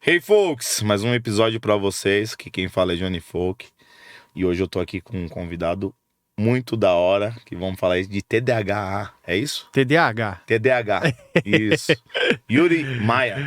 Hey folks, mais um episódio pra vocês, que quem fala é Johnny Folk. E hoje eu tô aqui com um convidado muito da hora, que vamos falar de TDAH, é isso? TDAH. TDAH, isso. Yuri Maia.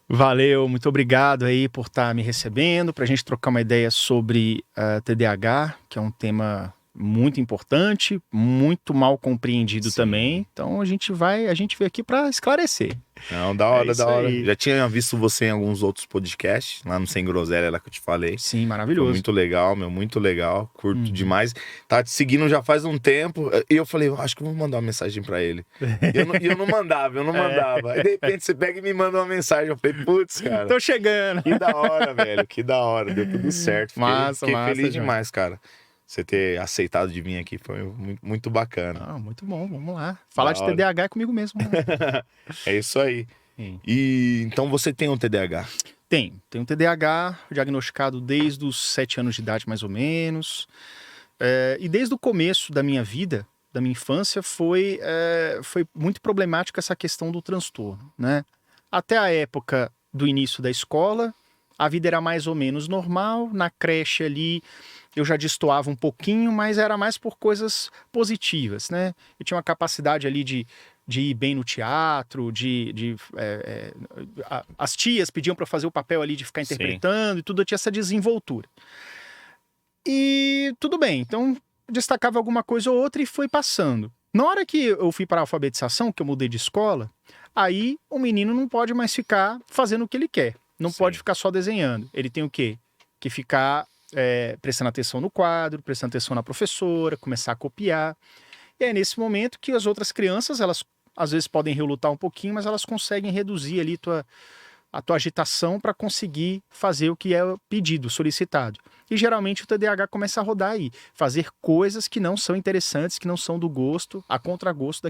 Valeu, muito obrigado aí por estar me recebendo, pra gente trocar uma ideia sobre TDAH, que é um tema muito importante, muito mal compreendido também. Então a gente veio aqui pra esclarecer. Não, da hora, da hora. Aí. Já tinha visto você em alguns outros podcasts, lá no Sem Groselha, lá que eu te falei. Sim, Foi maravilhoso. muito legal, muito legal. Curto demais. Tá te seguindo já faz um tempo. E eu falei, acho que eu vou mandar uma mensagem pra ele. E eu não mandava. Aí de repente você pega e me manda uma mensagem. Eu falei, putz, cara. Tô chegando. Que da hora, velho. Que da hora. Deu tudo certo. Fiquei feliz João. demais, cara. Você ter aceitado de vir aqui foi muito bacana. Ah, muito bom, vamos lá. Falar Da de hora. TDAH é comigo mesmo. Né? É isso aí. Sim. E então você tem um TDAH? Tenho um TDAH diagnosticado desde os 7 anos de idade, mais ou menos. E desde o começo da minha vida, da minha infância, foi muito problemática essa questão do transtorno, né? Até a época do início da escola, a vida era mais ou menos normal. Na creche ali, eu já destoava um pouquinho, mas era mais por coisas positivas, né? Eu tinha uma capacidade ali de ir bem no teatro, as tias pediam para fazer o papel ali de ficar interpretando. Sim. E tudo, eu tinha essa desenvoltura. E tudo bem, então destacava alguma coisa ou outra e foi passando. Na hora que eu fui para a alfabetização, que eu mudei de escola, aí o menino não pode mais ficar fazendo o que ele quer. Não pode ficar só desenhando. Ele tem o quê? Que ficar prestando atenção no quadro, prestando atenção na professora, começar a copiar. E é nesse momento que as outras crianças, elas às vezes podem relutar um pouquinho, mas elas conseguem reduzir ali a tua agitação para conseguir fazer o que é pedido, solicitado. E geralmente o TDAH começa a rodar aí, fazer coisas que não são interessantes, que não são do gosto, a contragosto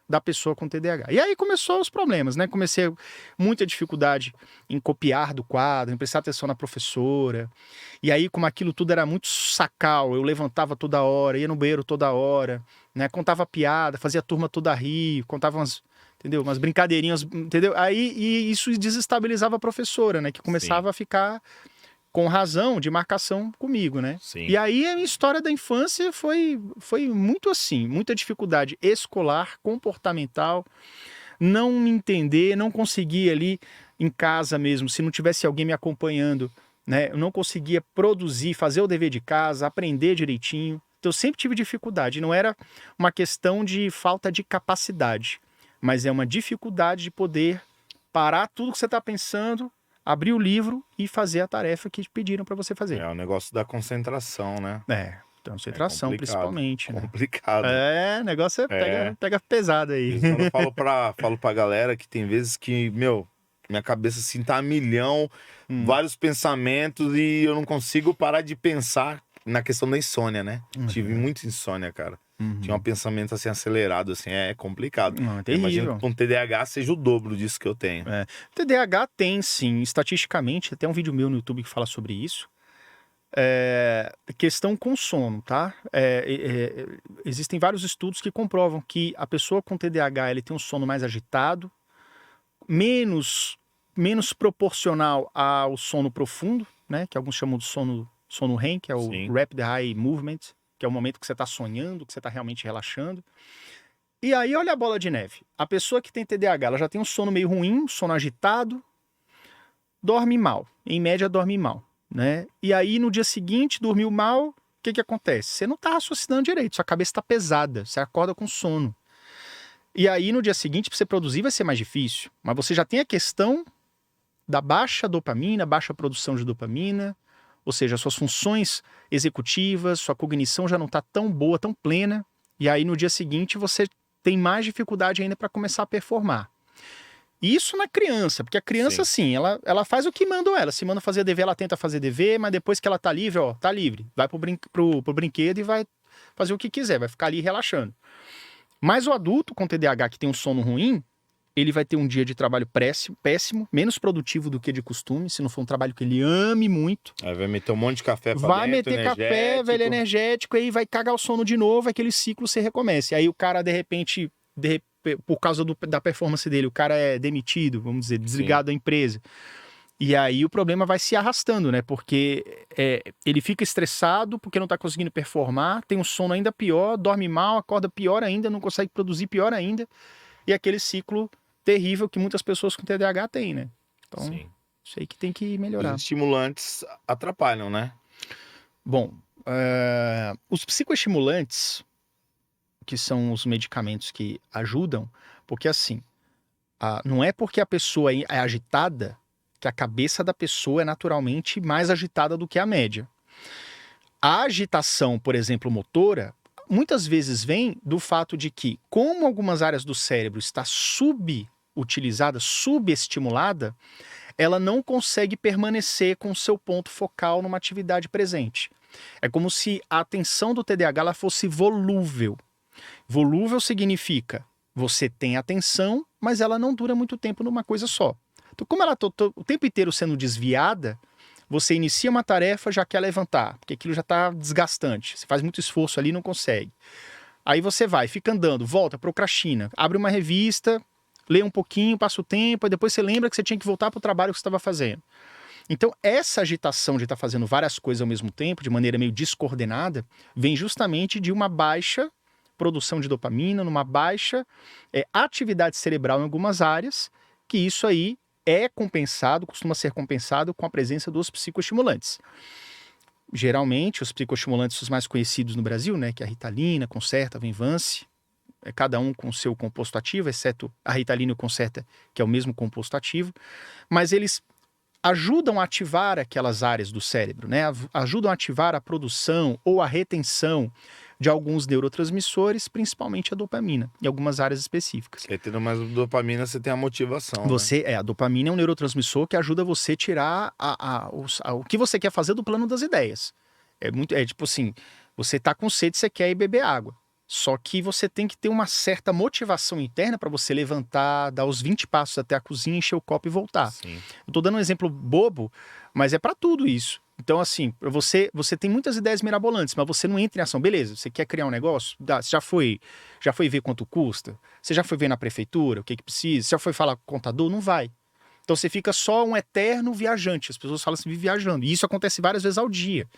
da pessoa com TDAH. E aí começou os problemas, né? Comecei muita dificuldade em copiar do quadro, em prestar atenção na professora. E aí, como aquilo tudo era muito sacal, eu levantava toda hora, ia no banheiro toda hora, né? Contava piada, fazia a turma toda rir, contava umas brincadeirinhas, entendeu? Aí e isso desestabilizava a professora, né? Que começava a ficar com razão de marcação comigo, né? Sim. E aí a minha história da infância foi muito assim, muita dificuldade escolar, comportamental, não me entender, não conseguia ali em casa mesmo, se não tivesse alguém me acompanhando, né? Eu não conseguia produzir, fazer o dever de casa, aprender direitinho. Então eu sempre tive dificuldade, não era uma questão de falta de capacidade, mas é uma dificuldade de poder parar tudo que você está pensando, abrir o livro e fazer a tarefa que pediram para você fazer. É o negócio da concentração, né? Concentração principalmente. Né? Complicado. O negócio pega pesado aí. Quando eu falo pra galera que tem vezes que, minha cabeça assim tá a milhão, vários pensamentos e eu não consigo parar de pensar na questão da insônia, né? Tive muita insônia, cara. Tinha um pensamento assim acelerado, assim, é complicado. Imagino que um TDAH seja o dobro disso que eu tenho. TDAH tem sim, estatisticamente, até um vídeo meu no YouTube que fala sobre isso. Questão com sono, tá? Existem vários estudos que comprovam que a pessoa com TDAH ele tem um sono mais agitado, menos proporcional ao sono profundo, né? Que alguns chamam de sono REM, que é o Rapid Eye Movement, que é o momento que você está sonhando, que você está realmente relaxando. E aí, olha a bola de neve. A pessoa que tem TDAH, ela já tem um sono meio ruim, sono agitado, dorme mal. Em média, dorme mal, né? E aí, no dia seguinte, dormiu mal, o que acontece? Você não está raciocinando direito, sua cabeça está pesada, você acorda com sono. E aí, no dia seguinte, para você produzir vai ser mais difícil. Mas você já tem a questão da baixa dopamina, baixa produção de dopamina, ou seja, suas funções executivas, sua cognição já não está tão boa, tão plena, e aí no dia seguinte você tem mais dificuldade ainda para começar a performar. Isso na criança, porque a criança, sim, ela faz o que mandam ela. Se manda fazer dever, ela tenta fazer dever, mas depois que ela tá livre, tá livre. Vai pro brinquedo e vai fazer o que quiser, vai ficar ali relaxando. Mas o adulto com TDAH que tem um sono ruim, ele vai ter um dia de trabalho péssimo, menos produtivo do que de costume, se não for um trabalho que ele ame muito. Aí vai meter um monte de café pra vai dentro, meter café, velho, energético, aí vai cagar o sono de novo, aquele ciclo se recomeça. Aí o cara, de repente, por causa da performance dele, o cara é demitido, vamos dizer, desligado da empresa. E aí o problema vai se arrastando, né? Porque ele fica estressado porque não tá conseguindo performar, tem um sono ainda pior, dorme mal, acorda pior ainda, não consegue produzir pior ainda. E aquele ciclo terrível que muitas pessoas com TDAH têm, né? Então, Sim. isso aí que tem que Os melhorar. estimulantes atrapalham, né? Bom, os psicoestimulantes, que são os medicamentos que ajudam, porque assim, não é porque a pessoa é agitada que a cabeça da pessoa é naturalmente mais agitada do que a média. A agitação, por exemplo, motora, muitas vezes vem do fato de que, como algumas áreas do cérebro está subutilizada, subestimulada, ela não consegue permanecer com o seu ponto focal numa atividade presente. É como se a atenção do TDAH ela fosse volúvel. Volúvel significa você tem atenção, mas ela não dura muito tempo numa coisa só. Então, como ela está o tempo inteiro sendo desviada, você inicia uma tarefa, já quer levantar, porque aquilo já está desgastante. Você faz muito esforço ali e não consegue. Aí você vai, fica andando, volta, procrastina, abre uma revista, lê um pouquinho, passa o tempo, e depois você lembra que você tinha que voltar para o trabalho que você estava fazendo. Então, essa agitação de estar fazendo várias coisas ao mesmo tempo, de maneira meio descoordenada, vem justamente de uma baixa produção de dopamina, numa baixa atividade cerebral em algumas áreas, que isso aí é compensado, costuma ser compensado com a presença dos psicoestimulantes. Geralmente, os psicoestimulantes os mais conhecidos no Brasil, né, que é a Ritalina, Concerta, Venvance, cada um com o seu composto ativo, exceto a Ritalina e o Concerta, que é o mesmo composto ativo, mas eles ajudam a ativar aquelas áreas do cérebro, né? Ajudam a ativar a produção ou a retenção de alguns neurotransmissores, principalmente a dopamina, em algumas áreas específicas. E tendo mais dopamina, você tem a motivação, né? A dopamina é um neurotransmissor que ajuda você a tirar o que você quer fazer do plano das ideias. É tipo assim, você tá com sede, você quer ir beber água. Só que você tem que ter uma certa motivação interna para você levantar, dar os 20 passos até a cozinha, encher o copo e voltar. Sim. Eu tô dando um exemplo bobo, mas é para tudo isso. Então, assim, você tem muitas ideias mirabolantes, mas você não entra em ação. Beleza, você quer criar um negócio? Você já foi ver quanto custa? Você já foi ver na prefeitura o que precisa? Você já foi falar com o contador? Não vai. Então você fica só um eterno viajante. As pessoas falam assim, vive viajando. E isso acontece várias vezes ao dia.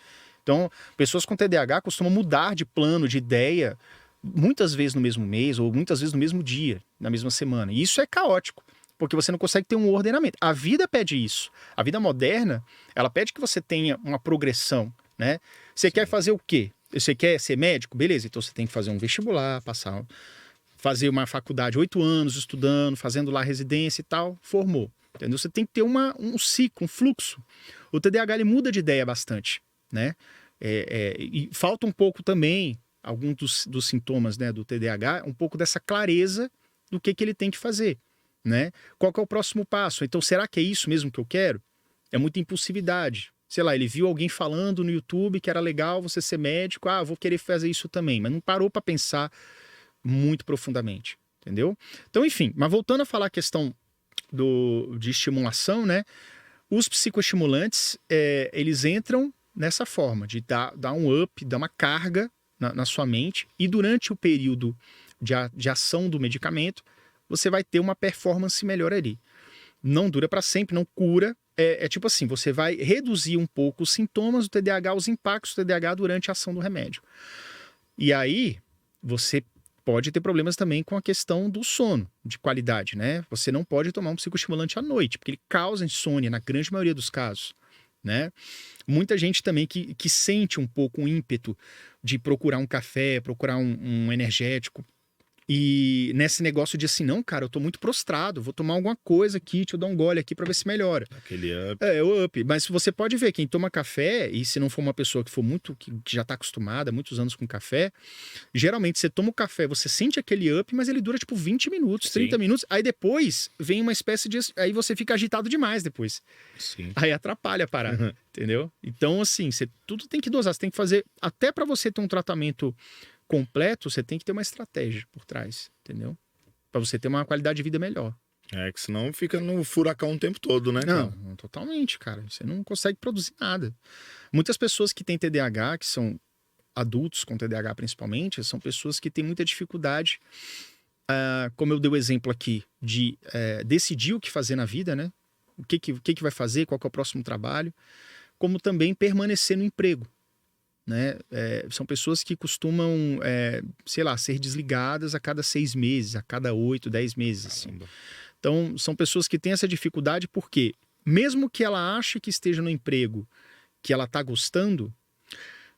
Então, pessoas com TDAH costumam mudar de plano, de ideia, muitas vezes no mesmo mês ou muitas vezes no mesmo dia, na mesma semana. E isso é caótico, porque você não consegue ter um ordenamento. A vida pede isso. A vida moderna, ela pede que você tenha uma progressão, né? Você quer fazer o quê? Você quer ser médico? Beleza, então você tem que fazer um vestibular, fazer uma faculdade 8 anos estudando, fazendo lá residência e tal, formou. Entendeu? Você tem que ter um ciclo, um fluxo. O TDAH ele muda de ideia bastante, né? E falta um pouco também, alguns dos sintomas, né, do TDAH, um pouco dessa clareza do que ele tem que fazer, né? Qual que é o próximo passo? Então, será que é isso mesmo que eu quero? É muita impulsividade. Sei lá, ele viu alguém falando no YouTube que era legal você ser médico, vou querer fazer isso também, mas não parou para pensar muito profundamente, entendeu? Então, enfim, mas voltando a falar a questão de estimulação, né? Os psicoestimulantes, eles entram nessa forma de dar um up, dar uma carga na sua mente, e durante o período de ação do medicamento, você vai ter uma performance melhor ali. Não dura para sempre, não cura. Tipo assim, você vai reduzir um pouco os sintomas do TDAH, os impactos do TDAH durante a ação do remédio. E aí, você pode ter problemas também com a questão do sono, de qualidade, né? Você não pode tomar um psicoestimulante à noite, porque ele causa insônia na grande maioria dos casos, né? Muita gente também que sente um pouco o ímpeto de procurar um café, procurar um energético, e nesse negócio de assim, não, cara, eu tô muito prostrado, vou tomar alguma coisa aqui, deixa eu dar um gole aqui pra ver se melhora. Aquele up. O up. Mas você pode ver, quem toma café, e se não for uma pessoa que for que já tá acostumada há muitos anos com café, geralmente você toma o café, você sente aquele up, mas ele dura tipo 20 minutos, 30 Sim. minutos, aí depois vem uma espécie de... Aí você fica agitado demais depois. Sim. Aí atrapalha a parada, entendeu? Então, assim, tudo tem que dosar, você tem que fazer, até pra você ter um tratamento completo, você tem que ter uma estratégia por trás, entendeu? Pra você ter uma qualidade de vida melhor. Que senão fica no furacão o tempo todo, né, cara? Não, totalmente, cara. Você não consegue produzir nada. Muitas pessoas que têm TDAH, que são adultos com TDAH principalmente, são pessoas que têm muita dificuldade, como eu dei o exemplo aqui, de decidir o que fazer na vida, né? o que vai fazer, qual que é o próximo trabalho, como também permanecer no emprego. Né? São pessoas que costumam, sei lá, ser desligadas a cada 6 meses, a cada 8, 10 meses. Assim. Então, são pessoas que têm essa dificuldade porque, mesmo que ela ache que esteja no emprego que ela está gostando,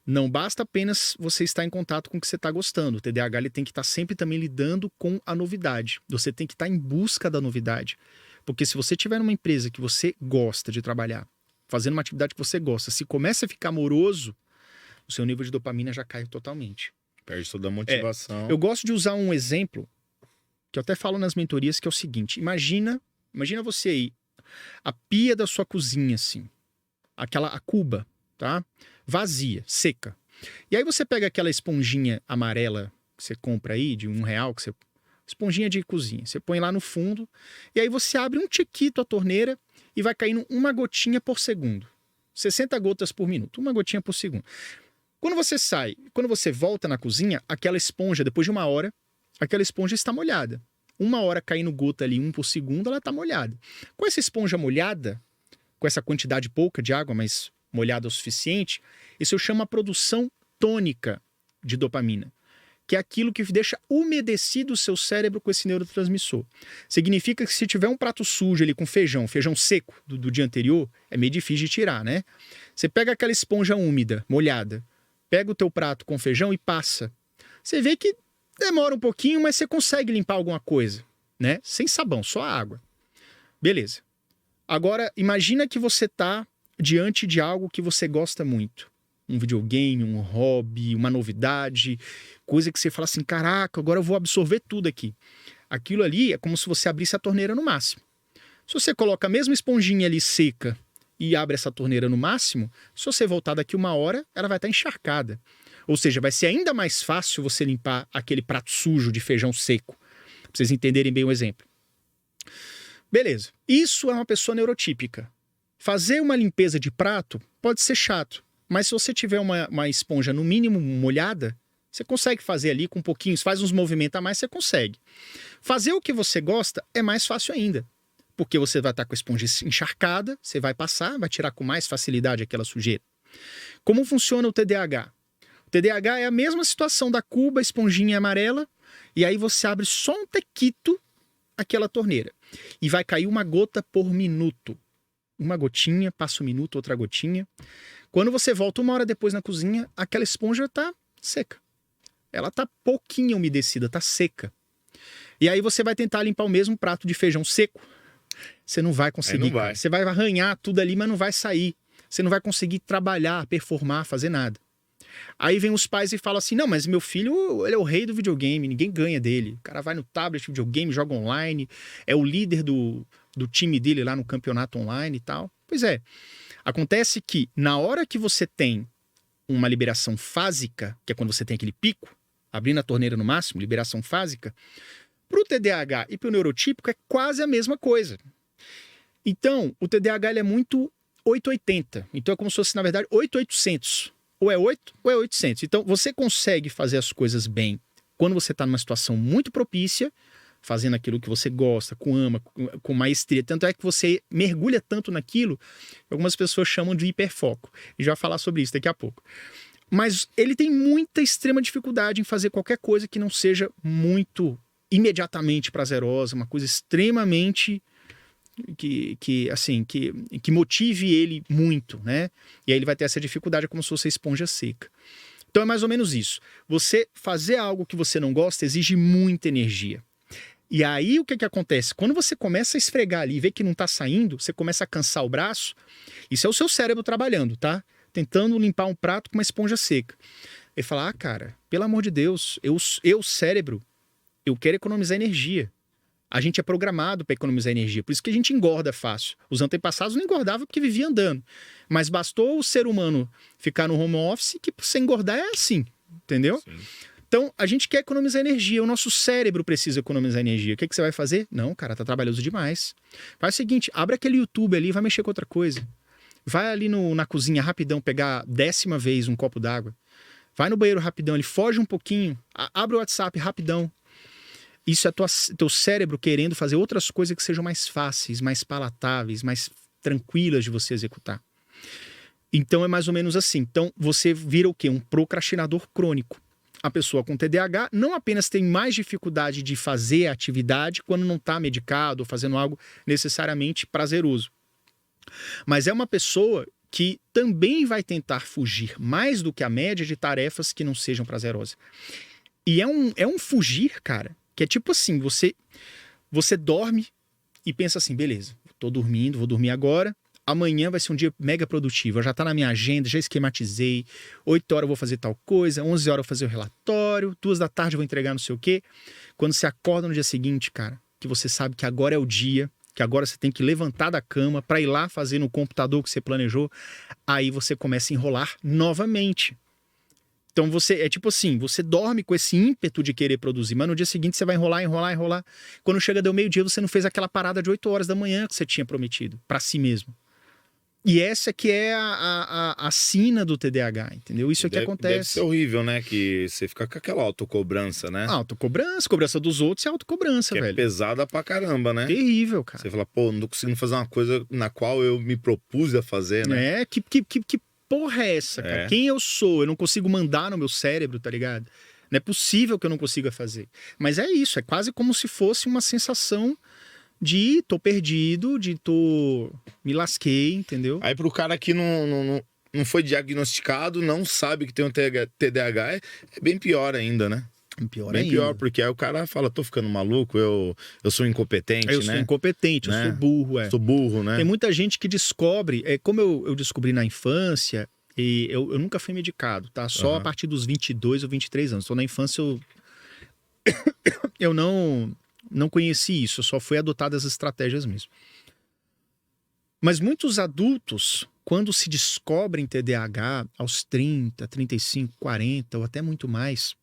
não basta apenas você estar em contato com o que você está gostando. O TDAH ele tem que estar sempre também lidando com a novidade. Você tem que estar em busca da novidade. Porque se você estiver numa empresa que você gosta de trabalhar, fazendo uma atividade que você gosta, se começa a ficar moroso, o seu nível de dopamina já cai totalmente. Perde toda a motivação. Eu gosto de usar um exemplo, que eu até falo nas mentorias, que é o seguinte. Imagina você aí, a pia da sua cozinha, assim, a cuba, tá? Vazia, seca. E aí você pega aquela esponjinha amarela que você compra aí, de R$1, esponjinha de cozinha. Você põe lá no fundo, e aí você abre um tiquito a torneira e vai caindo uma gotinha por segundo. 60 gotas por minuto, uma gotinha por segundo. Quando você volta na cozinha, aquela esponja, depois de 1 hora, aquela esponja está molhada. 1 hora caindo gota ali, 1 por segundo, ela está molhada. Com essa esponja molhada, com essa quantidade pouca de água, mas molhada o suficiente, isso eu chamo a produção tônica de dopamina, que é aquilo que deixa umedecido o seu cérebro com esse neurotransmissor. Significa que se tiver um prato sujo ali com feijão seco do dia anterior, é meio difícil de tirar, né? Você pega aquela esponja úmida, molhada, pega o teu prato com feijão e passa. Você vê que demora um pouquinho, mas você consegue limpar alguma coisa, né? Sem sabão, só água. Beleza. Agora, imagina que você está diante de algo que você gosta muito. Um videogame, um hobby, uma novidade, coisa que você fala assim, caraca, agora eu vou absorver tudo aqui. Aquilo ali é como se você abrisse a torneira no máximo. Se você coloca a mesma esponjinha ali seca e abre essa torneira no máximo, se você voltar daqui 1 hora, ela vai estar encharcada. Ou seja, vai ser ainda mais fácil você limpar aquele prato sujo de feijão seco. Pra vocês entenderem bem o exemplo. Beleza. Isso é uma pessoa neurotípica. Fazer uma limpeza de prato pode ser chato, mas se você tiver uma esponja no mínimo molhada, você consegue fazer ali com um pouquinho, faz uns movimentos a mais, você consegue. Fazer o que você gosta é mais fácil ainda. Porque você vai estar com a esponja encharcada, você vai passar, vai tirar com mais facilidade aquela sujeira. Como funciona o TDAH? O TDAH é a mesma situação da cuba, esponjinha amarela, e aí você abre só um tequito aquela torneira. E vai cair 1 gota por minuto. 1 gotinha, passa 1 minuto, outra gotinha. Quando você volta 1 hora depois na cozinha, aquela esponja está seca. Ela está pouquinho umedecida, está seca. E aí você vai tentar limpar o mesmo prato de feijão seco. Você não vai conseguir. Não vai. Você vai arranhar tudo ali, mas não vai sair. Você não vai conseguir trabalhar, performar, fazer nada. Aí vem os pais e falam assim, não, mas meu filho, ele é o rei do videogame, ninguém ganha dele. O cara vai no tablet, videogame, joga online, é o líder do time dele lá no campeonato online e tal. Pois é, acontece que na hora que você tem uma liberação fásica, que é quando você tem aquele pico, abrindo a torneira no máximo, liberação fásica, para o TDAH e para o neurotípico é quase a mesma coisa. Então, o TDAH ele é muito 880. Então é como se fosse, na verdade, 8800. Ou é 8 ou é 800. Então, você consegue fazer as coisas bem quando você está numa situação muito propícia, fazendo aquilo que você gosta, com maestria. Tanto é que você mergulha tanto naquilo, que algumas pessoas chamam de hiperfoco. E já vou falar sobre isso daqui a pouco. Mas ele tem muita extrema dificuldade em fazer qualquer coisa que não seja muito imediatamente prazerosa, uma coisa extremamente que motive ele muito, né? E aí ele vai ter essa dificuldade como se fosse a esponja seca. Então é mais ou menos isso. Você fazer algo que você não gosta exige muita energia. E aí o que acontece? Quando você começa a esfregar ali e vê que não tá saindo, você começa a cansar o braço, isso é o seu cérebro trabalhando, tá? Tentando limpar um prato com uma esponja seca. Ele fala, cara, pelo amor de Deus, cérebro, eu quero economizar energia. A gente é programado para economizar energia, por isso que a gente engorda fácil. Os antepassados não engordavam porque viviam andando. Mas bastou o ser humano ficar no home office que você engordar é assim, entendeu? Sim. Então, a gente quer economizar energia, o nosso cérebro precisa economizar energia. O que você vai fazer? Não, cara, tá trabalhoso demais. Faz o seguinte, abre aquele YouTube ali e vai mexer com outra coisa. Vai ali na cozinha rapidão, pegar 10ª vez um copo d'água. Vai no banheiro rapidão, ele foge um pouquinho, abre o WhatsApp rapidão. Isso é teu cérebro querendo fazer outras coisas que sejam mais fáceis, mais palatáveis, mais tranquilas de você executar. Então é mais ou menos assim. Então você vira o quê? Um procrastinador crônico. A pessoa com TDAH não apenas tem mais dificuldade de fazer a atividade quando não está medicado ou fazendo algo necessariamente prazeroso, mas é uma pessoa que também vai tentar fugir mais do que a média de tarefas que não sejam prazerosas. E é um fugir, cara, que é tipo assim, você dorme e pensa assim, beleza, tô dormindo, vou dormir agora, amanhã vai ser um dia mega produtivo, já tá na minha agenda, já esquematizei, 8 horas eu vou fazer tal coisa, 11 horas eu vou fazer o relatório, 2 da tarde eu vou entregar não sei o quê. Quando você acorda no dia seguinte, cara, que você sabe que agora é o dia, que agora você tem que levantar da cama para ir lá fazer no computador que você planejou, aí você começa a enrolar novamente. Então é tipo assim, você dorme com esse ímpeto de querer produzir, mas no dia seguinte você vai enrolar. Quando chega deu meio-dia, você não fez aquela parada de 8 horas da manhã que você tinha prometido para si mesmo. E essa que é a sina do TDAH, entendeu? Isso é que acontece. Deve ser horrível, né? Que você fica com aquela autocobrança, né? Cobrança dos outros é autocobrança, que velho. É pesada pra caramba, né? Terrível, cara. Você fala, pô, não tô conseguindo fazer uma coisa na qual eu me propus a fazer, né? Que porra é essa, cara? Quem eu sou? Eu não consigo mandar no meu cérebro, tá ligado? Não é possível que eu não consiga fazer. Mas é isso, é quase como se fosse uma sensação de tô perdido, de me lasquei, entendeu? Aí pro cara que não foi diagnosticado, não sabe que tem um TDAH, é bem pior ainda, né? Bem pior, porque aí o cara fala, tô ficando maluco, eu sou incompetente, né? Eu sou incompetente, eu sou burro, Sou burro, né? Tem muita gente que descobre, como eu descobri na infância, e eu nunca fui medicado, tá? Só a partir dos 22 ou 23 anos. Então na infância eu não conheci isso, eu só fui adotado as estratégias mesmo. Mas muitos adultos, quando se descobrem TDAH aos 30, 35, 40 ou até muito mais,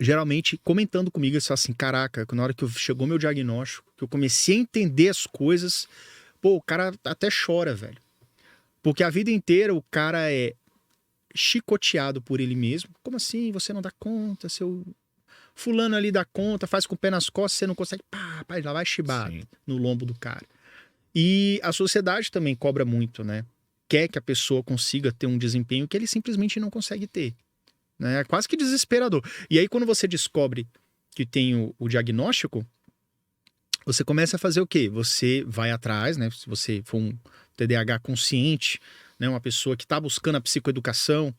geralmente comentando comigo, eles falam assim, caraca, na hora que chegou meu diagnóstico, que eu comecei a entender as coisas, pô, o cara até chora, velho. Porque a vida inteira o cara é chicoteado por ele mesmo. Como assim? Você não dá conta, seu fulano ali dá conta, faz com o pé nas costas, você não consegue, pá, lá vai chibado no lombo do cara. E a sociedade também cobra muito, né? Quer que a pessoa consiga ter um desempenho que ele simplesmente não consegue ter. Né? É quase que desesperador. E aí, quando você descobre que tem o diagnóstico, você começa a fazer o quê? Você vai atrás, né? Se você for um TDAH consciente, né? Uma pessoa que está buscando a psicoeducação,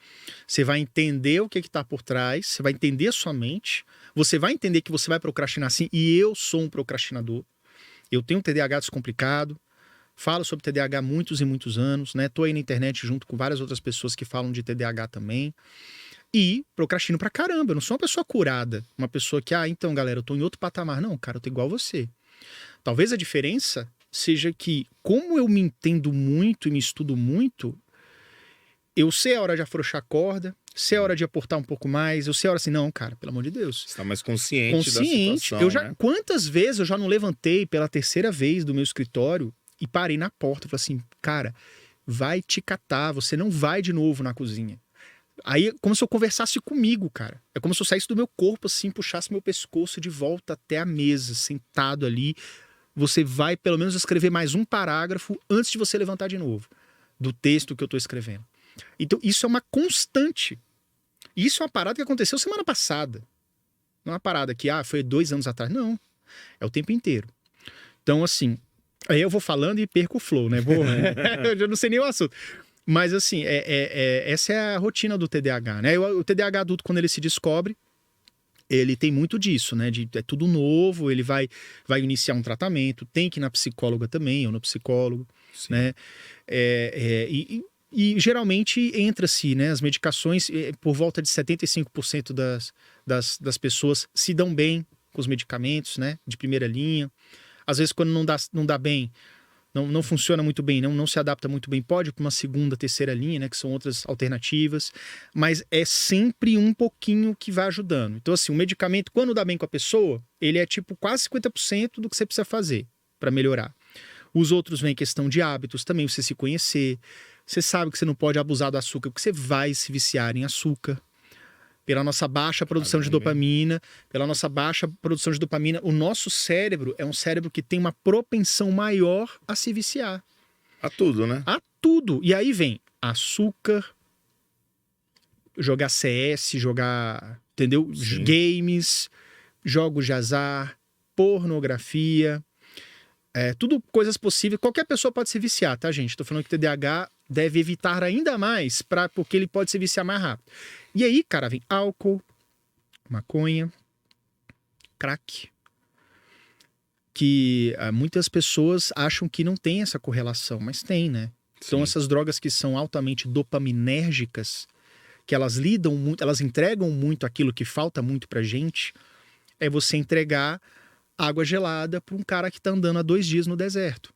você vai entender o que está por trás, você vai entender a sua mente, você vai entender que você vai procrastinar sim, e eu sou um procrastinador. Eu tenho um TDAH descomplicado, falo sobre TDAH há muitos e muitos anos, né? Tô aí na internet junto com várias outras pessoas que falam de TDAH também. E procrastino pra caramba. Eu não sou uma pessoa curada. Uma pessoa que, então, galera, eu tô em outro patamar. Não, cara, eu tô igual a você. Talvez a diferença seja que, como eu me entendo muito e me estudo muito, eu sei a hora de afrouxar a corda, sei a hora de aportar um pouco mais, eu sei a hora assim, não, cara, pelo amor de Deus. Você tá mais consciente da situação, né? Quantas vezes eu já não levantei pela terceira vez do meu escritório e parei na porta e falei assim, cara, vai te catar, você não vai de novo na cozinha. Aí é como se eu conversasse comigo, cara. É como se eu saísse do meu corpo assim, puxasse meu pescoço de volta até a mesa, sentado ali. Você vai pelo menos escrever mais um parágrafo antes de você levantar de novo do texto que eu tô escrevendo. Então isso é uma constante. Isso é uma parada que aconteceu semana passada. Não é uma parada que, foi 2 anos atrás. Não. É o tempo inteiro. Então, assim, aí eu vou falando e perco o flow, né? Eu já não sei nem o assunto. Mas, assim, essa é a rotina do TDAH, né? O TDAH adulto, quando ele se descobre, ele tem muito disso, né? É tudo novo, ele vai iniciar um tratamento, tem que ir na psicóloga também, ou no psicólogo, né? E geralmente entra-se, né? As medicações, por volta de 75% das pessoas se dão bem com os medicamentos, né? De primeira linha. Às vezes, quando não dá bem, não funciona muito bem, não se adapta muito bem, pode ir para uma segunda, terceira linha, né? Que são outras alternativas. Mas é sempre um pouquinho que vai ajudando. Então, assim, o medicamento, quando dá bem com a pessoa, ele é tipo quase 50% do que você precisa fazer para melhorar. Os outros vêm questão de hábitos, também você se conhecer. Você sabe que você não pode abusar do açúcar, porque você vai se viciar em açúcar. pela nossa baixa produção de dopamina, pela nossa baixa produção de dopamina. O nosso cérebro é um cérebro que tem uma propensão maior a se viciar. A tudo, né? A tudo. E aí vem açúcar, jogar CS, jogar, entendeu? Sim. Games, jogos de azar, pornografia, tudo coisas possíveis. Qualquer pessoa pode se viciar, tá, gente? Tô falando que o TDAH deve evitar ainda mais, porque ele pode se viciar mais rápido. E aí, cara, vem álcool, maconha, crack, que muitas pessoas acham que não tem essa correlação, mas tem, né? Então, essas drogas que são altamente dopaminérgicas, que elas lidam muito, elas entregam muito aquilo que falta muito pra gente, é você entregar água gelada pra um cara que tá andando há 2 dias no deserto.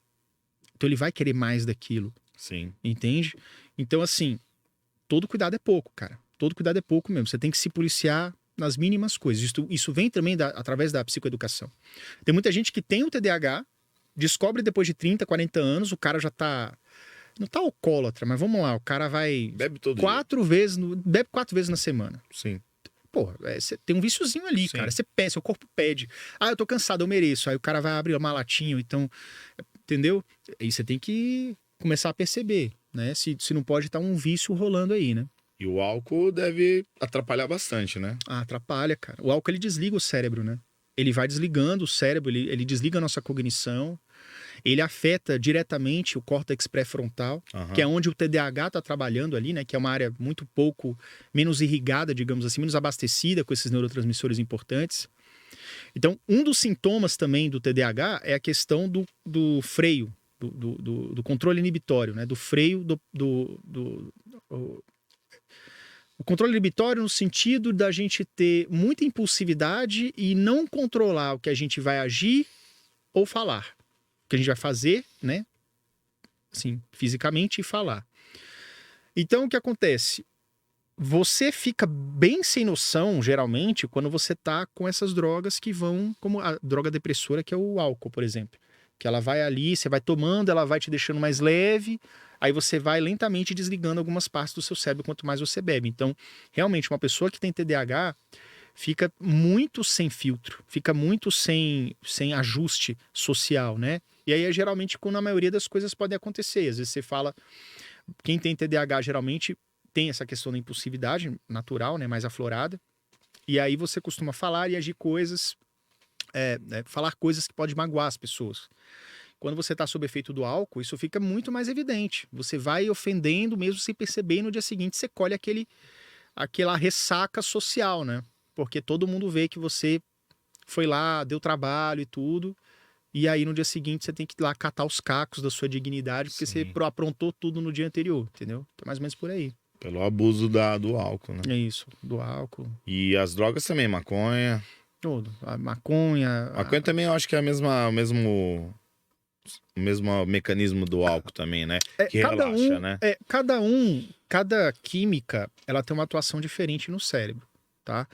Então ele vai querer mais daquilo. Sim. Entende? Então, assim, todo cuidado é pouco, cara. Todo cuidado é pouco mesmo. Você tem que se policiar nas mínimas coisas. Isso vem também através da psicoeducação. Tem muita gente que tem o TDAH, descobre depois de 30, 40 anos, o cara já tá... Não tá alcoólatra, mas vamos lá, o cara vai... Bebe todo bebe 4 vezes na semana. Sim. Pô, você tem um viciozinho ali, Sim. cara. Você pede, seu corpo pede. Ah, eu tô cansado, eu mereço. Aí o cara vai abrir uma latinha, então... Entendeu? Aí você tem que começar a perceber, né? Se não pode estar um vício rolando aí, né? E o álcool deve atrapalhar bastante, né? Ah, atrapalha, cara. O álcool, ele desliga o cérebro, né? Ele vai desligando o cérebro, ele desliga a nossa cognição. Ele afeta diretamente o córtex pré-frontal, que é onde o TDAH está trabalhando ali, né? Que é uma área muito pouco, menos irrigada, digamos assim, menos abastecida com esses neurotransmissores importantes. Então, um dos sintomas também do TDAH é a questão do freio, do controle inibitório, né? Do freio o controle inibitório no sentido da gente ter muita impulsividade e não controlar o que a gente vai agir ou falar. O que a gente vai fazer, né? Assim, fisicamente e falar. Então, o que acontece? Você fica bem sem noção, geralmente, quando você tá com essas drogas que vão, como a droga depressora, que é o álcool, por exemplo. Que ela vai ali, você vai tomando, ela vai te deixando mais leve, aí você vai lentamente desligando algumas partes do seu cérebro quanto mais você bebe. Então, realmente, uma pessoa que tem TDAH fica muito sem filtro, fica muito sem ajuste social, né? E aí é geralmente quando a maioria das coisas podem acontecer. Às vezes você fala... Quem tem TDAH geralmente tem essa questão da impulsividade natural, né? Mais aflorada. E aí você costuma falar e agir coisas... falar coisas que podem magoar as pessoas. Quando você está sob efeito do álcool, isso fica muito mais evidente. Você vai ofendendo mesmo sem perceber e no dia seguinte você colhe aquela ressaca social, né? Porque todo mundo vê que você foi lá, deu trabalho e tudo, e aí no dia seguinte você tem que ir lá catar os cacos da sua dignidade, porque você aprontou tudo no dia anterior, entendeu? Então, mais ou menos por aí. Pelo abuso do álcool, né? É isso, do álcool. E as drogas também, maconha. Tudo. A maconha. Maconha também eu acho que é o mesmo mecanismo do álcool também, né? Que relaxa, né? Cada química, ela tem uma atuação diferente no cérebro, tá?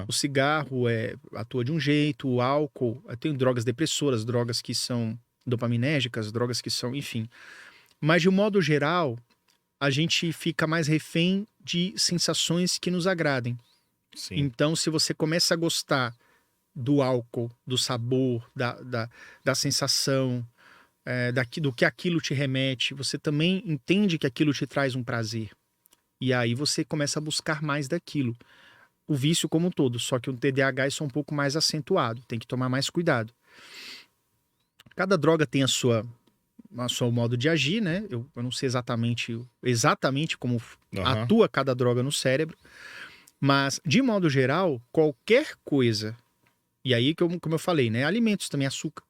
O cigarro atua de um jeito, o álcool, tem drogas depressoras, drogas que são dopaminérgicas, drogas que são, enfim. Mas de um modo geral, a gente fica mais refém de sensações que nos agradem. Sim. Então, se você começa a gostar do álcool, do sabor, da sensação, do que aquilo te remete, você também entende que aquilo te traz um prazer. E aí você começa a buscar mais daquilo. O vício como um todo, só que o TDAH isso é um pouco mais acentuado, tem que tomar mais cuidado. Cada droga tem o seu modo de agir, né? Eu não sei exatamente como atua cada droga no cérebro, mas, de modo geral, qualquer coisa, e aí, como eu falei, né? Alimentos também, açúcar,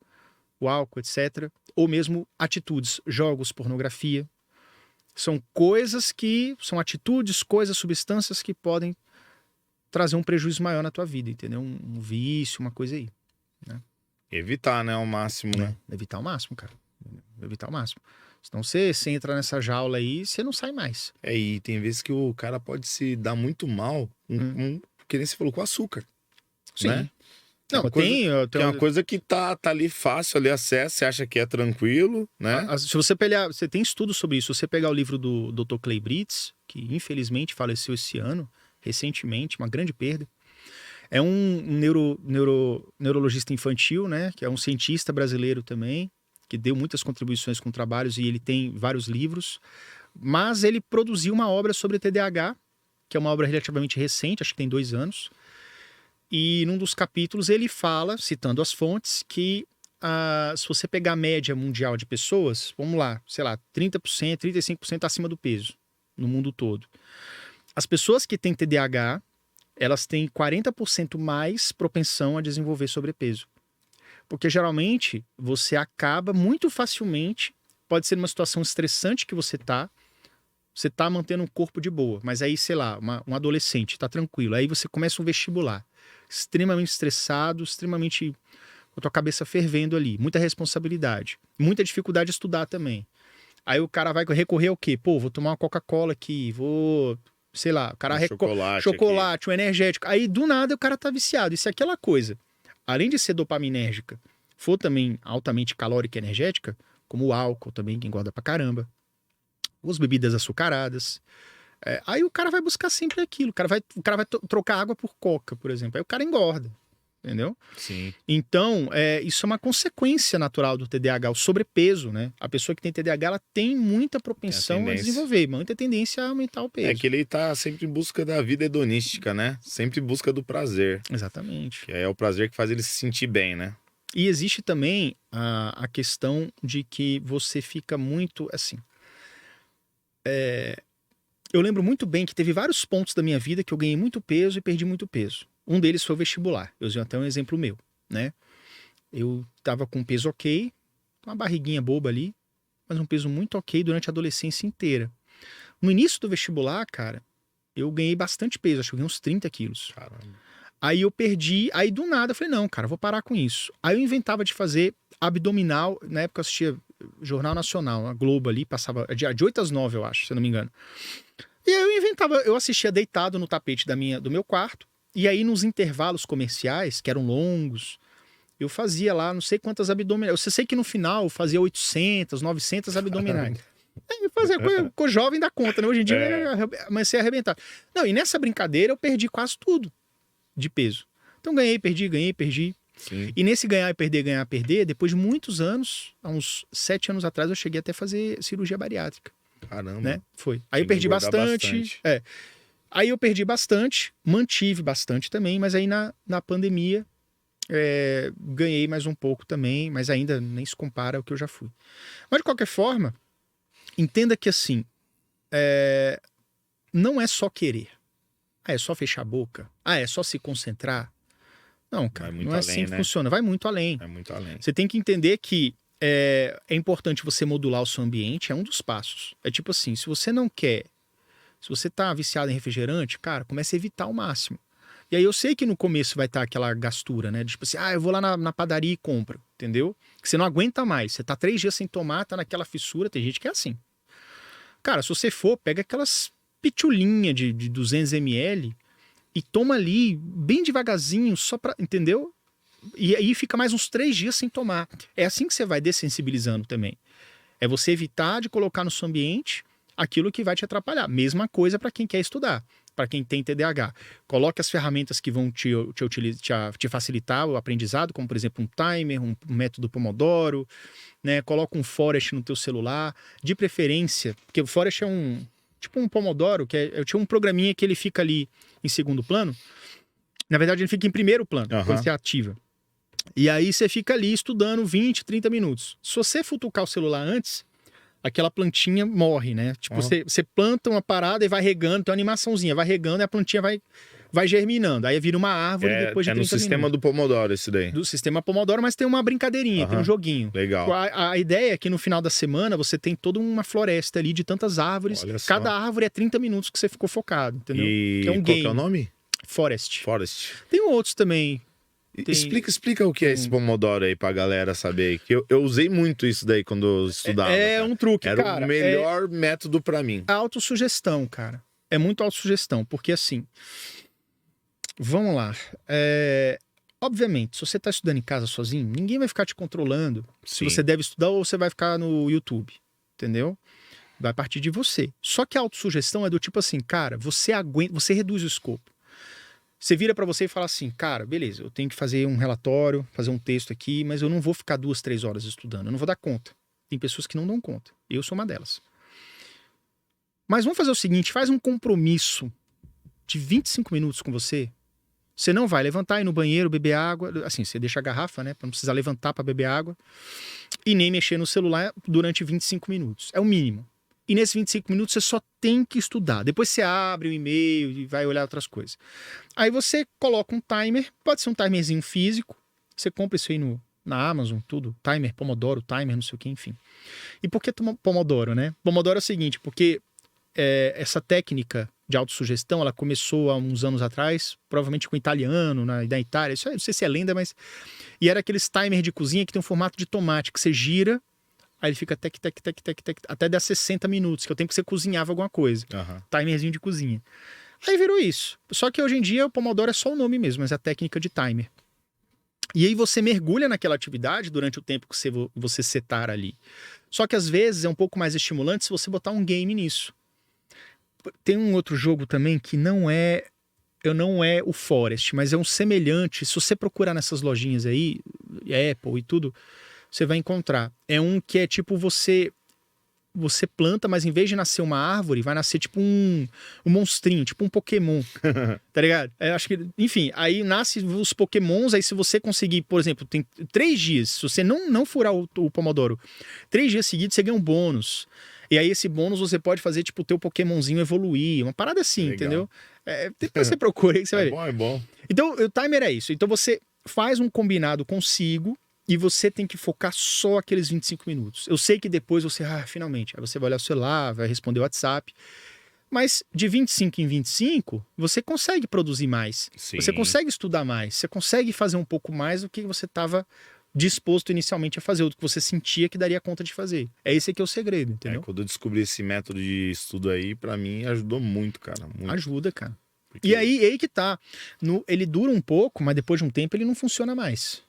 o álcool, etc., ou mesmo atitudes, jogos, pornografia, são atitudes, coisas, substâncias que podem trazer um prejuízo maior na tua vida, entendeu? Um vício, uma coisa aí, né? Evitar, né? Ao máximo, né? Evitar ao máximo, cara. Evitar ao máximo. Senão você entra nessa jaula aí, você não sai mais. E tem vezes que o cara pode se dar muito mal, que nem você falou, com açúcar. Sim. Né? Não, tem uma coisa que tá ali fácil, ali acesso, você acha que é tranquilo, né? Se você pegar, você tem estudos sobre isso. Se você pegar o livro do Dr. Clay Britz, que infelizmente faleceu esse ano, recentemente, uma grande perda. É um neurologista infantil, né? Que é um cientista brasileiro também, que deu muitas contribuições com trabalhos e ele tem vários livros. Mas ele produziu uma obra sobre TDAH, que é uma obra relativamente recente, acho que tem 2 anos. E num dos capítulos ele fala, citando as fontes, que se você pegar a média mundial de pessoas, vamos lá, sei lá, 30%, 35% acima do peso no mundo todo. As pessoas que têm TDAH, elas têm 40% mais propensão a desenvolver sobrepeso. Porque geralmente você acaba muito facilmente, pode ser uma situação estressante que você tá mantendo um corpo de boa, mas aí, sei lá, um adolescente, tá tranquilo, aí você começa um vestibular, extremamente estressado, extremamente com a tua cabeça fervendo ali, muita responsabilidade, muita dificuldade de estudar também. Aí o cara vai recorrer ao quê? Pô, vou tomar uma Coca-Cola aqui, vou, sei lá, o cara chocolate, um energético. Aí do nada o cara tá viciado. E se aquela coisa, além de ser dopaminérgica, for também altamente calórica e energética, como o álcool também, que engorda pra caramba, as bebidas açucaradas, aí o cara vai buscar sempre aquilo. O cara vai trocar água por coca, por exemplo. Aí o cara engorda, entendeu? Sim. Então, isso é uma consequência natural do TDAH, o sobrepeso, né? A pessoa que tem TDAH, ela tem muita propensão a desenvolver, muita tendência a aumentar o peso. É que ele tá sempre em busca da vida hedonística, né? Sempre em busca do prazer. Exatamente. Que é o prazer que faz ele se sentir bem, né? E existe também a questão de que você fica muito, assim... Eu lembro muito bem que teve vários pontos da minha vida que eu ganhei muito peso e perdi muito peso. Um deles foi o vestibular. Eu usei até um exemplo meu, né? Eu tava com um peso ok, uma barriguinha boba ali, mas um peso muito ok durante a adolescência inteira. No início do vestibular, cara, eu ganhei bastante peso, acho que eu ganhei uns 30 quilos. Caramba. Aí eu perdi, aí do nada eu falei, não, cara, vou parar com isso. Aí eu inventava de fazer abdominal, na época eu assistia Jornal Nacional, a Globo ali, passava de 8 às 9, eu acho, se eu não me engano. E aí eu assistia deitado no tapete do meu quarto, e aí nos intervalos comerciais, que eram longos, eu fazia lá não sei quantas abdominais. Eu sei que no final eu fazia 800, 900 abdominais. Eu fazia coisa jovem da conta, né? Hoje em dia eu comecei a arrebentar. Não, e nessa brincadeira eu perdi quase tudo de peso. Então ganhei, perdi. Sim. E nesse ganhar, perder, depois de muitos anos, há uns 7 anos atrás, eu cheguei até a fazer cirurgia bariátrica. Caramba. Né? Foi. Aí eu perdi bastante. Aí eu perdi bastante, mantive bastante também, mas aí na pandemia ganhei mais um pouco também, mas ainda nem se compara ao que eu já fui. Mas de qualquer forma, entenda que assim, não é só querer. É só fechar a boca. É só se concentrar. Não, cara, não é assim que funciona. Vai muito além. É muito além. Você tem que entender que é importante você modular o seu ambiente, é um dos passos. É tipo assim, se você tá viciado em refrigerante, cara, comece a evitar ao máximo. E aí eu sei que no começo vai estar aquela gastura, né? Tipo assim, eu vou lá na padaria e compro, entendeu? Que você não aguenta mais. Você tá 3 dias sem tomar, tá naquela fissura, tem gente que é assim. Cara, se você for, pega aquelas pitulinhas de 200 ml e toma ali bem devagarzinho, só pra, entendeu? E aí fica mais uns 3 dias sem tomar. É assim que você vai dessensibilizando também. É você evitar de colocar no seu ambiente aquilo que vai te atrapalhar. Mesma coisa para quem quer estudar, para quem tem TDAH. Coloque as ferramentas que vão te facilitar o aprendizado, como por exemplo um timer, um método Pomodoro, né? Coloca um Forest no teu celular, de preferência, porque o Forest é tipo um Pomodoro, eu tinha um programinha que ele fica ali em segundo plano. Na verdade, ele fica em primeiro plano, quando você ativa. E aí você fica ali estudando 20, 30 minutos. Se você futucar o celular antes, aquela plantinha morre, né? Tipo, você planta uma parada e vai regando, tem uma animaçãozinha, vai regando e a plantinha vai germinando. Aí vira uma árvore depois de 30 minutos. É no sistema do Pomodoro isso daí. Do sistema Pomodoro, mas tem uma brincadeirinha, tem um joguinho. Legal. A ideia é que no final da semana você tem toda uma floresta ali de tantas árvores. Cada árvore é 30 minutos que você ficou focado, entendeu? E que é um qual game. que é o nome? Forest. Forest. Tem outros também. Explica o que é esse Pomodoro aí pra galera saber. Que eu usei muito isso daí quando eu estudava. É um truque, Era cara. O melhor método pra mim. A autossugestão, cara. É muito autossugestão, porque assim... Vamos lá. Obviamente, se você tá estudando em casa sozinho, ninguém vai ficar te controlando se você deve estudar ou você vai ficar no YouTube, entendeu? vai partir de você. Só que a autossugestão é do tipo assim, cara, você aguenta, você reduz o escopo. Você vira pra você e fala assim, cara, beleza, eu tenho que fazer um relatório, fazer um texto aqui, mas eu não vou ficar 2, 3 horas estudando, eu não vou dar conta. Tem pessoas que não dão conta. Eu sou uma delas. Mas vamos fazer o seguinte, faz um compromisso de 25 minutos com você. Você não vai levantar, ir no banheiro, beber água, assim, você deixa a garrafa, né, pra não precisar levantar pra beber água, e nem mexer no celular durante 25 minutos. É o mínimo. E nesses 25 minutos você só tem que estudar. Depois você abre o e-mail e vai olhar outras coisas. Aí você coloca um timer, pode ser um timerzinho físico, você compra isso aí na Amazon, tudo, timer, Pomodoro, timer, não sei o que, enfim. E por que Pomodoro, né? Pomodoro é o seguinte, porque essa técnica de autossugestão, ela começou há uns anos atrás, provavelmente com o italiano, na Itália, isso aí, não sei se é lenda, mas... E era aqueles timer de cozinha que tem um formato de tomate, que você gira, aí ele fica tec, até dar 60 minutos, que é o tempo que você cozinhava alguma coisa. Aham. Timerzinho de cozinha. Aí virou isso. Só que hoje em dia o Pomodoro é só o nome mesmo, mas é a técnica de timer. E aí você mergulha naquela atividade durante o tempo que você setar ali. Só que às vezes é um pouco mais estimulante se você botar um game nisso. Tem um outro jogo também que não é o Forest, mas é um semelhante. Se você procurar nessas lojinhas aí, Apple e tudo, você vai encontrar. É um que é tipo você planta, mas em vez de nascer uma árvore, vai nascer tipo um monstrinho, tipo um Pokémon, tá ligado? Acho que, enfim, aí nasce os Pokémons, aí se você conseguir, por exemplo, tem 3 dias, se você não furar o Pomodoro, 3 dias seguidos você ganha um bônus. E aí esse bônus você pode fazer, tipo, o teu Pokémonzinho evoluir, uma parada assim, Legal. Entendeu? Depois você procura aí que você vai ver. Bom, é bom. Então, o timer é isso. Então você faz um combinado consigo e você tem que focar só aqueles 25 minutos. Eu sei que depois você, finalmente, aí você vai olhar o celular, vai responder o WhatsApp. Mas de 25 em 25, você consegue produzir mais. Sim. Você consegue estudar mais. Você consegue fazer um pouco mais do que você estava disposto inicialmente a fazer, ou do que você sentia que daria conta de fazer. Esse aqui é o segredo, entendeu? Quando eu descobri esse método de estudo aí, pra mim ajudou muito, cara. Muito. Ajuda, cara. Porque... E aí que tá. Ele dura um pouco, mas depois de um tempo ele não funciona mais.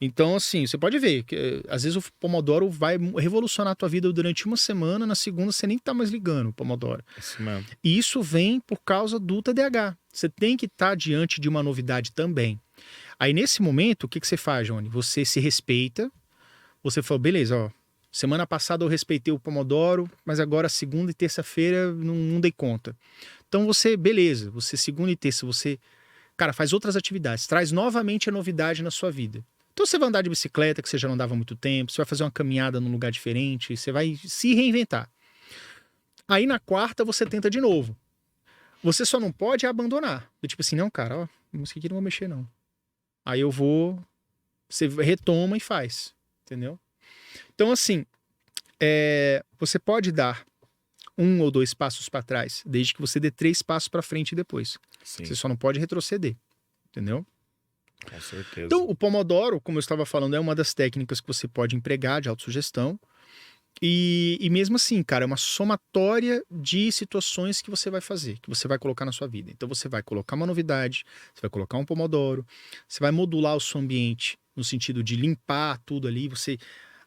Então, assim, você pode ver que às vezes o Pomodoro vai revolucionar a tua vida durante uma semana, na segunda você nem tá mais ligando o Pomodoro. Isso mesmo. E isso vem por causa do TDAH. Você tem que estar diante de uma novidade também. Aí, nesse momento, o que você faz, Johnny? Você se respeita, você fala, beleza, ó, semana passada eu respeitei o Pomodoro, mas agora segunda e terça-feira não dei conta. Então beleza, você segunda e terça, você, cara, faz outras atividades, traz novamente a novidade na sua vida. Então você vai andar de bicicleta, que você já não andava há muito tempo, você vai fazer uma caminhada num lugar diferente, você vai se reinventar. Aí na quarta você tenta de novo. Você só não pode abandonar. Tipo assim, não, cara, ó, música aqui não vou mexer não. Aí você retoma e faz, entendeu? Então assim, você pode dar 1 ou 2 passos para trás, desde que você dê 3 passos para frente depois. Sim. Você só não pode retroceder, entendeu? Com certeza. Então, o Pomodoro, como eu estava falando, é uma das técnicas que você pode empregar de autossugestão. E mesmo assim, cara, é uma somatória de situações que você vai fazer, que você vai colocar na sua vida. Então, você vai colocar uma novidade, você vai colocar um Pomodoro, você vai modular o seu ambiente no sentido de limpar tudo ali,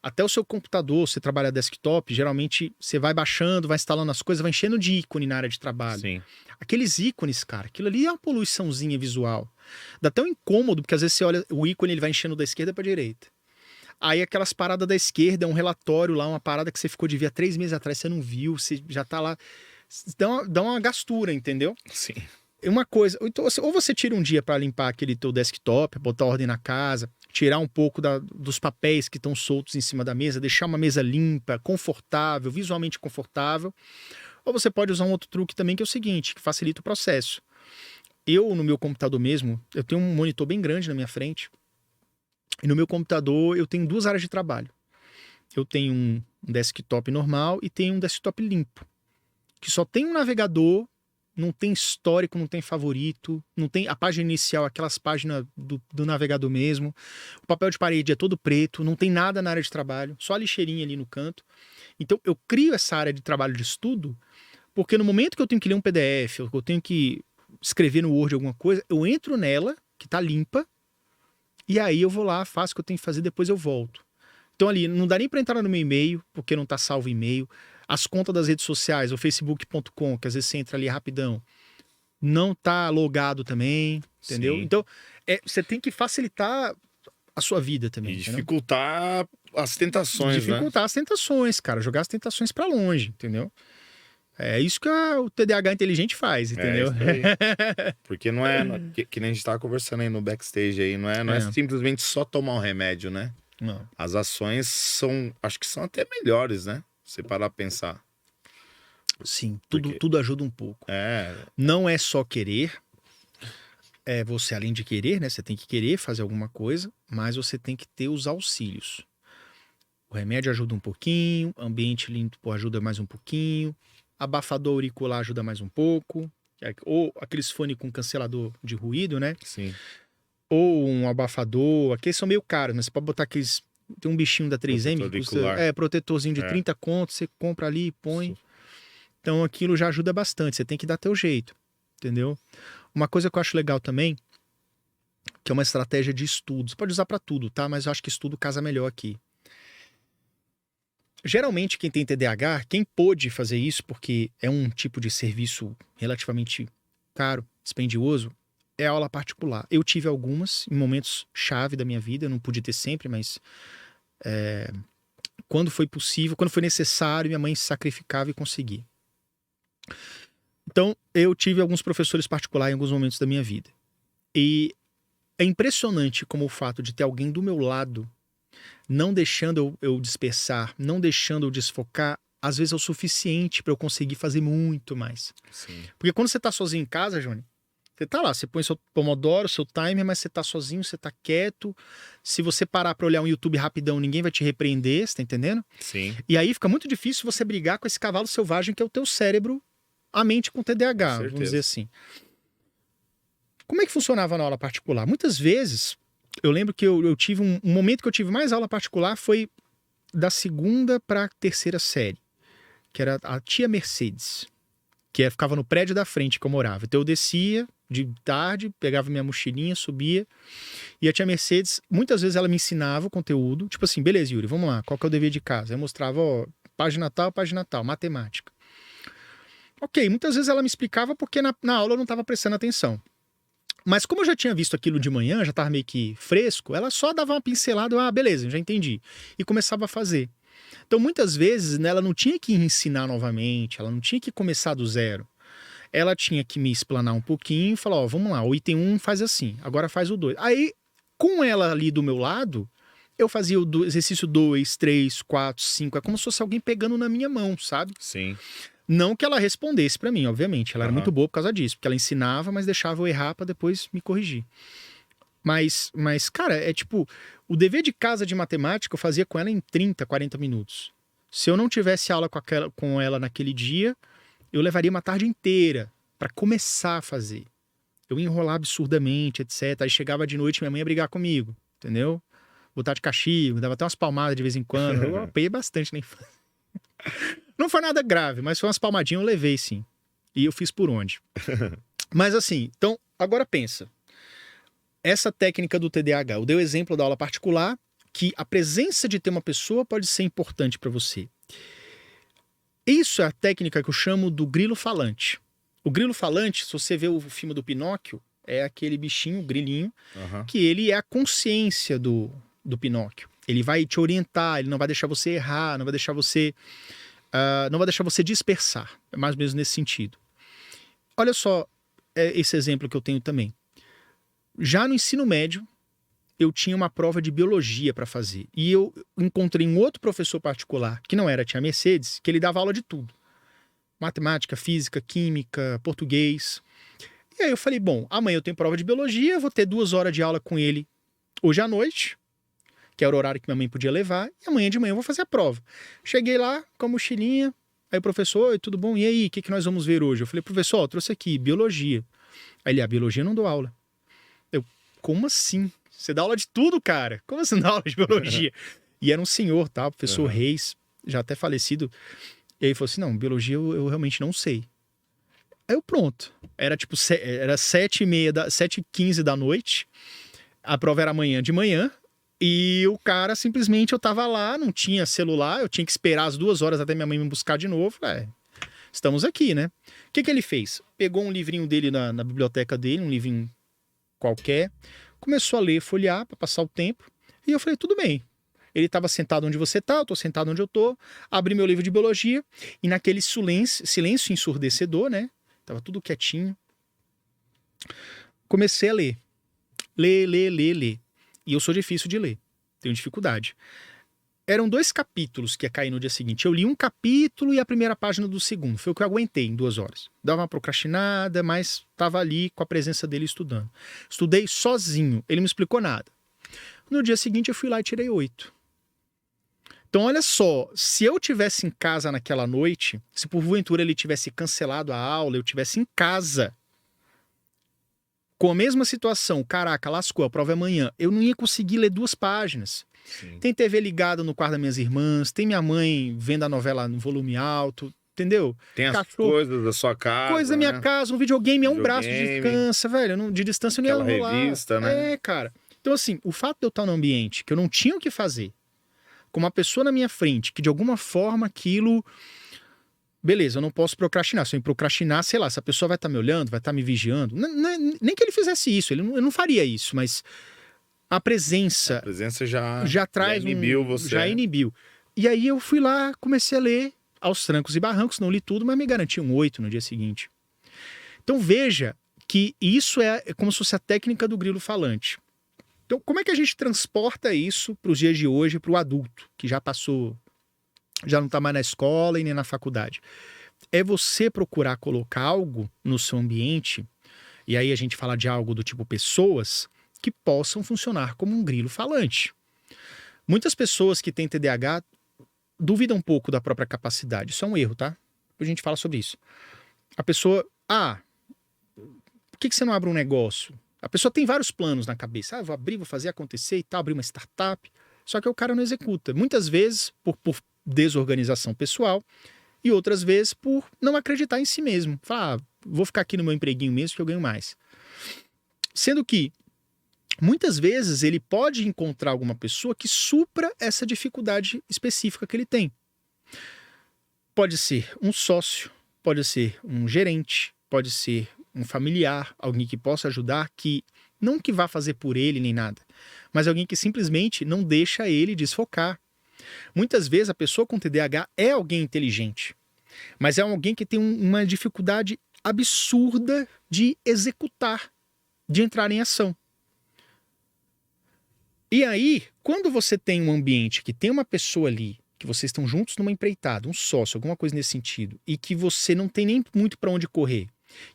até o seu computador, você trabalha desktop, geralmente você vai baixando, vai instalando as coisas, vai enchendo de ícone na área de trabalho. Sim. Aqueles ícones, cara, aquilo ali é uma poluiçãozinha visual. Dá até um incômodo, porque às vezes você olha o ícone, ele vai enchendo da esquerda pra direita. Aí aquelas paradas da esquerda, um relatório lá, uma parada que você ficou de ver há 3 meses atrás, você não viu, você já tá lá. Dá uma gastura, entendeu? Sim. Uma coisa, ou você tira um dia para limpar aquele teu desktop, botar ordem na casa, tirar um pouco dos papéis que estão soltos em cima da mesa, deixar uma mesa limpa, confortável, visualmente confortável. Ou você pode usar um outro truque também, que é o seguinte, que facilita o processo. Eu, no meu computador mesmo, eu tenho um monitor bem grande na minha frente, e no meu computador eu tenho 2 áreas de trabalho. Eu tenho um desktop normal e tenho um desktop limpo, que só tem um navegador, não tem histórico, não tem favorito, não tem a página inicial, aquelas páginas do navegador mesmo. O papel de parede é todo preto, não tem nada na área de trabalho, só a lixeirinha ali no canto. Então eu crio essa área de trabalho de estudo, porque no momento que eu tenho que ler um PDF, ou que eu tenho que escrever no Word alguma coisa, eu entro nela, que tá limpa, e aí eu vou lá, faço o que eu tenho que fazer, depois eu volto. Então ali, não dá nem para entrar no meu e-mail, porque não tá salvo o e-mail. as contas das redes sociais, o facebook.com, que às vezes você entra ali rapidão, não tá logado também, entendeu? Sim. Então, você tem que facilitar a sua vida também. E entendeu? dificultar as tentações, Dificultar as tentações, cara. Jogar as tentações pra longe, entendeu? É isso que o TDAH inteligente faz, entendeu? Isso aí. Porque não é... que nem a gente tava conversando aí no backstage aí, não é simplesmente só tomar um remédio, né? Não. As ações são... Acho que são até melhores, né? Você parar pra pensar. Sim, Porque- tudo ajuda um pouco. Não é só querer. Você, além de querer, né? Você tem que querer fazer alguma coisa, mas você tem que ter os auxílios. O remédio ajuda um pouquinho, ambiente limpo ajuda mais um pouquinho, abafador auricular ajuda mais um pouco, ou aqueles fones com cancelador de ruído, né? Sim. Ou um abafador, aqueles são meio caros, mas você pode botar aqueles... Tem um bichinho da 3M Protetor que custa... auricular. protetorzinho de 30 contos, você compra ali e põe. Então aquilo já ajuda bastante, você tem que dar teu jeito, entendeu? Uma coisa que eu acho legal também, que é uma estratégia de estudo. Você pode usar pra tudo, tá? Mas eu acho que estudo casa melhor aqui. Geralmente quem tem TDAH, quem pôde fazer isso, porque é um tipo de serviço relativamente caro, dispendioso, é a aula particular. Eu tive algumas em momentos chave da minha vida, eu não pude ter sempre, mas quando foi possível, quando foi necessário, minha mãe se sacrificava e conseguia. Então, eu tive alguns professores particulares em alguns momentos da minha vida. E é impressionante como o fato de ter alguém do meu lado, não deixando eu dispersar, não deixando eu desfocar, às vezes é o suficiente para eu conseguir fazer muito mais. Sim. Porque quando você tá sozinho em casa, Johnny, você tá lá, você põe seu Pomodoro, seu timer, mas você tá sozinho, você tá quieto. Se você parar pra olhar um YouTube rapidão, ninguém vai te repreender, você tá entendendo? Sim. E aí fica muito difícil você brigar com esse cavalo selvagem que é o teu cérebro, a mente com TDAH, Com vamos certeza. dizer assim. Como é que funcionava na aula particular? Muitas vezes, eu lembro que eu tive um momento que eu tive mais aula particular foi da segunda para a terceira série, que era a tia Mercedes, que ficava no prédio da frente que eu morava. Então eu descia de tarde, pegava minha mochilinha, subia, e a tia Mercedes, muitas vezes ela me ensinava o conteúdo, tipo assim, beleza, Yuri, vamos lá, qual que é o dever de casa? Eu mostrava, ó, página tal, matemática. Ok, muitas vezes ela me explicava porque na aula eu não estava prestando atenção. Mas como eu já tinha visto aquilo de manhã, já estava meio que fresco, ela só dava uma pincelada, beleza, já entendi. E começava a fazer. Então, muitas vezes, né, ela não tinha que ensinar novamente, ela não tinha que começar do zero. Ela tinha que me explanar um pouquinho e falar, ó, vamos lá, o item 1 faz assim, agora faz o 2. Aí, com ela ali do meu lado, eu fazia o exercício 2, 3, 4, 5, é como se fosse alguém pegando na minha mão, sabe? Sim. Não que ela respondesse pra mim, obviamente. Ela era Aham. muito boa por causa disso. Porque ela ensinava, mas deixava eu errar pra depois me corrigir. Mas, cara, é tipo... O dever de casa de matemática eu fazia com ela em 30, 40 minutos. Se eu não tivesse aula com ela naquele dia, eu levaria uma tarde inteira pra começar a fazer. Eu ia enrolar absurdamente, etc. Aí chegava de noite, minha mãe ia brigar comigo, entendeu? Botar de castigo, dava até umas palmadas de vez em quando. Eu apanhei bastante na infância. Não foi nada grave, mas foi umas palmadinhas eu levei, sim. E eu fiz por onde. Mas assim, então, agora pensa. Essa técnica do TDAH, eu dei o exemplo da aula particular, que a presença de ter uma pessoa pode ser importante para você. Isso é a técnica que eu chamo do grilo falante. O grilo falante, se você vê o filme do Pinóquio, é aquele bichinho, o grilinho, Aham. que ele é a consciência do Pinóquio. Ele vai te orientar, ele não vai deixar você errar, não vai deixar você dispersar. É mais ou menos nesse sentido. Olha só esse exemplo que eu tenho também. Já no ensino médio, eu tinha uma prova de biologia para fazer. E eu encontrei um outro professor particular, que não era a tia Mercedes, que ele dava aula de tudo. Matemática, física, química, português. E aí eu falei, bom, amanhã eu tenho prova de biologia, eu vou ter 2 horas de aula com ele hoje à noite, que era o horário que minha mãe podia levar, e amanhã de manhã eu vou fazer a prova. Cheguei lá com a mochilinha, aí o professor, oi, tudo bom? E aí, o que nós vamos ver hoje? Eu falei, professor, eu trouxe aqui, biologia. Aí ele, biologia eu não dou aula. Eu, como assim? Você dá aula de tudo, cara? Como você não dá aula de biologia? E era um senhor, tá? O professor Reis, já até falecido. E aí ele falou assim, não, biologia eu realmente não sei. Aí eu, pronto. Era tipo, era 7h15 da noite, a prova era amanhã de manhã, E o cara, simplesmente, eu tava lá, não tinha celular, eu tinha que esperar as 2 horas até minha mãe me buscar de novo. Estamos aqui, né? O que ele fez? Pegou um livrinho dele na biblioteca dele, um livrinho qualquer, começou a ler, folhear para passar o tempo, e eu falei, tudo bem. Ele estava sentado onde você tá, eu tô sentado onde eu tô, abri meu livro de biologia, e naquele silêncio ensurdecedor, né? Tava tudo quietinho. Comecei a ler. Ler. E eu sou difícil de ler, tenho dificuldade. Eram 2 capítulos que ia cair no dia seguinte. Eu li um capítulo e a primeira página do segundo. Foi o que eu aguentei em 2 horas. Dava uma procrastinada, mas estava ali com a presença dele estudando. Estudei sozinho, ele não explicou nada. No dia seguinte eu fui lá e tirei 8. Então olha só, se eu tivesse em casa naquela noite, se porventura ele tivesse cancelado a aula, eu tivesse em casa, com a mesma situação, caraca, lascou, a prova é amanhã, eu não ia conseguir ler 2 páginas. Sim. Tem TV ligada no quarto das minhas irmãs, tem minha mãe vendo a novela no volume alto, entendeu? Tem as coisas da sua casa. Coisa da minha casa, um videogame é um braço de distância, velho. De distância eu não ia rolar. Revista, né? Cara. Então, assim, o fato de eu estar num ambiente que eu não tinha o que fazer, com uma pessoa na minha frente, que de alguma forma aquilo. Beleza, eu não posso procrastinar. Se eu procrastinar, sei lá, essa pessoa vai estar me olhando, vai estar me vigiando. Nem que ele fizesse isso, ele não faria isso, mas. A presença já traz inibiu você. Já inibiu. E aí eu fui lá, comecei a ler aos trancos e barrancos, não li tudo, mas me garanti um 8 no dia seguinte. Então veja que isso é como se fosse a técnica do grilo falante. Então como é que a gente transporta isso para os dias de hoje, para o adulto, que já passou, já não está mais na escola e nem na faculdade? É você procurar colocar algo no seu ambiente, e aí a gente fala de algo do tipo pessoas, que possam funcionar como um grilo falante. Muitas pessoas que têm TDAH duvidam um pouco da própria capacidade. Isso é um erro, tá? Depois a gente fala sobre isso. A pessoa, por que você não abre um negócio? A pessoa tem vários planos na cabeça. Vou abrir, vou fazer acontecer e tal, abrir uma startup. Só que o cara não executa. Muitas vezes por desorganização pessoal e outras vezes por não acreditar em si mesmo. Falar, vou ficar aqui no meu empreguinho mesmo que eu ganho mais. Sendo que muitas vezes ele pode encontrar alguma pessoa que supra essa dificuldade específica que ele tem. Pode ser um sócio, pode ser um gerente, pode ser um familiar, alguém que possa ajudar, que não que vá fazer por ele nem nada, mas alguém que simplesmente não deixa ele desfocar. Muitas vezes a pessoa com TDAH é alguém inteligente, mas é alguém que tem uma dificuldade absurda de executar, de entrar em ação. E aí, quando você tem um ambiente que tem uma pessoa ali, que vocês estão juntos numa empreitada, um sócio, alguma coisa nesse sentido, e que você não tem nem muito para onde correr,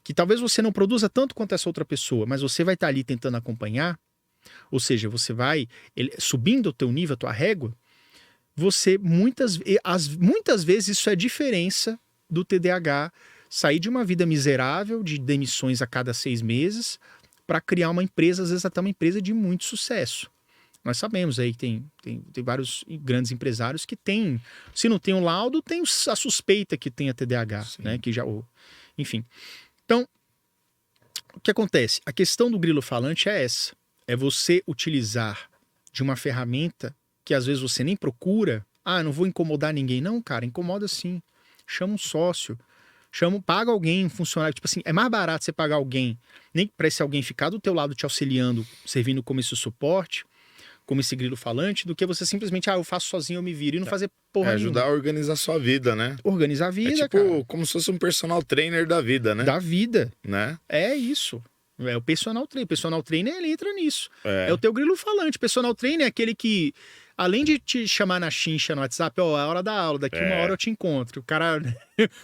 que talvez você não produza tanto quanto essa outra pessoa, mas você vai estar ali tentando acompanhar, ou seja, você vai subindo o teu nível, a tua régua, você muitas vezes isso é a diferença do TDAH sair de uma vida miserável, de demissões a cada 6 meses, para criar uma empresa, às vezes até uma empresa de muito sucesso. Nós sabemos aí que tem vários grandes empresários que têm, se não tem um laudo, tem a suspeita que tem a TDAH, sim, né? Enfim. Então, o que acontece? A questão do grilo falante é essa. É você utilizar de uma ferramenta que às vezes você nem procura. Não vou incomodar ninguém. Não, cara, incomoda sim. Chama um sócio. Paga alguém, um funcionário. Tipo assim, é mais barato você pagar alguém, nem para esse alguém ficar do teu lado te auxiliando, servindo como esse suporte, como esse grilo falante, do que você simplesmente, eu faço sozinho, eu me viro, e não fazer porra nenhuma. Ajudar a organizar a sua vida, né? Organizar a vida, tipo, cara. como se fosse um personal trainer da vida, né? Da vida. Né? É isso. É o personal trainer. O personal trainer, ele entra nisso. É o teu grilo falante. O personal trainer é aquele que, além de te chamar na chincha no WhatsApp, é a hora da aula, daqui uma hora eu te encontro. O cara...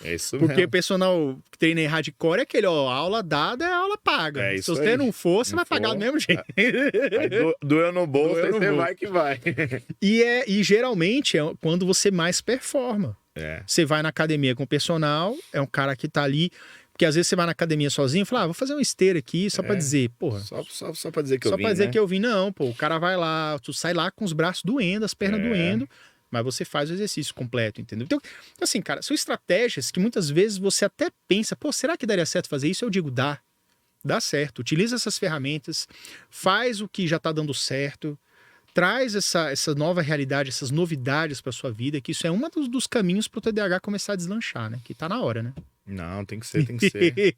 É isso Porque mesmo. personal trainer hardcore é aquele, a aula dada é a aula paga. Se você não for, você vai pagar do mesmo jeito. Doeu no bolso, aí você vai que vai. E geralmente é quando você mais performa. Você vai na academia com o personal, é um cara que tá ali... Porque às vezes você vai na academia sozinho e fala, vou fazer uma esteira aqui só pra dizer, porra. Só pra dizer que eu vim, Só pra dizer, né? que eu vim, não, pô. O cara vai lá, tu sai lá com os braços doendo, as pernas doendo, mas você faz o exercício completo, entendeu? Então, assim, cara, são estratégias que muitas vezes você até pensa, será que daria certo fazer isso? Eu digo, dá certo. Utiliza essas ferramentas, faz o que já tá dando certo, traz essa nova realidade, essas novidades para sua vida, que isso é um dos caminhos para o TDAH começar a deslanchar, né? Que tá na hora, né? Não, tem que ser, tem que ser.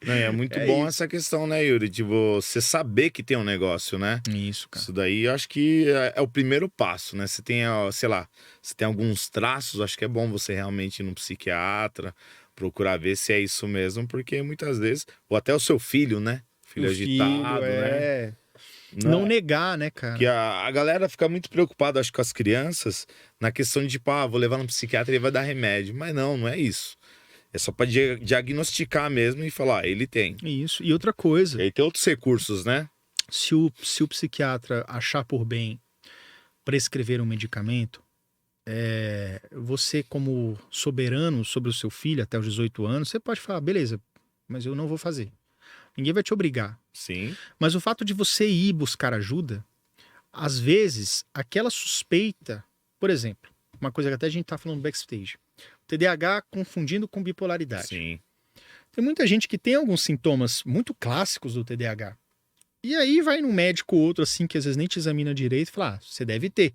Não, é muito bom essa questão, né, Yuri? De você saber que tem um negócio, né? Isso, cara. Isso daí eu acho que é o primeiro passo, né? Você tem, sei lá, você tem alguns traços, acho que é bom você realmente ir num psiquiatra, procurar ver se é isso mesmo, porque muitas vezes, ou até o seu filho, né? Filho agitado, né? Não negar, né, cara? Que a galera fica muito preocupada, acho, com as crianças, na questão de, tipo, vou levar no psiquiatra e ele vai dar remédio. Mas não é isso. É só pra diagnosticar mesmo e falar, ele tem. Isso. E outra coisa. E aí tem outros recursos, né? Se o psiquiatra achar por bem prescrever um medicamento, você, como soberano sobre o seu filho até os 18 anos, você pode falar, beleza, mas eu não vou fazer. Ninguém vai te obrigar. Sim. Mas o fato de você ir buscar ajuda, às vezes, aquela suspeita, por exemplo, uma coisa que até a gente tá falando no backstage, TDAH confundindo com bipolaridade. Sim. Tem muita gente que tem alguns sintomas muito clássicos do TDAH. E aí vai num médico ou outro assim, que às vezes nem te examina direito e fala, você deve ter.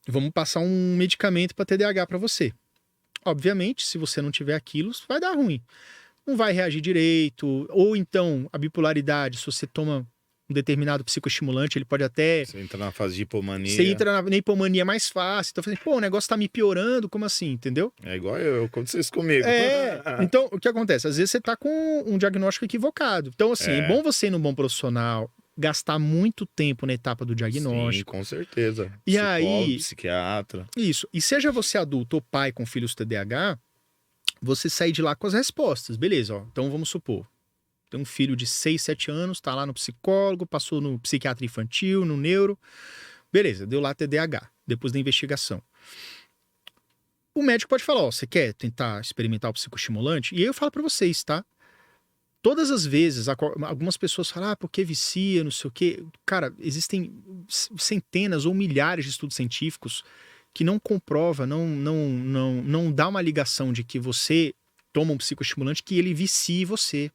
Vamos passar um medicamento para TDAH para você. Obviamente, se você não tiver aquilo, vai dar ruim. Não vai reagir direito, ou então a bipolaridade, se você toma um determinado psicoestimulante, ele pode até... Você entra na fase de hipomania. Você entra na hipomania mais fácil. Então, o negócio tá me piorando, como assim, entendeu? É igual aconteceu isso comigo. Então, o que acontece? Às vezes você tá com um diagnóstico equivocado. Então, assim, é bom você ir num bom profissional, gastar muito tempo na etapa do diagnóstico. Sim, com certeza. E psicólogo, aí... psiquiatra. Isso. E seja você adulto ou pai com filhos TDAH, você sair de lá com as respostas. Beleza, ó. Então vamos supor. Tem um filho de 6, 7 anos, tá lá no psicólogo, passou no psiquiatra infantil, no neuro. Beleza, deu lá TDAH, depois da investigação. O médico pode falar, ó, você quer tentar experimentar o psicoestimulante? E aí eu falo pra vocês, tá? Todas as vezes, algumas pessoas falam, porque vicia, não sei o quê. Cara, existem centenas ou milhares de estudos científicos que não comprova, não dá uma ligação de que você toma um psicoestimulante que ele vicie você.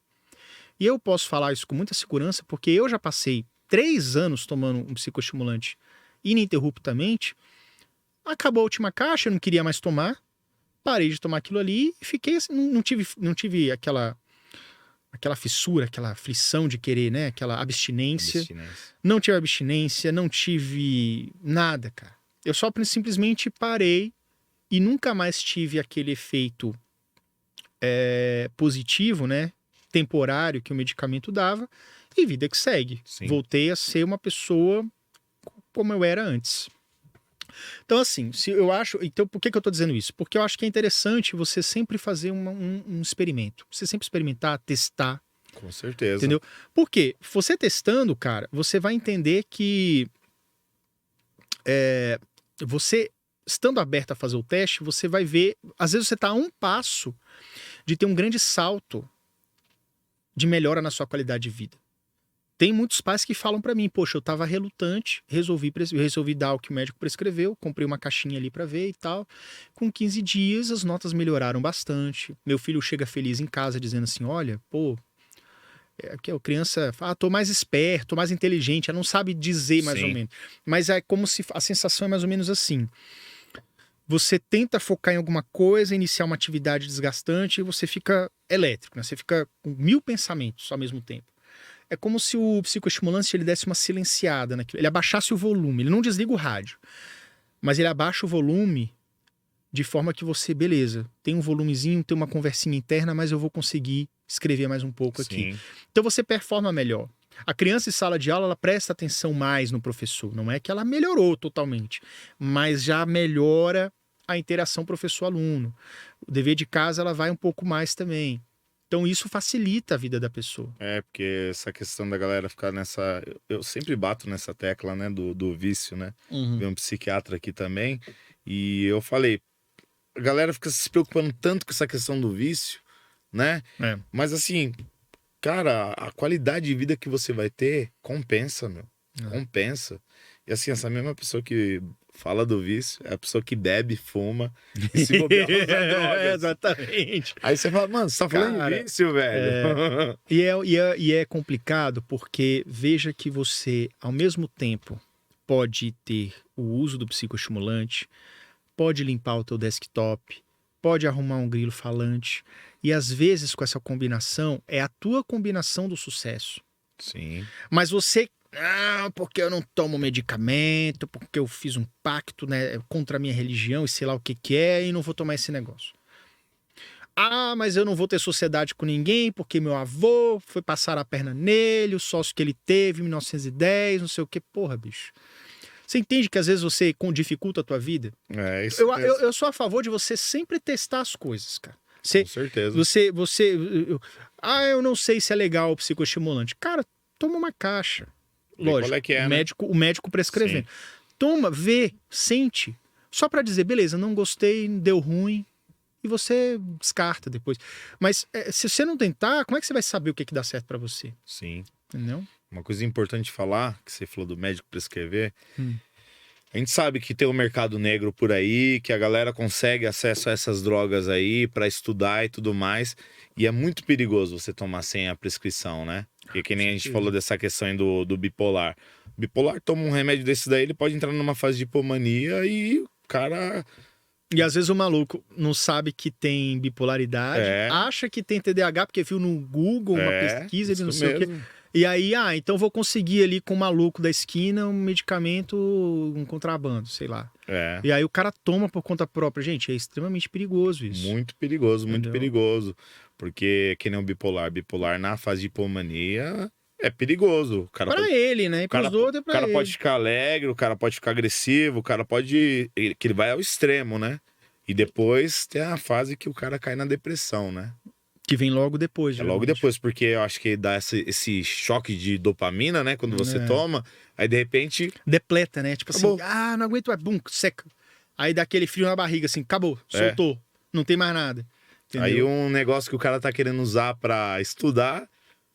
E eu posso falar isso com muita segurança porque eu já passei 3 anos tomando um psicoestimulante ininterruptamente, acabou a última caixa, eu não queria mais tomar, parei de tomar aquilo ali e fiquei assim, não tive aquela fissura, aquela aflição de querer, né? Aquela abstinência. Não tive abstinência, não tive nada, cara. Eu só simplesmente parei e nunca mais tive aquele efeito positivo, né? Temporário que o medicamento dava. E vida que segue. Sim. Voltei a ser uma pessoa como eu era antes. Então, assim, Então, por que eu tô dizendo isso? Porque eu acho que é interessante você sempre fazer um experimento. Você sempre experimentar, testar. Com certeza. Entendeu? Porque você testando, cara, você vai entender que você, estando aberto a fazer o teste, você vai ver... Às vezes você está a um passo de ter um grande salto de melhora na sua qualidade de vida. Tem muitos pais que falam para mim, poxa, eu estava relutante, resolvi dar o que o médico prescreveu, comprei uma caixinha ali para ver e tal. Com 15 dias, as notas melhoraram bastante. Meu filho chega feliz em casa dizendo assim, olha, pô, que a criança fala, tô mais esperto, tô mais inteligente, ela não sabe dizer mais ou menos. Mas é como se a sensação é mais ou menos assim. Você tenta focar em alguma coisa, iniciar uma atividade desgastante e você fica elétrico, né? Você fica com 1000 pensamentos ao mesmo tempo. É como se o psicoestimulante ele desse uma silenciada naquilo, ele abaixasse o volume, ele não desliga o rádio, mas ele abaixa o volume de forma que você, beleza, tem um volumezinho, tem uma conversinha interna, mas eu vou conseguir escrever mais um pouco aqui. Então você performa melhor. A criança em sala de aula, ela presta atenção mais no professor. Não é que ela melhorou totalmente, mas já melhora a interação professor-aluno. O dever de casa, ela vai um pouco mais também. Então isso facilita a vida da pessoa. Porque essa questão da galera ficar nessa... Eu sempre bato nessa tecla, né, do vício, né? Vem um psiquiatra aqui também, e eu falei, a galera fica se preocupando tanto com essa questão do vício, né? Mas assim, cara, a qualidade de vida que você vai ter compensa, meu. Compensa. E assim, essa mesma pessoa que fala do vício é a pessoa que bebe, fuma e se bobear usa drogas. Exatamente. Aí você fala, mano, você tá falando de vício, velho? E é complicado porque veja que você, ao mesmo tempo, pode ter o uso do psicoestimulante, pode limpar o teu desktop, pode arrumar um grilo falante. E às vezes com essa combinação, é a tua combinação do sucesso. Sim. Mas você, porque eu não tomo medicamento, porque eu fiz um pacto, né, contra a minha religião e sei lá o que é, e não vou tomar esse negócio. Mas eu não vou ter sociedade com ninguém, porque meu avô foi passar a perna nele, o sócio que ele teve em 1910, não sei o que. Porra, bicho. Você entende que às vezes você dificulta a tua vida? É isso Eu sou a favor de você sempre testar as coisas, cara. Com certeza. Eu não sei se é legal o psicoestimulante. Cara, toma uma caixa. Lógico, qual é que é, o médico prescrevendo. Sim. Toma, vê, sente. Só pra dizer, beleza, não gostei, deu ruim. E você descarta depois. Mas se você não tentar, como é que você vai saber o que dá certo pra você? Sim. Entendeu? Uma coisa importante falar, que você falou do médico prescrever, a gente sabe que tem um mercado negro por aí, que a galera consegue acesso a essas drogas aí pra estudar e tudo mais, e é muito perigoso você tomar sem a prescrição, né? Porque que nem a gente falou dessa questão aí do bipolar. O bipolar toma um remédio desse daí, ele pode entrar numa fase de hipomania e o cara... E às vezes o maluco não sabe que tem bipolaridade, acha que tem TDAH porque viu no Google uma pesquisa de não sei o quê. E aí, então vou conseguir ali com o maluco da esquina um medicamento, um contrabando, sei lá. E aí o cara toma por conta própria. Gente, é extremamente perigoso isso. Muito perigoso, muito perigoso. Porque que nem o bipolar na fase de hipomania é perigoso. O cara ele, né? E pros outros é pra ele. O cara pode ficar alegre, o cara pode ficar agressivo, o cara pode... que ele vai ao extremo, né? E depois tem a fase que o cara cai na depressão, né? Que vem logo depois. Logo depois, porque eu acho que dá esse choque de dopamina, né? Quando você toma, aí de repente... Depleta, né? Tipo acabou. Assim, não aguento mais, bum, seca. Aí dá aquele frio na barriga, assim, acabou, soltou, não tem mais nada. Entendeu? Aí um negócio que o cara tá querendo usar pra estudar,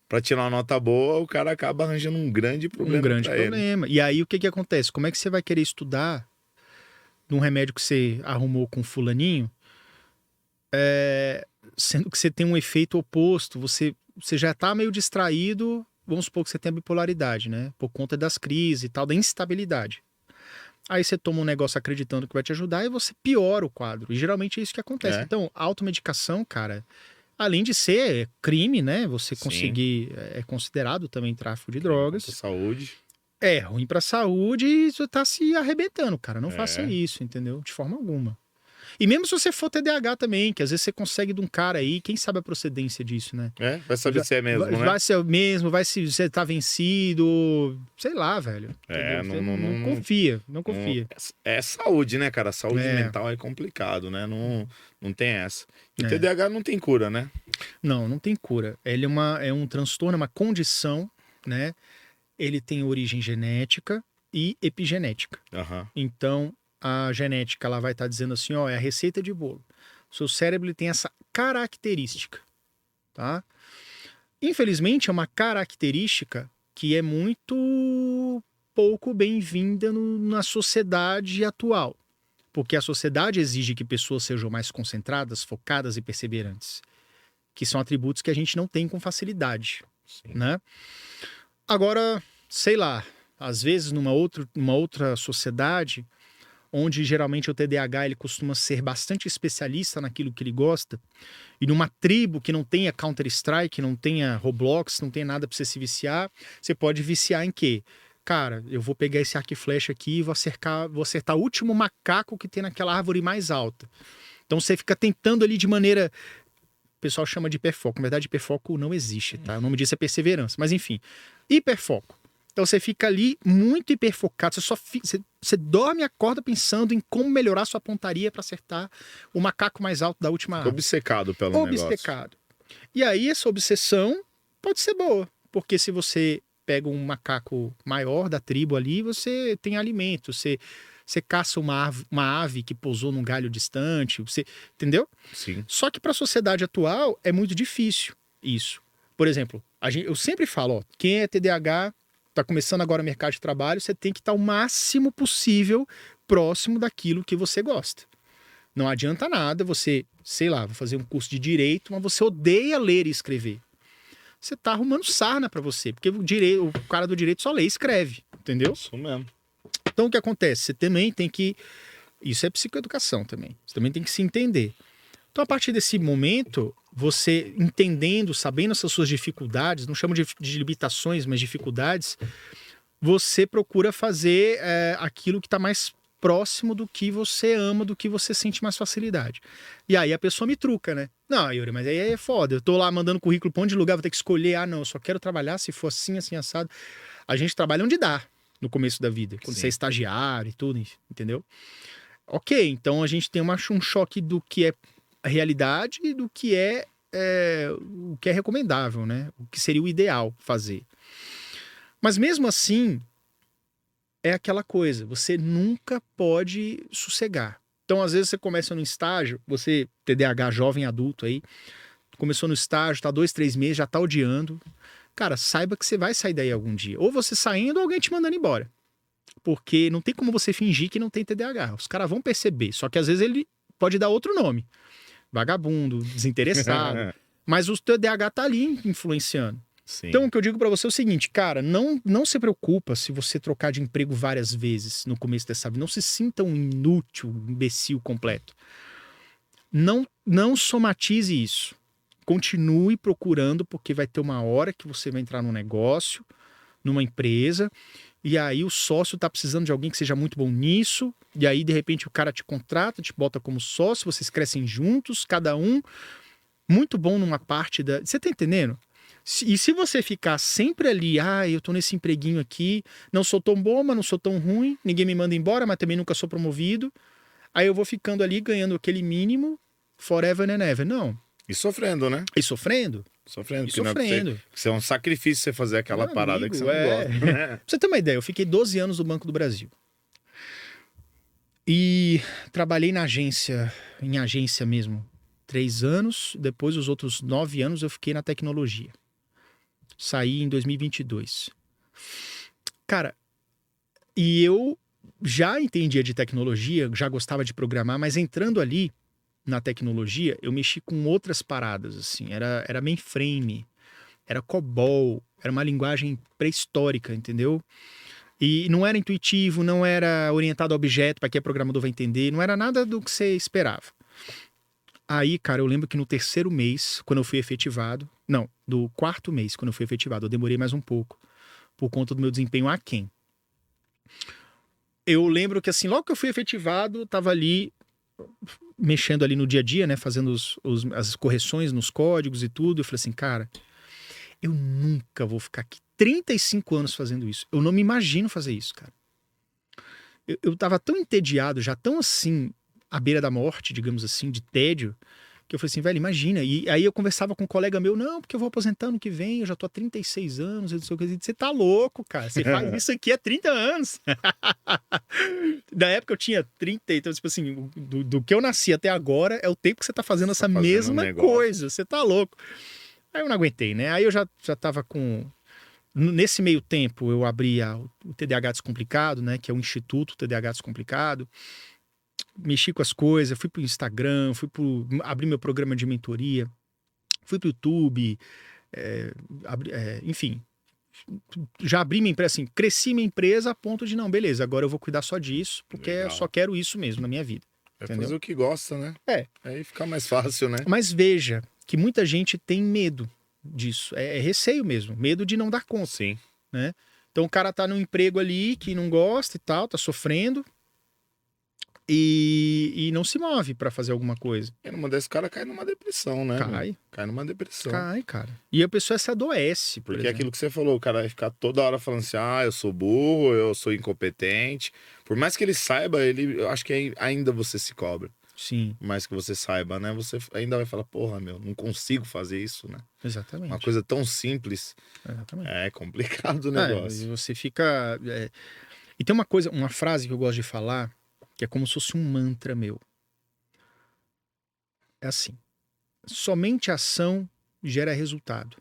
pra tirar uma nota boa, o cara acaba arranjando um grande problema. Um grande problema. E aí o que acontece? Como é que você vai querer estudar num remédio que você arrumou com fulaninho, sendo que você tem um efeito oposto, você já tá meio distraído, vamos supor que você tem a bipolaridade, né? Por conta das crises e tal, da instabilidade. Aí você toma um negócio acreditando que vai te ajudar e você piora o quadro. E geralmente é isso que acontece. Então, a automedicação, cara, além de ser crime, né? Você conseguir... É considerado também tráfico de drogas. Saúde. É ruim pra saúde e você tá se arrebentando, cara. Não faça isso, entendeu? De forma alguma. E mesmo se você for TDAH também, que às vezes você consegue de um cara aí, quem sabe a procedência disso, né? Vai saber se é mesmo, né? Vai ser mesmo, vai se você tá vencido, sei lá, velho. Não confia, não confia. É saúde, né, cara? Saúde mental é complicado, né? Não tem essa. E TDAH não tem cura, né? Não tem cura. Ele é um transtorno, é uma condição, né? Ele tem origem genética e epigenética. Então, a genética ela vai estar dizendo assim, é a receita de bolo. O seu cérebro ele tem essa característica, tá? Infelizmente, é uma característica que é muito pouco bem-vinda na sociedade atual. Porque a sociedade exige que pessoas sejam mais concentradas, focadas e perseverantes. Que são atributos que a gente não tem com facilidade, né? Agora, sei lá, às vezes numa outra sociedade, onde geralmente o TDAH ele costuma ser bastante especialista naquilo que ele gosta, e numa tribo que não tenha Counter-Strike, não tenha Roblox, não tenha nada pra você se viciar, você pode viciar em quê? Cara, eu vou pegar esse arco e flecha aqui e vou acertar o último macaco que tem naquela árvore mais alta. Então você fica tentando ali de maneira... O pessoal chama de hiperfoco. Na verdade, hiperfoco não existe, tá? O nome disso é perseverança. Mas enfim, hiperfoco. Então você fica ali muito hiperfocado, você dorme e acorda pensando em como melhorar sua pontaria para acertar o macaco mais alto da última árvore. Obcecado pelo negócio. Obcecado. E aí essa obsessão pode ser boa, porque se você pega um macaco maior da tribo ali, você tem alimento, você caça uma ave que pousou num galho distante, entendeu? Sim. Só que para a sociedade atual é muito difícil isso. Por exemplo, eu sempre falo, quem é TDAH... Tá começando agora o mercado de trabalho, você tem que estar o máximo possível próximo daquilo que você gosta. Não adianta nada você, sei lá, vou fazer um curso de direito, mas você odeia ler e escrever. Você tá arrumando sarna pra você, porque o cara do direito só lê e escreve, entendeu? Isso mesmo. Então, o que acontece? Você também tem que... Isso é psicoeducação também. Você também tem que se entender. Então, a partir desse momento, você entendendo, sabendo essas suas dificuldades, não chamo de limitações, mas dificuldades, você procura fazer aquilo que está mais próximo do que você ama, do que você sente mais facilidade. E aí a pessoa me truca, né? Não, Yuri, mas aí é foda. Eu tô lá mandando currículo pra um monte de lugar, vou ter que escolher. Ah, não, eu só quero trabalhar se for assim, assim, assado. A gente trabalha onde dá, no começo da vida. Quando você é estagiário e tudo, entendeu? Ok, então a gente tem um choque do que é a realidade e do que o que é recomendável, né? O que seria o ideal fazer. Mas mesmo assim, é aquela coisa, você nunca pode sossegar. Então, às vezes, você começa no estágio, você, TDAH jovem adulto aí, começou no estágio, tá 2, 3 meses, já tá odiando. Cara, saiba que você vai sair daí algum dia. Ou você saindo ou alguém te mandando embora. Porque não tem como você fingir que não tem TDAH. Os caras vão perceber. Só que às vezes ele pode dar outro nome. Vagabundo, desinteressado. Mas o TDAH tá ali influenciando. Sim. Então, o que eu digo pra você é o seguinte, cara, não se preocupa se você trocar de emprego várias vezes no começo dessa vida. Não se sinta um inútil, um imbecil completo. Não somatize isso. Continue procurando, porque vai ter uma hora que você vai entrar num negócio, numa empresa, e aí o sócio tá precisando de alguém que seja muito bom nisso, e aí, de repente, o cara te contrata, te bota como sócio, vocês crescem juntos, cada um muito bom numa parte da... Você tá entendendo? E se você ficar sempre ali, eu tô nesse empreguinho aqui, não sou tão bom, mas não sou tão ruim, ninguém me manda embora, mas também nunca sou promovido, aí eu vou ficando ali ganhando aquele mínimo forever and ever. Não. E sofrendo, né? E sofrendo. Sofrendo. E sofrendo. Isso é um sacrifício você fazer aquela parada que você não gosta, né? Pra você ter uma ideia, eu fiquei 12 anos no Banco do Brasil. E trabalhei em agência mesmo, 3 anos. Depois, os outros 9 anos, eu fiquei na tecnologia. Saí em 2022. Cara, e eu já entendia de tecnologia, já gostava de programar, mas entrando ali na tecnologia, eu mexi com outras paradas, assim. Era mainframe, era COBOL, era uma linguagem pré-histórica, entendeu? E não era intuitivo, não era orientado a objeto para que o programador vai entender, não era nada do que você esperava. Aí, cara, eu lembro que no 3º mês, quando eu fui efetivado... Não, do 4º mês, quando eu fui efetivado, eu demorei mais um pouco, por conta do meu desempenho aquém. Eu lembro que, assim, logo que eu fui efetivado, eu tava ali, mexendo ali no dia a dia, né, fazendo as correções nos códigos e tudo. Eu falei assim, cara, eu nunca vou ficar aqui 35 anos fazendo isso. Eu não me imagino fazer isso, cara. Eu tava tão entediado, já tão assim... à beira da morte, digamos assim, de tédio, que eu falei assim, velho, imagina. E aí eu conversava com um colega meu, não, porque eu vou aposentar ano que vem, eu já tô há 36 anos, eu não sei o que. Você tá louco, cara, você faz isso aqui há 30 anos. Na época eu tinha 30, então, tipo assim, do que eu nasci até agora, é o tempo que você tá fazendo essa mesma coisa, você tá louco. Aí eu não aguentei, né? Aí eu já tava com... Nesse meio tempo, eu abri o TDAH Descomplicado, né, que é o Instituto TDAH Descomplicado. Mexi com as coisas, fui pro Instagram, abri meu programa de mentoria, fui pro YouTube, enfim. Já abri minha empresa, assim, cresci minha empresa a ponto de, não, beleza, agora eu vou cuidar só disso, porque eu só quero isso mesmo na minha vida. É fazer o que gosta, né? Aí fica mais fácil, né? Mas veja que muita gente tem medo disso, é receio mesmo, medo de não dar conta. Sim. Né? Então o cara tá num emprego ali que não gosta e tal, tá sofrendo, e não se move pra fazer alguma coisa. E numa dessas, o cara cai numa depressão, né? Cai. Cai numa depressão. Cai, cara. E a pessoa se adoece. Porque é aquilo que você falou, o cara vai ficar toda hora falando assim, eu sou burro, eu sou incompetente. Por mais que ele saiba, eu acho que ainda você se cobra. Sim. Por mais que você saiba, né? Você ainda vai falar, porra, meu, não consigo fazer isso, né? Exatamente. Uma coisa tão simples. Exatamente. É complicado o negócio. E você fica... E tem uma frase que eu gosto de falar, que é como se fosse um mantra meu. É assim: somente ação gera resultado.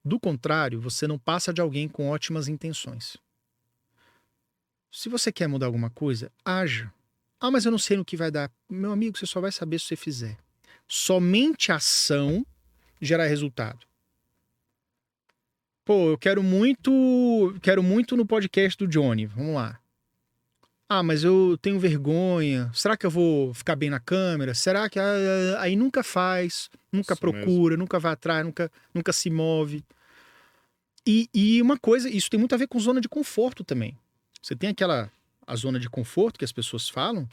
Do contrário, você não passa de alguém com ótimas intenções. Se você quer mudar alguma coisa, haja. Mas eu não sei no que vai dar. Meu amigo, você só vai saber se você fizer. Somente ação gera resultado. Pô, eu quero muito no podcast do Johnny. Vamos lá. Ah, mas eu tenho vergonha. Será que eu vou ficar bem na câmera? Será que... Aí nunca faz, nunca Isso procura, nunca vai atrás, nunca se move. E uma coisa, isso tem muito a ver com zona de conforto também. Você tem a zona de conforto que as pessoas falam,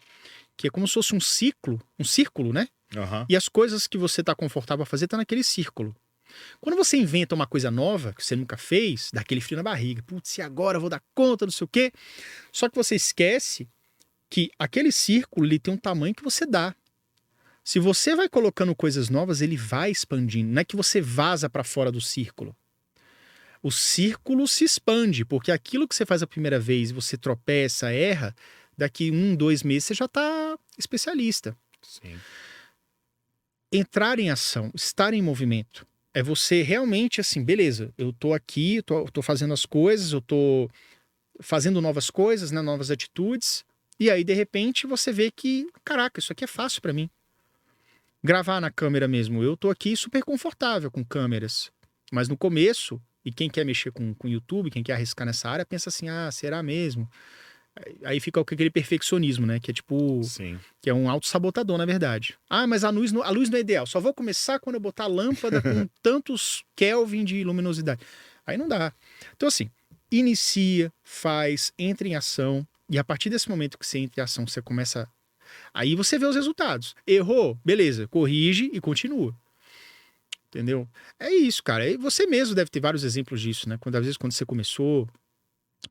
que é como se fosse um círculo, né? Aham. E as coisas que você tá confortável a fazer tá naquele círculo. Quando você inventa uma coisa nova, que você nunca fez, dá aquele frio na barriga. Putz, e agora eu vou dar conta, não sei o quê. Só que você esquece que aquele círculo ele tem um tamanho que você dá. Se você vai colocando coisas novas, ele vai expandindo. Não é que você vaza para fora do círculo. O círculo se expande, porque aquilo que você faz a primeira vez, você tropeça, erra, daqui 1, 2 meses você já está especialista. Sim. Entrar em ação, estar em movimento. É você realmente assim, beleza, eu tô aqui, tô fazendo as coisas, eu tô fazendo novas coisas, né, novas atitudes, e aí de repente você vê que, caraca, isso aqui é fácil para mim. Gravar na câmera mesmo, eu tô aqui super confortável com câmeras, mas no começo, e quem quer mexer com YouTube, quem quer arriscar nessa área, pensa assim, ah, será mesmo? Aí fica aquele perfeccionismo, né? Que é tipo. Sim. Que é um autossabotador, na verdade. Ah, mas a luz não é ideal. Só vou começar quando eu botar a lâmpada com tantos Kelvin de luminosidade. Aí não dá. Então, assim, inicia, faz, entra em ação. E a partir desse momento que você entra em ação, você começa. Aí você vê os resultados. Errou? Beleza. Corrige e continua. Entendeu? É isso, cara. E você mesmo deve ter vários exemplos disso, né? Às vezes, quando você começou.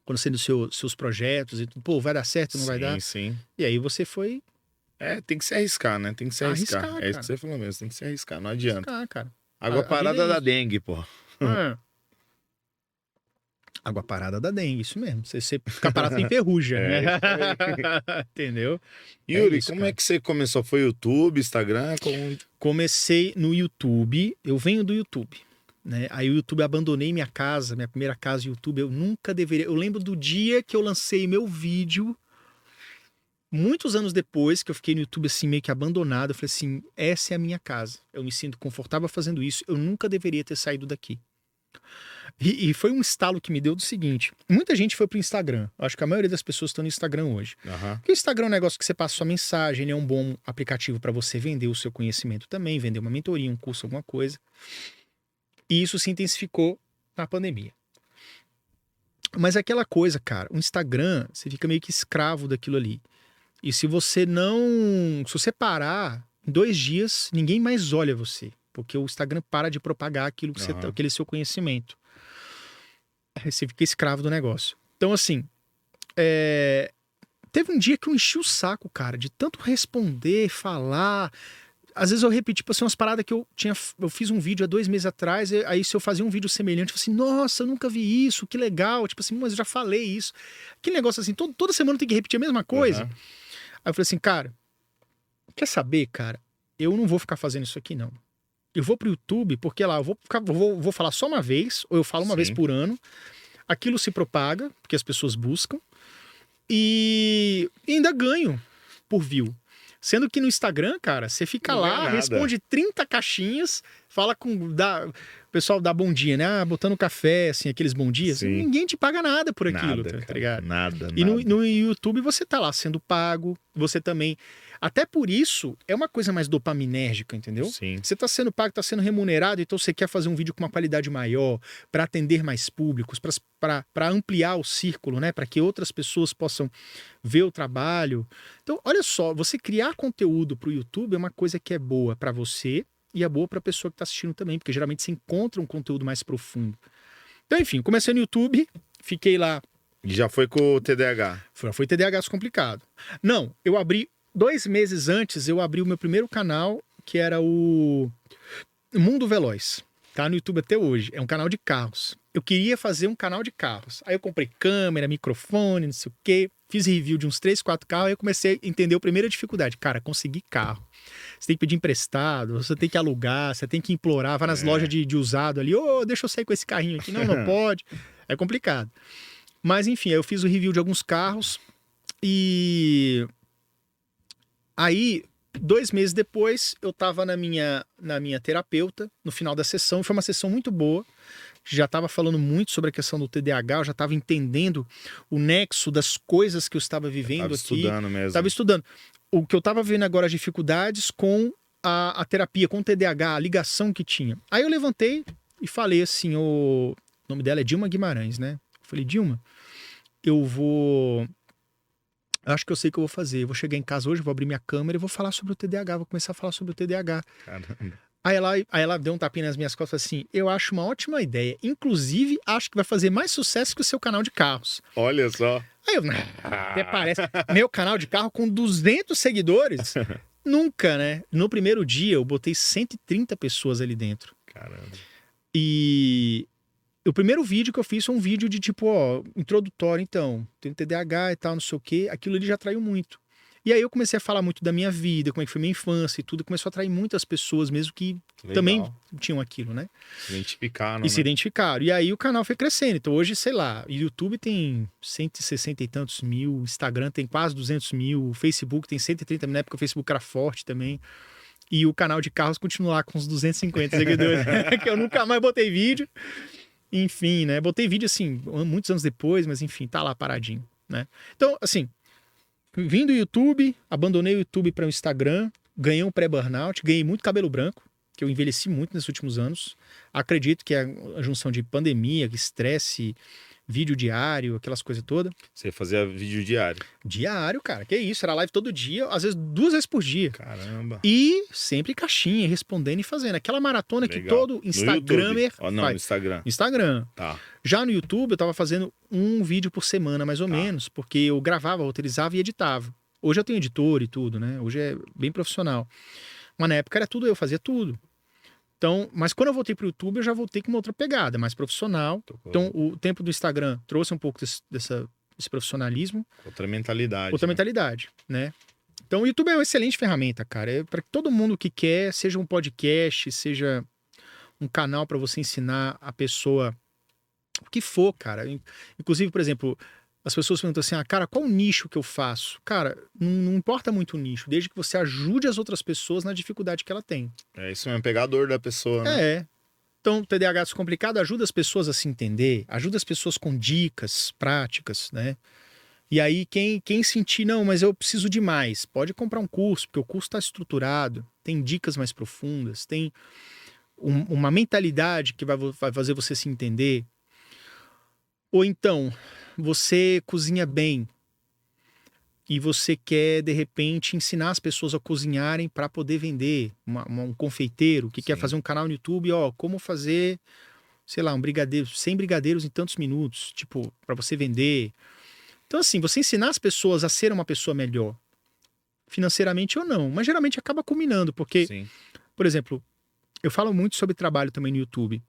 Quando você nos seus projetos e tudo, pô, vai dar certo, não vai dar? Sim. E aí você foi Tem que se arriscar, né? Tem que se arriscar. arriscar, É isso cara. que você falou mesmo, tem que se arriscar, não adianta. Arriscar, cara. Água A parada vida é da isso. dengue, pô. É. Água parada da dengue, isso mesmo. Você fica parado sem ferrugem, né? Entendeu? Yuri, isso, como cara. é que você começou? Foi YouTube, Instagram? Comecei no YouTube, eu venho do YouTube, né? Aí o YouTube, abandonei minha casa, minha primeira casa de YouTube, eu nunca deveria... Eu lembro do dia que eu lancei meu vídeo, muitos anos depois, que eu fiquei no YouTube assim, meio que abandonado, eu falei assim, essa é a minha casa, eu me sinto confortável fazendo isso, eu nunca deveria ter saído daqui. E foi um estalo que me deu do seguinte, muita gente foi pro Instagram, acho que a maioria das pessoas estão no Instagram hoje. Porque o Instagram é um negócio que você passa sua mensagem, ele é um bom aplicativo para você vender o seu conhecimento também, vender uma mentoria, um curso, alguma coisa. E isso se intensificou na pandemia. Mas aquela coisa, cara, o Instagram, você fica meio que escravo daquilo ali. E se você parar, em 2 dias, ninguém mais olha você. Porque o Instagram para de propagar aquilo que aquele seu conhecimento. Aí você fica escravo do negócio. Então, assim, teve um dia que eu enchi o saco, cara, de tanto responder, falar. Às vezes eu repeti, tipo assim, umas paradas que eu fiz um vídeo há 2 meses atrás, aí se eu fazia um vídeo semelhante, eu falei assim, nossa, eu nunca vi isso, que legal. Tipo assim, mas eu já falei isso. Que negócio assim, toda semana eu tenho que repetir a mesma coisa. Aí eu falei assim, cara, quer saber, cara? Eu não vou ficar fazendo isso aqui, não. Eu vou pro YouTube, porque lá eu vou falar só uma vez, ou eu falo uma vez por ano. Aquilo se propaga, porque as pessoas buscam. E ainda ganho por view. Sendo que no Instagram, cara, você fica Não lá, responde 30 caixinhas, fala com... o pessoal dá bom dia, né? Ah, botando café, assim, aqueles bom dias. Sim. Ninguém te paga nada por aquilo, Nada, tá ligado? Nada. E no YouTube você tá lá sendo pago, você também... Até por isso, é uma coisa mais dopaminérgica, entendeu? Sim. Você tá sendo pago, tá sendo remunerado, então você quer fazer um vídeo com uma qualidade maior, para atender mais públicos, para ampliar o círculo, né? Para que outras pessoas possam ver o trabalho. Então, olha só, você criar conteúdo pro YouTube é uma coisa que é boa para você e é boa para a pessoa que tá assistindo também, porque geralmente você encontra um conteúdo mais profundo. Então, enfim, comecei no YouTube, fiquei lá. E já foi com o TDAH? Foi TDAH complicado. Não, eu abri 2 meses antes, eu abri o meu primeiro canal, que era o Mundo Veloz. Tá no YouTube até hoje. É um canal de carros. Eu queria fazer um canal de carros. Aí eu comprei câmera, microfone, não sei o quê. Fiz review de uns 3, 4 carros. Aí eu comecei a entender a primeira dificuldade. Cara, conseguir carro. Você tem que pedir emprestado, você tem que alugar, você tem que implorar. Vai nas lojas de usado ali. Deixa eu sair com esse carrinho aqui. Não pode. É complicado. Mas enfim, aí eu fiz o review de alguns carros. E... aí 2 meses depois, eu estava na minha terapeuta, no final da sessão. Foi uma sessão muito boa. Já estava falando muito sobre a questão do TDAH, eu já estava entendendo o nexo das coisas que eu estava vivendo aqui. Estudando mesmo. Estava estudando. O que eu estava vendo agora, as dificuldades com a terapia, com o TDAH, a ligação que tinha. Aí eu levantei e falei assim, o nome dela é Dilma Guimarães, né? Eu falei, Dilma, acho que eu sei o que eu vou fazer. Eu vou chegar em casa hoje, vou abrir minha câmera e vou falar sobre o TDAH, vou começar a falar sobre o TDAH. Caramba. Aí ela deu um tapinha nas minhas costas assim, eu acho uma ótima ideia. Inclusive, acho que vai fazer mais sucesso que o seu canal de carros. Olha só. Aí eu, até parece. Meu canal de carro com 200 seguidores? Nunca, né? No primeiro dia, eu botei 130 pessoas ali dentro. Caramba. E o primeiro vídeo que eu fiz foi um vídeo de tipo, ó, introdutório, então, tem TDAH e tal, não sei o quê. Aquilo ali já atraiu muito. E aí eu comecei a falar muito da minha vida, como é que foi minha infância e tudo. Começou a atrair muitas pessoas mesmo que Legal. também tinham aquilo, né? Se identificaram, E se identificaram. E aí o canal foi crescendo. Então hoje, sei lá, o YouTube tem 160 e tantos mil, Instagram tem quase 200 mil, Facebook tem 130 mil, na época o Facebook era forte também. E o canal de carros continua lá com uns 250 seguidores, que eu nunca mais botei vídeo. Enfim, né? Botei vídeo assim, muitos anos depois, mas enfim, tá lá paradinho, né? Então, assim, vim do YouTube, abandonei o YouTube para o Instagram, ganhei um pré-burnout, ganhei muito cabelo branco, que eu envelheci muito nesses últimos anos. Acredito que a junção de pandemia, estresse, vídeo diário, aquelas coisas todas. Você fazia vídeo diário. Diário, cara, que isso, era live todo dia, às vezes 2 vezes por dia. Caramba. E sempre caixinha, respondendo e fazendo. Aquela maratona Legal. que todo Instagramer Oh, não, faz. no Instagram. Instagram. Tá. Já no YouTube, eu tava fazendo um vídeo por semana, mais ou menos, porque eu gravava, roteirizava e editava. Hoje eu tenho editor e tudo, né? Hoje é bem profissional. Mas na época era tudo eu, fazia tudo. Então, mas quando eu voltei pro YouTube, eu já voltei com uma outra pegada, mais profissional. Então, o tempo do Instagram trouxe um pouco desse profissionalismo. Outra mentalidade. Outra mentalidade, né? Então, o YouTube é uma excelente ferramenta, cara. É para todo mundo que quer, seja um podcast, seja um canal para você ensinar a pessoa o que for, cara. Inclusive, por exemplo, as pessoas perguntam assim, cara, qual o nicho que eu faço? Cara, não importa muito o nicho, desde que você ajude as outras pessoas na dificuldade que ela tem. É isso mesmo, pegar a dor da pessoa, né? É. Então, TDAH descomplicado ajuda as pessoas a se entender, ajuda as pessoas com dicas práticas, né? E aí, quem sentir, não, mas eu preciso de mais, pode comprar um curso, porque o curso está estruturado, tem dicas mais profundas, tem uma mentalidade que vai fazer você se entender. Ou então, você cozinha bem e você quer, de repente, ensinar as pessoas a cozinharem para poder vender. Um confeiteiro que quer fazer um canal no YouTube, ó, como fazer, sei lá, um brigadeiro, 100 brigadeiros em tantos minutos, tipo, para você vender. Então, assim, você ensinar as pessoas a ser uma pessoa melhor, financeiramente ou não, mas geralmente acaba culminando, porque, por exemplo, eu falo muito sobre trabalho também no YouTube.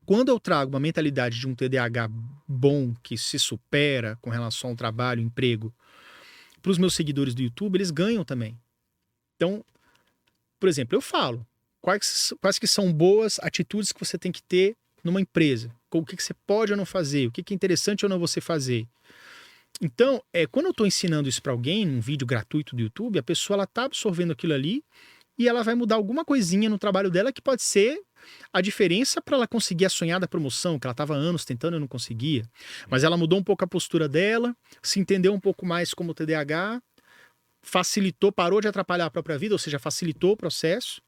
Quando eu trago uma mentalidade de um TDAH bom, que se supera com relação ao trabalho, emprego, para os meus seguidores do YouTube, eles ganham também. Então, por exemplo, eu falo quais que são boas atitudes que você tem que ter numa empresa, o que você pode ou não fazer, o que é interessante ou não você fazer. Então, quando eu estou ensinando isso para alguém, num vídeo gratuito do YouTube, a pessoa está absorvendo aquilo ali e ela vai mudar alguma coisinha no trabalho dela que pode ser a diferença para ela conseguir a sonhada promoção, que ela estava há anos tentando e não conseguia. Mas ela mudou um pouco a postura dela, se entendeu um pouco mais como TDAH, facilitou, parou de atrapalhar a própria vida, ou seja, facilitou o processo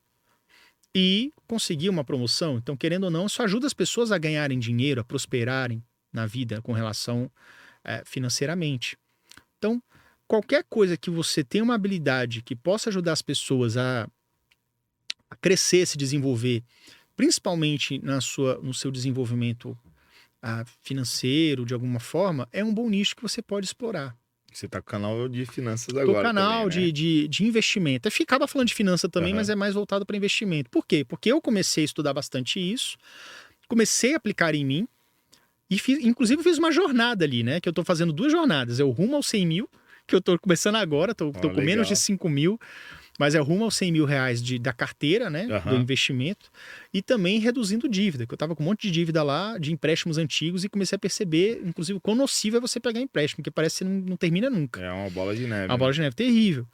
e conseguiu uma promoção. Então, querendo ou não, isso ajuda as pessoas a ganharem dinheiro, a prosperarem na vida com relação financeiramente. Então, qualquer coisa que você tenha uma habilidade que possa ajudar as pessoas a crescer, se desenvolver, principalmente no seu desenvolvimento financeiro, de alguma forma, é um bom nicho que você pode explorar. Você tá com o canal de finanças agora. O canal também, né? de investimento. Eu ficava falando de finança também, mas é mais voltado para investimento. Por quê? Porque eu comecei a estudar bastante isso, comecei a aplicar em mim, e inclusive fiz uma jornada ali, né? Que eu tô fazendo 2 jornadas. Eu rumo aos 100 mil, que eu tô começando agora, tô com menos de 5 mil. Mas é rumo aos 100 mil reais da carteira, né? Do Aham. investimento. E também reduzindo dívida, que eu tava com um monte de dívida lá, de empréstimos antigos, e comecei a perceber, inclusive, o quão nocivo é você pegar empréstimo, porque parece que não termina nunca. É uma bola de neve. É uma bola de neve terrível.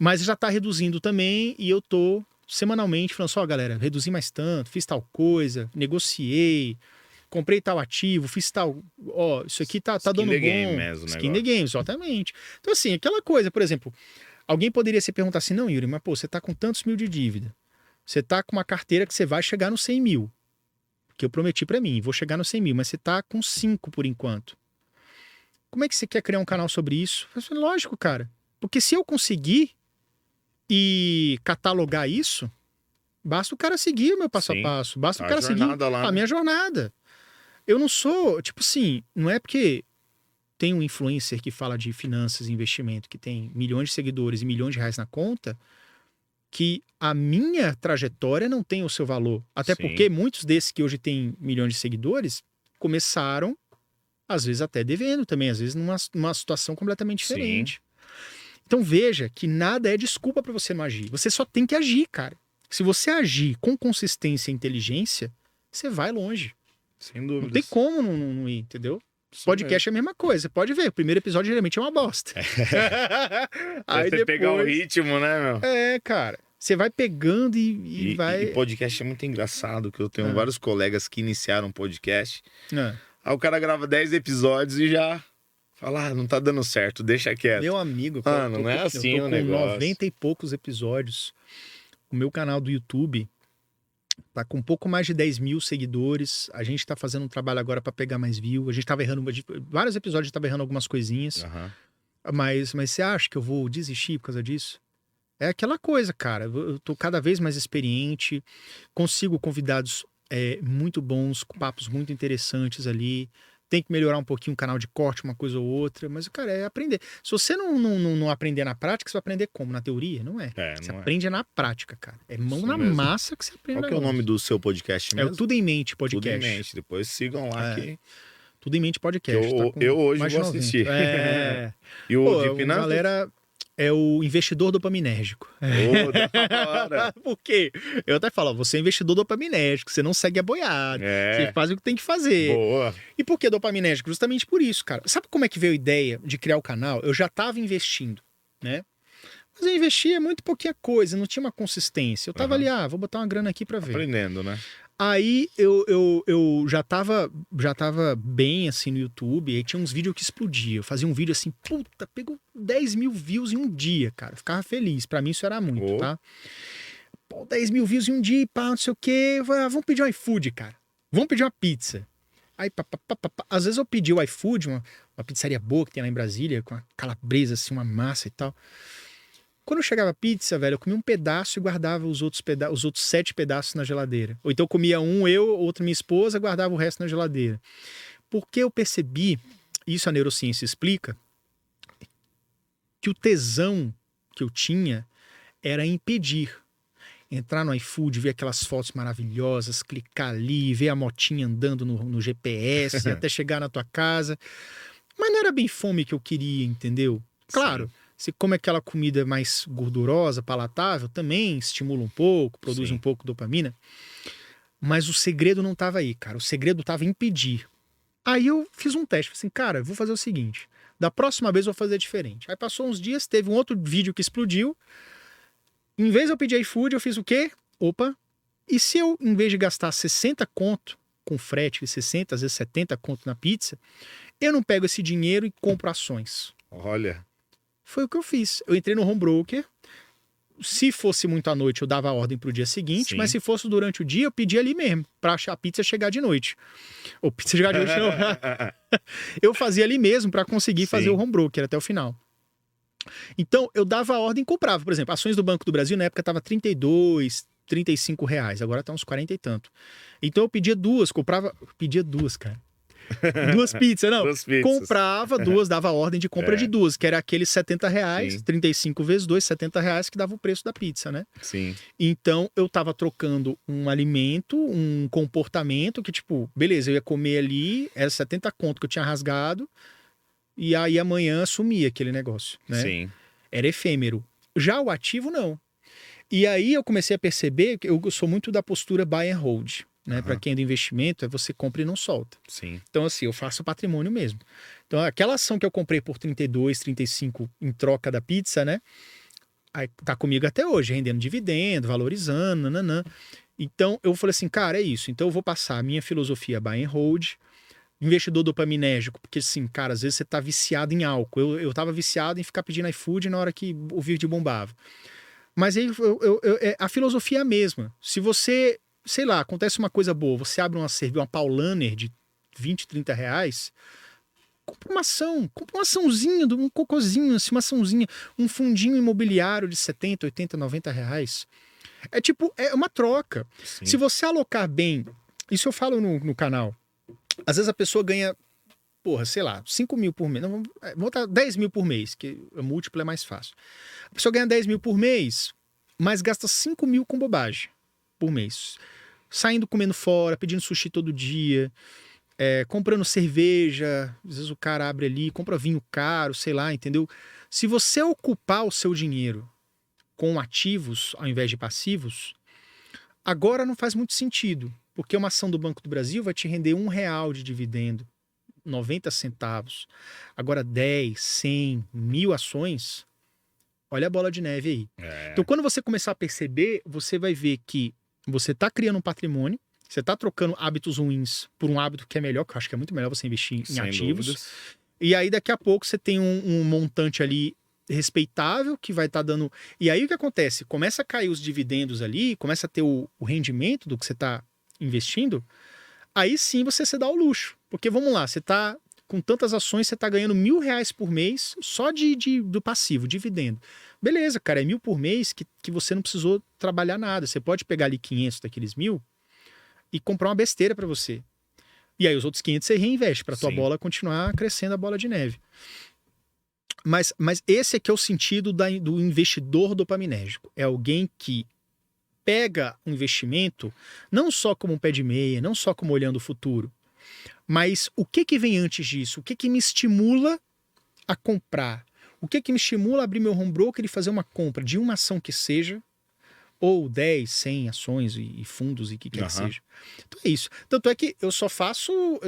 Mas já tá reduzindo também, e eu tô semanalmente falando só, galera, reduzi mais tanto, fiz tal coisa, negociei, comprei tal ativo, fiz tal. Ó, isso aqui tá Skin dando the bom. game mesmo, o Skin the negócio. game, exatamente. Então, assim, aquela coisa, por exemplo, alguém poderia se perguntar assim, não, Yuri, mas pô, você tá com tantos mil de dívida. Você tá com uma carteira que você vai chegar nos 100 mil. Que eu prometi pra mim, vou chegar nos 100 mil, mas você tá com 5 por enquanto. Como é que você quer criar um canal sobre isso? Eu falei, lógico, cara. Porque se eu conseguir e catalogar isso, basta o cara seguir o meu passo Sim. a passo. Basta o A cara seguir jornada lá, a né? minha jornada. Eu não sou, tipo assim, não é porque tem um influencer que fala de finanças e investimento, que tem milhões de seguidores e milhões de reais na conta, que a minha trajetória não tem o seu valor. Até Sim. porque muitos desses que hoje têm milhões de seguidores começaram, às vezes até devendo também, às vezes numa situação completamente Sim. diferente. Então veja que nada é desculpa para você não agir. Você só tem que agir, cara. Se você agir com consistência e inteligência, você vai longe. Sem Não dúvidas. tem como não ir, entendeu? Isso Podcast é a mesma coisa. Você pode ver, o primeiro episódio geralmente é uma bosta. Aí você pegar o ritmo, né, meu? Cara. Você vai pegando e vai. E podcast é muito engraçado, que eu tenho vários colegas que iniciaram um podcast. Ah. Aí o cara grava 10 episódios e já fala, ah, não tá dando certo, deixa quieto. Meu amigo, Mano, não é assim eu tô o com negócio. 90 e poucos episódios. O meu canal do YouTube tá com um pouco mais de 10 mil seguidores. A gente tá fazendo um trabalho agora pra pegar mais view. A gente tava errando, vários episódios a gente tava errando algumas coisinhas. Aham. Mas você acha que eu vou desistir por causa disso? É aquela coisa, cara. Eu tô cada vez mais experiente, consigo convidados muito bons, com papos muito interessantes ali. Tem que melhorar um pouquinho o canal de corte, uma coisa ou outra, mas, cara, é aprender. Se você não aprender na prática, você vai aprender como? Na teoria? Não é. Você Não é. aprende na prática, cara. É mão Isso na mesmo. massa que você aprende. Qual que é o nome do seu podcast É mesmo? o Tudo em Mente Tudo Podcast. em Mente. Depois sigam lá que Tudo em Mente Podcast. eu hoje mais de vou 90. assistir. É. E o Pô, de finanças? galera, é o investidor dopaminérgico. Ô, da hora. Por quê? Eu até falo, você é investidor dopaminérgico, você não segue a boiada, você faz o que tem que fazer. Boa. E por que dopaminérgico? Justamente por isso, cara. Sabe como é que veio a ideia de criar o canal? Eu já tava investindo, né? Mas eu investia muito pouquinha coisa, não tinha uma consistência. Eu tava ali, vou botar uma grana aqui pra ver. Aprendendo, né? Aí eu já tava bem assim no YouTube, aí tinha uns vídeos que explodiam. Eu fazia um vídeo assim, puta, pegou 10 mil views em um dia, cara. Eu ficava feliz. Pra mim isso era muito, tá? Pô, 10 mil views em um dia, pá, não sei o quê. Vamos pedir um iFood, cara. Vamos pedir uma pizza. Aí, às vezes eu pedi o iFood, uma pizzaria boa que tem lá em Brasília, com uma calabresa, assim, uma massa e tal. Quando chegava a pizza, velho, eu comia um pedaço e guardava os outros 7 pedaços na geladeira. Ou então eu comia um, outro minha esposa, guardava o resto na geladeira. Porque eu percebi, isso a neurociência explica, que o tesão que eu tinha era impedir. Entrar no iFood, ver aquelas fotos maravilhosas, clicar ali, ver a motinha andando no GPS, até chegar na tua casa. Mas não era bem fome que eu queria, entendeu? Claro. Sim. Se come aquela comida mais gordurosa, palatável, também estimula um pouco, produz um pouco de dopamina. Mas o segredo não estava aí, cara. O segredo estava em impedir. Aí eu fiz um teste. Falei assim, cara, eu vou fazer o seguinte. Da próxima vez eu vou fazer diferente. Aí passou uns dias, teve um outro vídeo que explodiu. Em vez de eu pedir iFood, eu fiz o quê? Opa. E se eu, em vez de gastar 60 conto com frete, 60, às vezes 70 conto na pizza, eu não pego esse dinheiro e compro ações? Olha. Foi o que eu fiz. Eu entrei no home broker. Se fosse muito à noite, eu dava a ordem pro dia seguinte. Mas se fosse durante o dia, eu pedia ali mesmo, pra a pizza chegar de noite. Ou pizza chegar de noite, não. Eu fazia ali mesmo pra conseguir fazer o home broker até o final. Então, eu dava a ordem e comprava. Por exemplo, ações do Banco do Brasil, na época, tava 32, 35 reais. Agora tá uns 40 e tanto. Então, eu pedia duas, pedia duas, cara. Duas pizzas, não. Duas pizzas. Comprava duas, dava a ordem de compra de duas, que era aqueles 70 reais, Sim. 35 vezes 2, 70 reais, que dava o preço da pizza, né? Sim. Então, eu tava trocando um alimento, um comportamento que, tipo, beleza, eu ia comer ali, era 70 conto que eu tinha rasgado, e aí amanhã sumia aquele negócio, né? Sim. Era efêmero. Já o ativo, não. E aí eu comecei a perceber que eu sou muito da postura buy and hold, né? Para quem é do investimento, é você compra e não solta. Sim. Então, assim, eu faço patrimônio mesmo. Então, aquela ação que eu comprei por 32, 35 em troca da pizza, né? Aí tá comigo até hoje, rendendo dividendo, valorizando, nananã. Então, eu falei assim, cara, é isso. Então, eu vou passar a minha filosofia buy and hold, investidor dopaminérgico, porque assim, cara, às vezes você tá viciado em álcool. Eu tava viciado em ficar pedindo iFood na hora que o vídeo bombava. Mas aí a filosofia é a mesma. Se você, sei lá, acontece uma coisa boa, você abre uma Paulaner de 20, 30 reais, compra uma açãozinha, um cocôzinho, assim, uma açãozinha, um fundinho imobiliário de 70, 80, 90 reais. É tipo, é uma troca. Sim. Se você alocar bem, isso eu falo no canal, às vezes a pessoa ganha, porra, sei lá, 5 mil por mês. Não, vou botar 10 mil por mês, que o múltiplo é mais fácil. A pessoa ganha 10 mil por mês, mas gasta 5 mil com bobagem por mês. Saindo, comendo fora, pedindo sushi todo dia, comprando cerveja. Às vezes o cara abre ali, compra vinho caro, sei lá, entendeu? Se você ocupar o seu dinheiro com ativos ao invés de passivos, agora não faz muito sentido. Porque uma ação do Banco do Brasil vai te render R$1 de dividendo, 90 centavos. Agora 10, 100, 1000 ações, olha a bola de neve aí. Então quando você começar a perceber, você vai ver que você está criando um patrimônio, você está trocando hábitos ruins por um hábito que é melhor, que eu acho que é muito melhor você investir em ativos. Dúvidas. E aí daqui a pouco você tem um montante ali respeitável que vai estar dando... E aí o que acontece? Começa a cair os dividendos ali, começa a ter o rendimento do que você está investindo, aí sim você se dá o luxo. Porque vamos lá, você tá com tantas ações, você tá ganhando R$1.000 por mês só do passivo, dividendo. Beleza, cara, é 1.000 por mês que você não precisou trabalhar nada. Você pode pegar ali 500 daqueles 1.000 e comprar uma besteira para você. E aí os outros 500 você reinveste para tua bola continuar crescendo a bola de neve. Mas esse aqui é o sentido do investidor dopaminérgico. É alguém que pega um investimento não só como um pé de meia, não só como olhando o futuro, mas o que vem antes disso? O que me estimula a comprar? O que me estimula a abrir meu home broker e fazer uma compra de uma ação que seja, ou 10, 100 ações e fundos e o que quer que seja. Então é isso. Tanto é que eu só faço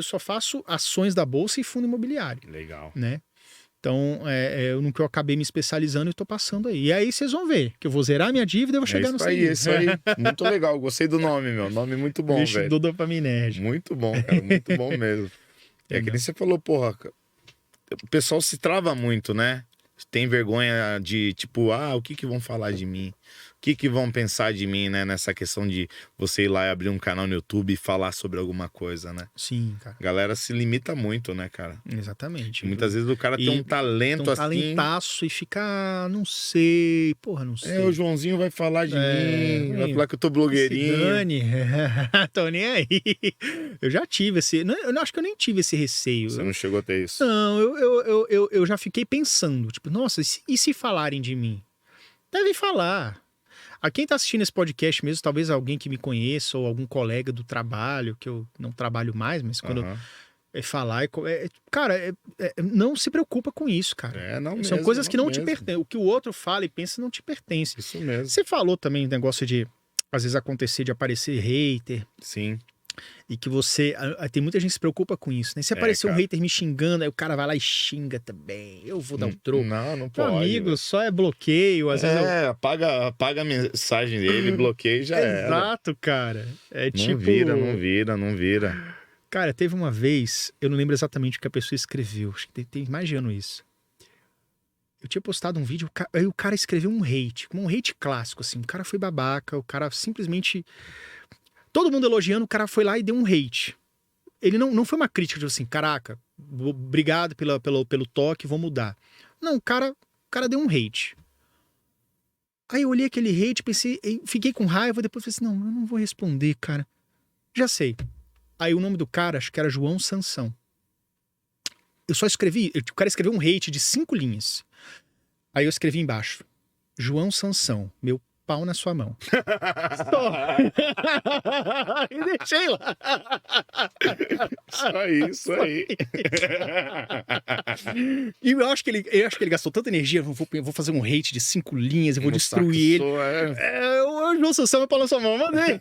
ações da bolsa e fundo imobiliário. Legal. Né? Então, no que eu acabei me especializando e tô passando aí. E aí vocês vão ver que eu vou zerar minha dívida e vou chegar no seguinte. Isso aí. Muito legal. Gostei do nome, meu. Nome muito bom, velho. Investidor dopaminérgico. Muito bom, cara. Muito bom mesmo. É que nem você falou, porra, o pessoal se trava muito, né? Tem vergonha de, tipo, o que vão falar de mim? O que vão pensar de mim, né? Nessa questão de você ir lá e abrir um canal no YouTube e falar sobre alguma coisa, né? Sim, cara. A galera se limita muito, né, cara? Exatamente. Muitas vezes o cara tem um talento assim... talentaço e fica, não sei, não sei. O Joãozinho vai falar de mim, vai falar que eu tô blogueirinho. Dane, tô nem aí. Eu já tive eu acho que eu nem tive esse receio. Você não chegou a ter isso? Não, eu já fiquei pensando, tipo, nossa, e se falarem de mim? Devem falar. A quem tá assistindo esse podcast mesmo, talvez alguém que me conheça ou algum colega do trabalho, que eu não trabalho mais, mas quando eu falar... cara, não se preocupa com isso, cara. São coisas que não te pertencem. O que o outro fala e pensa não te pertence. Isso mesmo. Você falou também o negócio de, às vezes, acontecer de aparecer hater. Sim. E que você... Tem muita gente que se preocupa com isso, né? Se aparecer um hater me xingando, aí o cara vai lá e xinga também. Eu vou dar um troco. Não pode. Amigo, só é bloqueio. Às vezes apaga a mensagem dele, bloqueia e já era. Exato, cara. Não vira. Cara, teve uma vez, eu não lembro exatamente o que a pessoa escreveu. Acho que tem mais de ano isso. Eu tinha postado um vídeo, aí o cara escreveu um hate clássico, assim. O cara foi babaca, o cara simplesmente... Todo mundo elogiando, o cara foi lá e deu um hate. Ele não foi uma crítica de assim, caraca, obrigado pelo toque, vou mudar. Não, o cara deu um hate. Aí eu olhei aquele hate, pensei, fiquei com raiva, depois falei assim, não, eu não vou responder, cara. Já sei. Aí o nome do cara, acho que era João Sansão. Eu só escrevi, o cara escreveu um hate de 5 linhas. Aí eu escrevi embaixo, João Sansão, meu pau na sua mão. Só. E deixei lá. Só isso aí. E eu acho que ele gastou tanta energia. Eu vou fazer um hate de 5 linhas, eu vou destruir ele. O João Sassão é pau na sua mão, mandei.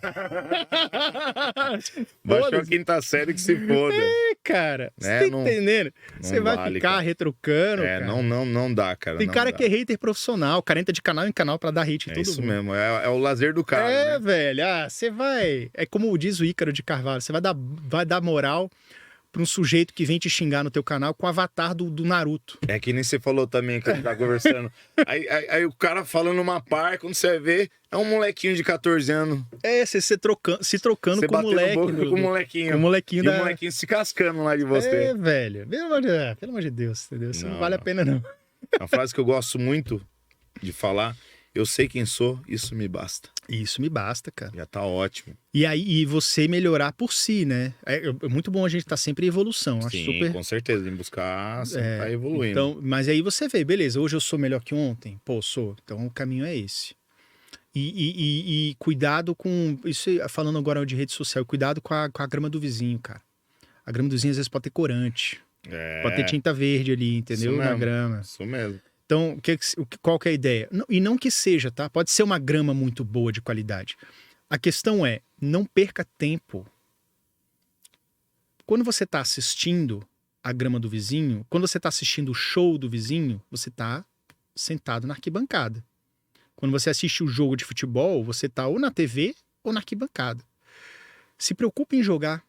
Baixou a quinta série que se foda. Cara, você tá entendendo? Você vai ficar retrucando, cara. Não dá, cara. Tem cara que é hater profissional, o cara entra de canal em canal pra dar hate em todo mundo. É isso mesmo, é o lazer do cara, né? Velho, você vai... É como diz o Ícaro de Carvalho, você vai dar moral pra um sujeito que vem te xingar no teu canal com o avatar do Naruto. É que nem você falou também, que a gente tá conversando. aí o cara falando uma par, quando você vê, é um molequinho de 14 anos. Você se trocando com o moleque. Com o molequinho. Com o molequinho e o molequinho se cascando lá de você. Velho. Pelo amor de Deus, entendeu? Isso não vale a pena, não. Uma frase que eu gosto muito de falar: eu sei quem sou, isso me basta. Isso me basta, cara. Já tá ótimo. E você melhorar por si, né? É muito bom a gente estar sempre em evolução. Acho Sim, super... com certeza. Em buscar, tá evoluindo. Então, mas aí você vê, beleza, hoje eu sou melhor que ontem? Pô, sou. Então o caminho é esse. E cuidado com... Isso falando agora de rede social, cuidado com a grama do vizinho, cara. A grama do vizinho às vezes pode ter corante. Pode ter tinta verde ali, entendeu? Na grama. Isso mesmo. Então, qual que é a ideia? E não que seja, tá? Pode ser uma grama muito boa de qualidade. A questão é, não perca tempo. Quando você está assistindo a grama do vizinho, quando você está assistindo o show do vizinho, você está sentado na arquibancada. Quando você assiste o jogo de futebol, você está ou na TV ou na arquibancada. Se preocupe em jogar.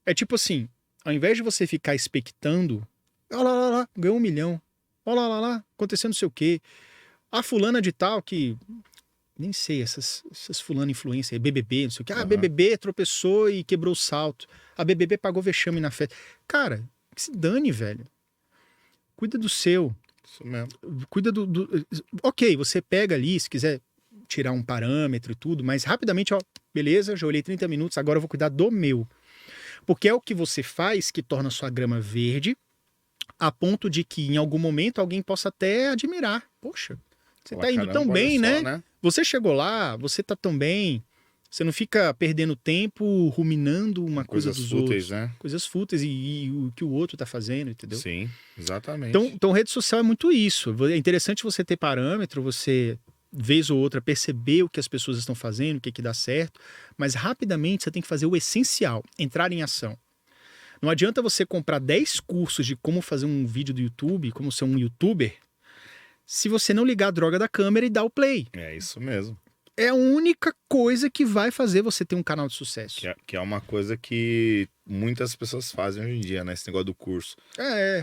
É tipo assim, ao invés de você ficar expectando, olha lá, ganhou 1 milhão. Olha lá, acontecendo não sei o quê. A fulana de tal que... Nem sei, essas fulana influência, BBB, não sei o quê. BBB tropeçou e quebrou o salto. A BBB pagou vexame na festa. Cara, que se dane, velho. Cuida do seu. Isso mesmo. Cuida do... Ok, você pega ali, se quiser tirar um parâmetro e tudo, mas rapidamente, beleza, já olhei 30 minutos, agora eu vou cuidar do meu. Porque é o que você faz que torna a sua grama verde, a ponto de que em algum momento alguém possa até admirar. Poxa, você tá indo tão bem, né? Você chegou lá, você tá tão bem. Você não fica perdendo tempo ruminando uma coisa dos outros. Né? Coisas fúteis e o que o outro tá fazendo, entendeu? Sim, exatamente. Então rede social é muito isso. É interessante você ter parâmetro, você, vez ou outra, perceber o que as pessoas estão fazendo, o que dá certo, mas rapidamente você tem que fazer o essencial, entrar em ação. Não adianta você comprar 10 cursos de como fazer um vídeo do YouTube, como ser um youtuber, se você não ligar a droga da câmera e dar o play. É isso mesmo. É a única coisa que vai fazer você ter um canal de sucesso. Que é uma coisa que muitas pessoas fazem hoje em dia, né? Esse negócio do curso.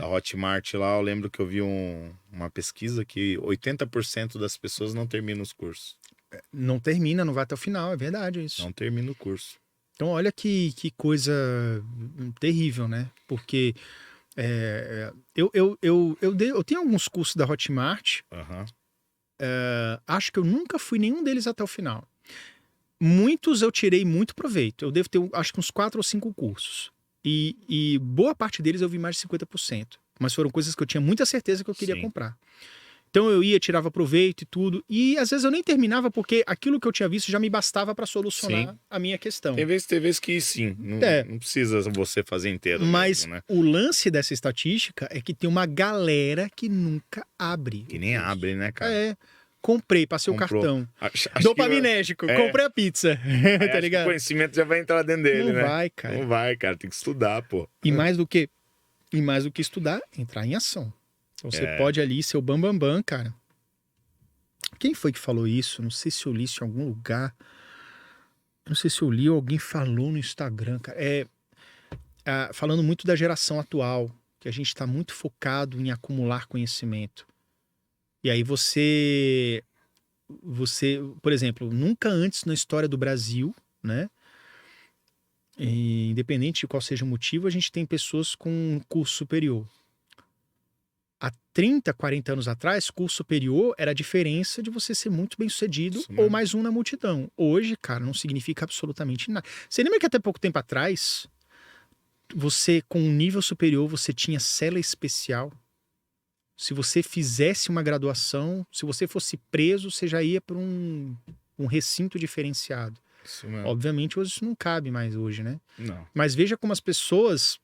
A Hotmart lá, eu lembro que eu vi uma pesquisa que 80% das pessoas não terminam os cursos. Não termina, não vai até o final, é verdade isso. Não termina o curso. Então, olha que coisa terrível, né? Porque eu tenho alguns cursos da Hotmart. Acho que eu nunca fui nenhum deles até o final. Muitos eu tirei muito proveito. Eu devo ter, acho que uns 4 ou 5 cursos. E boa parte deles eu vi mais de 50%. Mas foram coisas que eu tinha muita certeza que eu queria comprar. Então eu ia, tirava proveito e tudo. E às vezes eu nem terminava porque aquilo que eu tinha visto já me bastava para solucionar a minha questão. Tem vezes que sim. Não precisa você fazer inteiro. Mas mesmo, né? O lance dessa estatística é que tem uma galera que nunca abre. Que nem abre, né, cara? Comprei, passei o cartão. Dopaminérgico, comprei a pizza. Tá ligado? O conhecimento já vai entrar dentro dele, né? Não vai, cara. Não vai, cara. Tem que estudar, pô. E mais do que estudar, entrar em ação. Então você pode ali ser o bambambam, cara. Quem foi que falou isso? Não sei se eu li isso em algum lugar. Não sei se eu li ou alguém falou no Instagram, cara. Falando muito da geração atual, que a gente está muito focado em acumular conhecimento. E aí você, por exemplo, nunca antes na história do Brasil, né? Independente de qual seja o motivo, a gente tem pessoas com curso superior. Há 30, 40 anos atrás, curso superior era a diferença de você ser muito bem sucedido ou mais um na multidão. Hoje, cara, não significa absolutamente nada. Você lembra que até pouco tempo atrás, você com um nível superior, você tinha cela especial? se você fizesse uma graduação, se você fosse preso, você já ia para um recinto diferenciado. Isso mesmo. Obviamente, isso não cabe mais hoje, né? Não. Mas veja como as pessoas,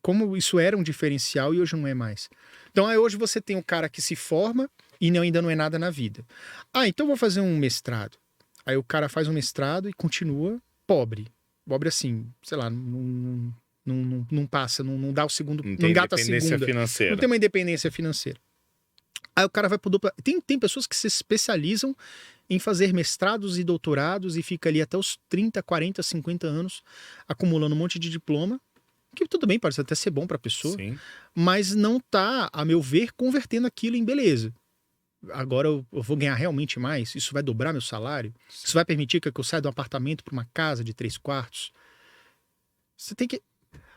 como isso era um diferencial e hoje não é mais. Então, aí hoje você tem um cara que se forma e ainda não é nada na vida. Ah, então vou fazer um mestrado. Aí o cara faz um mestrado e continua pobre. Pobre assim, sei lá, não passa, não dá o segundo, não engata a segunda. Financeira. Não tem uma independência financeira. Aí o cara vai pro dupla. Tem pessoas que se especializam em fazer mestrados e doutorados e fica ali até os 30, 40, 50 anos acumulando um monte de diploma, que tudo bem, pode até ser bom pra pessoa, Sim. mas não tá, a meu ver, convertendo aquilo em beleza. Agora eu vou ganhar realmente mais? Isso vai dobrar meu salário? Isso vai permitir que eu saia de um apartamento para uma casa de 3 quartos? Você tem que...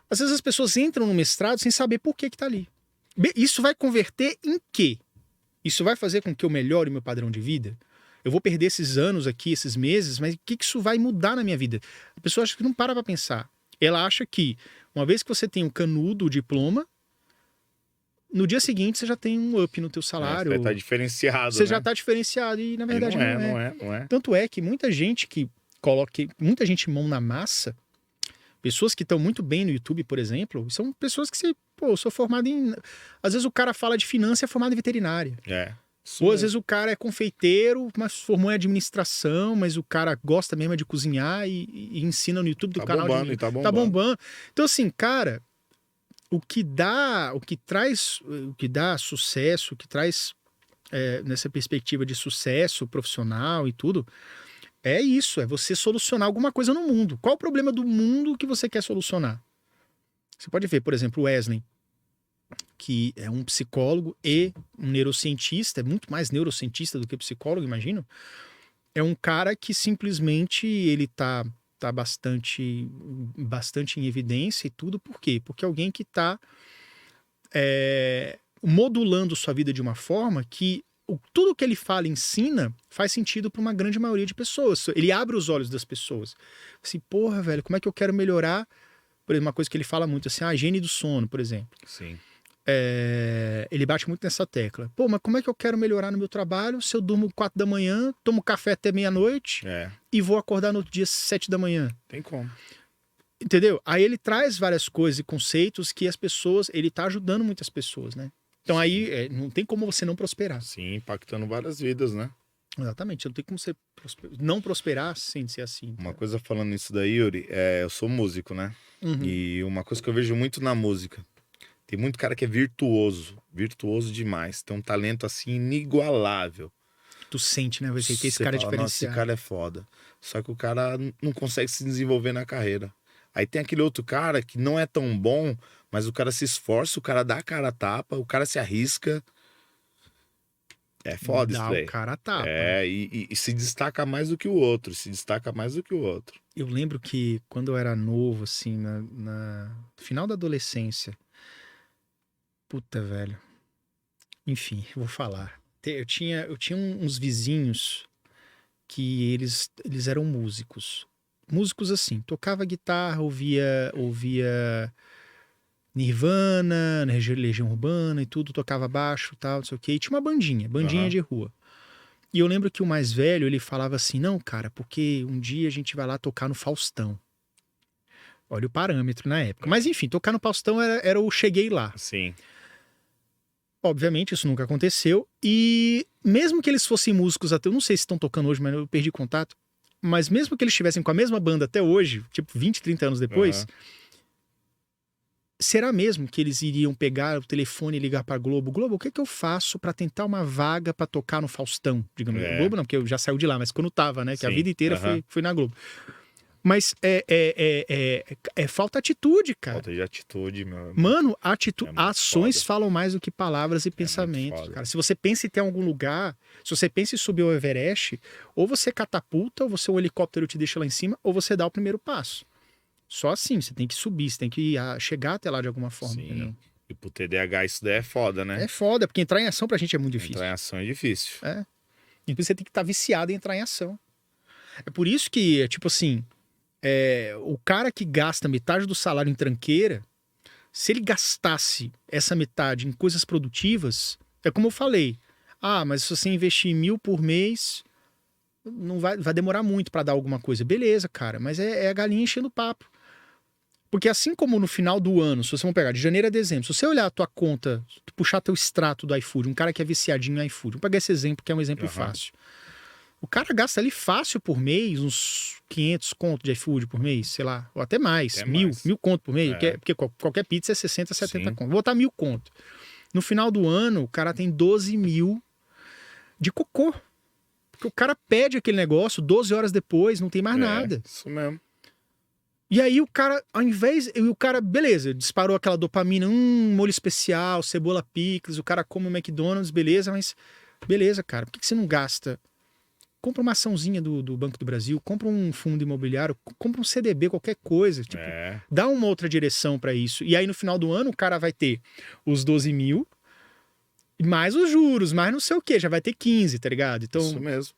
Às vezes as pessoas entram no mestrado sem saber por que tá ali. Isso vai converter em quê? Isso vai fazer com que eu melhore meu padrão de vida? Eu vou perder esses anos aqui, esses meses, mas o que isso vai mudar na minha vida? A pessoa acha que não para pra pensar. Ela acha que, uma vez que você tem um canudo, o diploma, no dia seguinte você já tem um up no teu salário. Você vai estar diferenciado, Você né? já está diferenciado e, na verdade, não é. Tanto é que muita gente que coloca... Muita gente mão na massa... Pessoas que estão muito bem no YouTube, por exemplo, são pessoas que eu sou formado em... Às vezes o cara fala de finanças e é formado em veterinária. Ou às vezes o cara é confeiteiro, mas formou em administração, mas o cara gosta mesmo de cozinhar e ensina no YouTube do canal. Tá bombando. Então assim, cara, o que dá sucesso, o que traz nessa perspectiva de sucesso profissional e tudo, é isso, é você solucionar alguma coisa no mundo. Qual o problema do mundo que você quer solucionar? Você pode ver, por exemplo, o Wesley, que é um psicólogo e um neurocientista, é muito mais neurocientista do que psicólogo, imagino. É um cara que simplesmente ele tá bastante em evidência e tudo. Por quê? Porque é alguém que tá modulando sua vida de uma forma que tudo que ele fala e ensina faz sentido para uma grande maioria de pessoas. Ele abre os olhos das pessoas. Assim, porra, velho, como é que eu quero melhorar? Por exemplo, uma coisa que ele fala muito, assim, a higiene do sono, por exemplo. Sim. Ele bate muito nessa tecla. Pô, mas como é que eu quero melhorar no meu trabalho se eu durmo 4 da manhã, tomo café até meia-noite e vou acordar no outro dia 7 da manhã? Tem como. Entendeu? Aí ele traz várias coisas e conceitos que as pessoas... Ele tá ajudando muitas pessoas, né? Então aí não tem como você não prosperar. Sim, impactando várias vidas, né? Exatamente. Não tem como você não prosperar sem ser assim. Uma coisa falando isso daí, Yuri, eu sou músico, né? Uhum. E uma coisa que eu vejo muito na música, tem muito cara que é virtuoso demais, tem um talento assim inigualável. Tu sente, né? Você que esse cara é diferenciado. Nossa, esse cara é foda. Só que o cara não consegue se desenvolver na carreira. Aí tem aquele outro cara que não é tão bom, mas o cara se esforça, o cara dá a cara a tapa, o cara se arrisca. É foda isso daí. Dá o cara a tapa. E se destaca mais do que o outro, Eu lembro que quando eu era novo, assim, no final da adolescência, puta, velho. Enfim, eu vou falar. Eu tinha uns vizinhos que eles eram músicos. Músicos assim, tocava guitarra, ouvia Nirvana, Legião Urbana e tudo, tocava baixo e tal, não sei o quê. E tinha uma bandinha de rua. E eu lembro que o mais velho, ele falava assim, não, cara, porque um dia a gente vai lá tocar no Faustão. Olha o parâmetro na época. Mas enfim, tocar no Faustão era o cheguei lá. Sim. Obviamente, isso nunca aconteceu. E mesmo que eles fossem músicos até... Eu não sei se estão tocando hoje, mas eu perdi contato. Mas mesmo que eles estivessem com a mesma banda até hoje, tipo 20, 30 anos depois... Será mesmo que eles iriam pegar o telefone e ligar pra Globo? Globo, o que eu faço pra tentar uma vaga pra tocar no Faustão? Digamos, Globo não, porque eu já saiu de lá, mas quando tava, né? Que a vida inteira foi na Globo. Mas falta atitude, cara. Falta de atitude, meu. Mano, ações falam mais do que palavras e pensamentos, cara. Se você pensa em ter algum lugar, se você pensa em subir o Everest, ou você catapulta, ou você um helicóptero te deixa lá em cima, ou você dá o primeiro passo. Só assim, você tem que subir, você tem que chegar até lá de alguma forma. Sim. Entendeu? E pro TDAH isso daí é foda, né? É foda, porque entrar em ação pra gente é muito difícil. Entrar em ação é difícil. Então você tem que estar viciado em entrar em ação. É por isso que, tipo assim, o cara que gasta metade do salário em tranqueira, Se ele gastasse essa metade em coisas produtivas, é como eu falei. Mas se você investir 1.000 por mês, não vai demorar muito para dar alguma coisa. Beleza, cara, mas é a galinha enchendo o papo. Porque assim como no final do ano, se você for pegar de janeiro a dezembro, se você olhar a tua conta, tu puxar teu extrato do iFood, um cara que é viciadinho no iFood, vamos pegar esse exemplo que é um exemplo fácil. O cara gasta ali fácil por mês, uns 500 conto de iFood por mês, sei lá, ou até mais, mil conto por mês, porque qualquer pizza é 60, 70 conto. Vou botar 1.000 conto. No final do ano, o cara tem 12.000 de cocô. Porque o cara pede aquele negócio, 12 horas depois, não tem mais nada. Isso mesmo. E aí o cara, ao invés... O cara, beleza, disparou aquela dopamina, molho especial, cebola picles, o cara come o McDonald's, beleza, mas... Beleza, cara, por que você não gasta? Compra uma açãozinha do Banco do Brasil, compra um fundo imobiliário, compra um CDB, qualquer coisa. Tipo, dá uma outra direção pra isso. E aí no final do ano o cara vai ter os 12.000, mais os juros, mais não sei o que, já vai ter 15, tá ligado? Então, isso mesmo.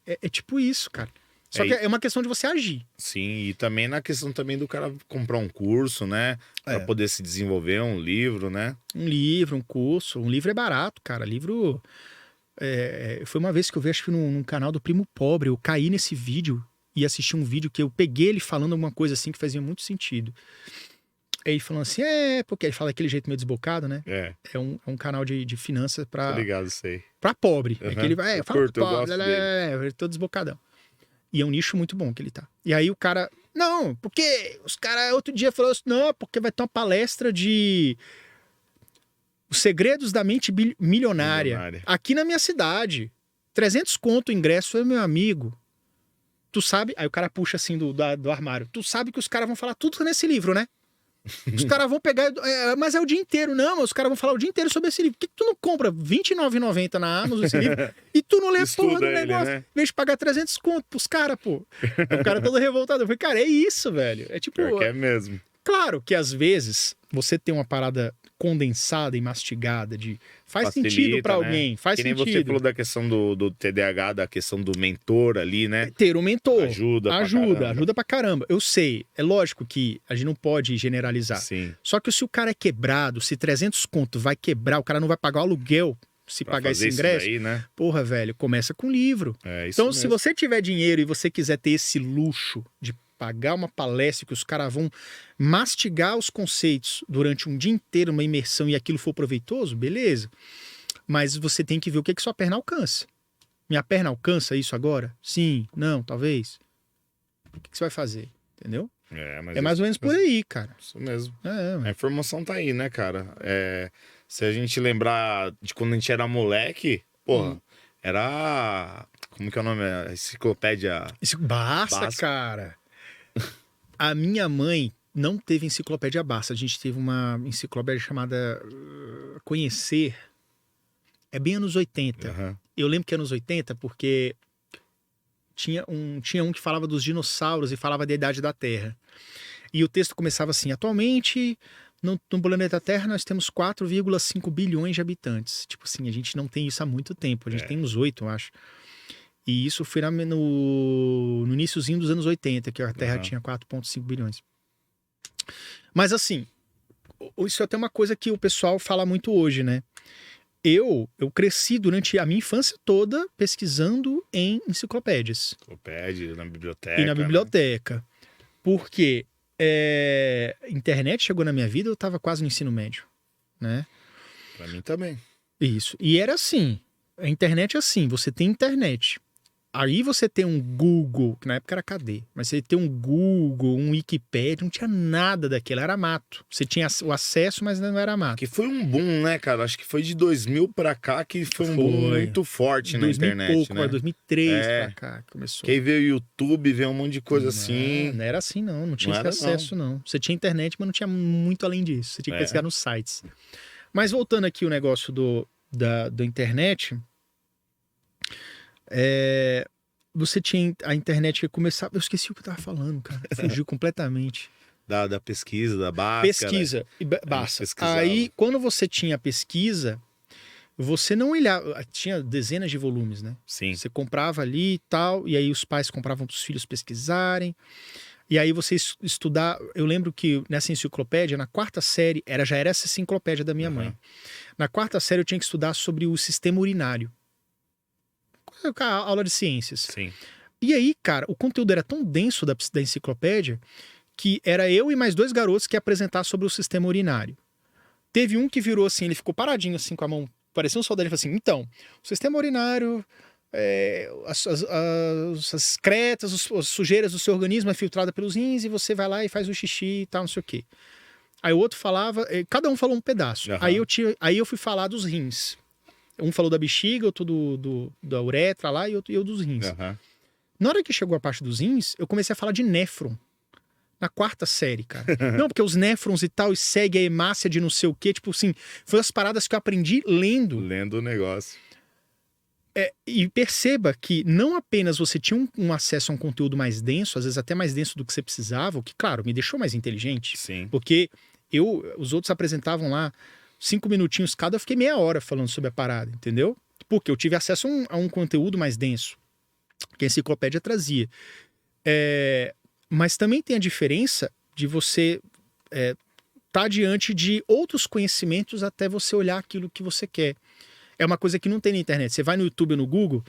É tipo isso, cara. Só que é uma questão de você agir. Sim, e também na questão também do cara comprar um curso, né? Pra poder se desenvolver, um livro, né? Um livro, um curso. Um livro é barato, cara. Livro... foi uma vez que eu vi, acho que num canal do Primo Pobre, eu caí nesse vídeo e assisti um vídeo que eu peguei ele falando alguma coisa assim que fazia muito sentido. Aí ele falando assim, porque ele fala daquele jeito meio desbocado, né? É um canal de finanças pra... Tô ligado, sei. Pra pobre. É que ele vai, fala curto, pobre, eu gosto dele. ele todo desbocadão. E é um nicho muito bom que ele tá. E aí o cara, não, porque os caras outro dia falaram assim, não, porque vai ter uma palestra de Os Segredos da Mente Milionária. Aqui na minha cidade. 300 conto o ingresso, meu amigo. Tu sabe, aí o cara puxa assim do armário, tu sabe que os caras vão falar tudo nesse livro, né? Os caras vão pegar, mas é o dia inteiro. Não, mas os caras vão falar o dia inteiro sobre esse livro. Por que tu não compra R$29,90 na Amazon esse livro e tu não lê a porra do negócio? Né? Em vez de pagar 300 conto pros caras, pô. O cara todo revoltado. Eu falei, cara, é isso, velho. É tipo... Pior que é mesmo. Claro que às vezes você tem uma parada condensada e mastigada de... Faz Facilita, sentido pra né? alguém, faz que nem sentido. Você falou da questão do TDAH, da questão do mentor ali, né? Ter um mentor. Ajuda pra caramba. Eu sei, é lógico que a gente não pode generalizar. Sim. Só que se o cara é quebrado, se 300 conto vai quebrar, o cara não vai pagar o aluguel se pra pagar esse ingresso. Daí, né? Porra, velho, começa com livro. Isso então, mesmo. se você tiver dinheiro e você quiser ter esse luxo de pagar uma palestra que os caras vão mastigar os conceitos durante um dia inteiro, uma imersão, e aquilo for proveitoso, beleza. Mas você tem que ver o que sua perna alcança. Minha perna alcança isso agora? Sim, não, talvez. O que você vai fazer? Entendeu? Mas é mais ou menos por aí, cara. Isso mesmo. A informação tá aí, né, cara? Se a gente lembrar de quando a gente era moleque, porra, era... Como que é o nome? A enciclopédia... Basta, cara. A minha mãe não teve enciclopédia Basta. A gente teve uma enciclopédia chamada Conhecer. É bem anos 80. Uhum. Eu lembro que é anos 80 porque tinha um que falava dos dinossauros e falava da idade da Terra. E o texto começava assim: atualmente, no planeta Terra, nós temos 4,5 bilhões de habitantes. Tipo assim, a gente não tem isso há muito tempo. A gente tem uns 8, eu acho. E isso foi no iniciozinho dos anos 80, que a Terra tinha 4,5 bilhões. Mas assim, isso é até uma coisa que o pessoal fala muito hoje, né? Eu cresci durante a minha infância toda pesquisando em enciclopédias. Enciclopédia, na biblioteca. E na biblioteca. Né? Porque a internet chegou na minha vida, eu estava quase no ensino médio, né? Pra mim também. Isso. E era assim, a internet é assim, você tem internet. Aí você tem um Google, que na época era KD, mas você tem um Google, um Wikipedia, não tinha nada daquilo, era mato. Você tinha o acesso, mas não era mato. Que foi um boom, né, cara? Acho que foi de 2000 pra cá que foi um boom muito forte na internet, pouco, né? 2003 pra cá que começou. Que aí veio o YouTube, veio um monte de coisa assim. Não era assim, não tinha esse acesso, não. Você tinha internet, mas não tinha muito além disso. Você tinha que pesquisar nos sites. Mas voltando aqui o negócio da internet... você tinha a internet que começava... Eu esqueci o que eu tava falando, cara. Fugiu completamente. Da pesquisa, da Bhaskara. Pesquisa. Aí, quando você tinha a pesquisa, você não olhava... Tinha dezenas de volumes, né? Sim. Você comprava ali e tal, e aí os pais compravam para os filhos pesquisarem. E aí você estudar... Eu lembro que nessa enciclopédia, na quarta série, já era essa enciclopédia da minha mãe. Na quarta série eu tinha que estudar sobre o sistema urinário. A aula de ciências. Sim. E aí, cara, o conteúdo era tão denso da enciclopédia que era eu e mais 2 garotos que ia apresentar sobre o sistema urinário. Teve um que virou assim, ele ficou paradinho assim com a mão, parecia um soldado, ele falou assim, então, o sistema urinário, as excretas, as sujeiras do seu organismo é filtrada pelos rins e você vai lá e faz o xixi e tal, não sei o quê. Aí o outro falava, cada um falou um pedaço. Aí eu fui falar dos rins. Um falou da bexiga, outro da uretra lá e eu dos rins. Na hora que chegou a parte dos rins, eu comecei a falar de néfron. Na quarta série, cara. Não, porque os néfrons e tal, e segue a hemácia de não sei o quê. Tipo assim, foi as paradas que eu aprendi lendo. Lendo o negócio. E perceba que não apenas você tinha um acesso a um conteúdo mais denso, às vezes até mais denso do que você precisava, o que, claro, me deixou mais inteligente. Sim. Porque os outros apresentavam lá 5 minutinhos cada, eu fiquei meia hora falando sobre a parada, entendeu? Porque eu tive acesso a um conteúdo mais denso, que a enciclopédia trazia. Mas também tem a diferença de você estar diante de outros conhecimentos até você olhar aquilo que você quer. É uma coisa que não tem na internet. Você vai no YouTube ou no Google,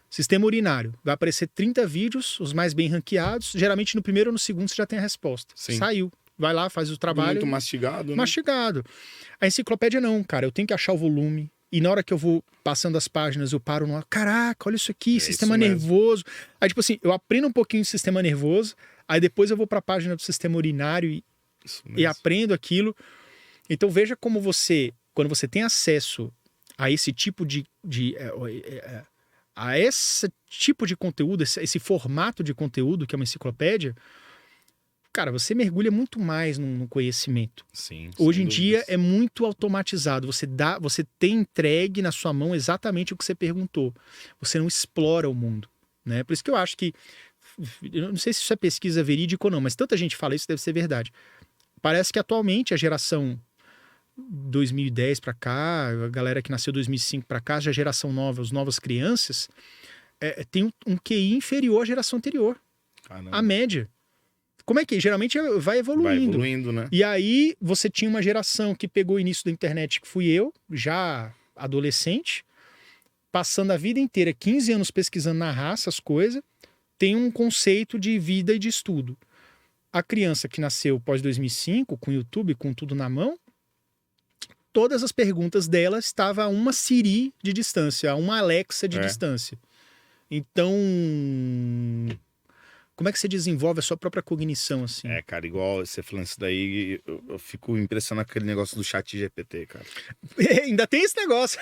sistema urinário, vai aparecer 30 vídeos, os mais bem ranqueados. Geralmente no primeiro ou no segundo você já tem a resposta. Sim. Saiu. Vai lá, faz o trabalho. Muito mastigado, né? Mastigado. A enciclopédia não, cara. Eu tenho que achar o volume. E na hora que eu vou passando as páginas, eu paro no... Caraca, olha isso aqui, sistema nervoso. Aí, tipo assim, eu aprendo um pouquinho de sistema nervoso, aí depois eu vou para a página do sistema urinário e aprendo aquilo. Então veja como quando você tem acesso a esse tipo de conteúdo, esse formato de conteúdo que é uma enciclopédia, cara, você mergulha muito mais no conhecimento. Sim. Hoje em dia é muito automatizado. Você tem entregue na sua mão exatamente o que você perguntou. Você não explora o mundo, né? Por isso que eu acho que, eu não sei se isso é pesquisa verídica ou não, mas tanta gente fala isso, deve ser verdade. Parece que atualmente a geração 2010 para cá, a galera que nasceu 2005 para cá, já a geração nova, as novas crianças, tem um QI inferior à geração anterior. Caramba. A média. Como é que? Geralmente vai evoluindo. Vai evoluindo, né? E aí você tinha uma geração que pegou o início da internet, que fui eu, já adolescente, passando a vida inteira, 15 anos pesquisando na raça as coisas, tem um conceito de vida e de estudo. A criança que nasceu pós 2005, com o YouTube, com tudo na mão, todas as perguntas dela estavam a uma Siri de distância, a uma Alexa de distância. Então, como é que você desenvolve a sua própria cognição, assim? Cara, igual você falando isso daí, eu fico impressionado com aquele negócio do chat GPT, cara. Ainda tem esse negócio.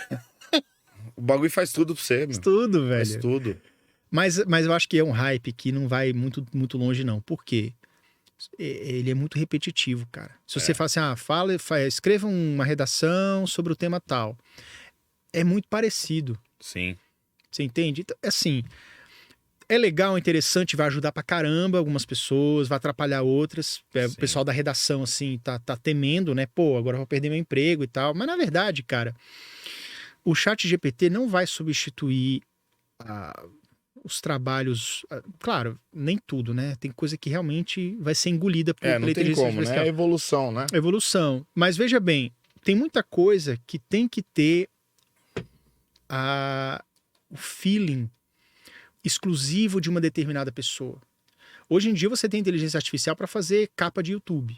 O bagulho faz tudo pra você, meu. Faz tudo, velho. Faz tudo. Mas eu acho que é um hype que não vai muito, muito longe, não. Por quê? Ele é muito repetitivo, cara. Se você fala assim, escreva uma redação sobre o tema tal. É muito parecido. Sim. Você entende? Então, assim, é legal, é interessante, vai ajudar pra caramba algumas pessoas, vai atrapalhar outras. O pessoal da redação, assim, tá temendo, né? Pô, agora eu vou perder meu emprego e tal. Mas, na verdade, cara, o chat GPT não vai substituir os trabalhos... Claro, nem tudo, né? Tem coisa que realmente vai ser engolida pela inteligência artificial. Não tem como, né? É evolução, né? Evolução. Mas veja bem, tem muita coisa que tem que ter o feeling exclusivo de uma determinada pessoa. Hoje em dia você tem inteligência artificial para fazer capa de YouTube.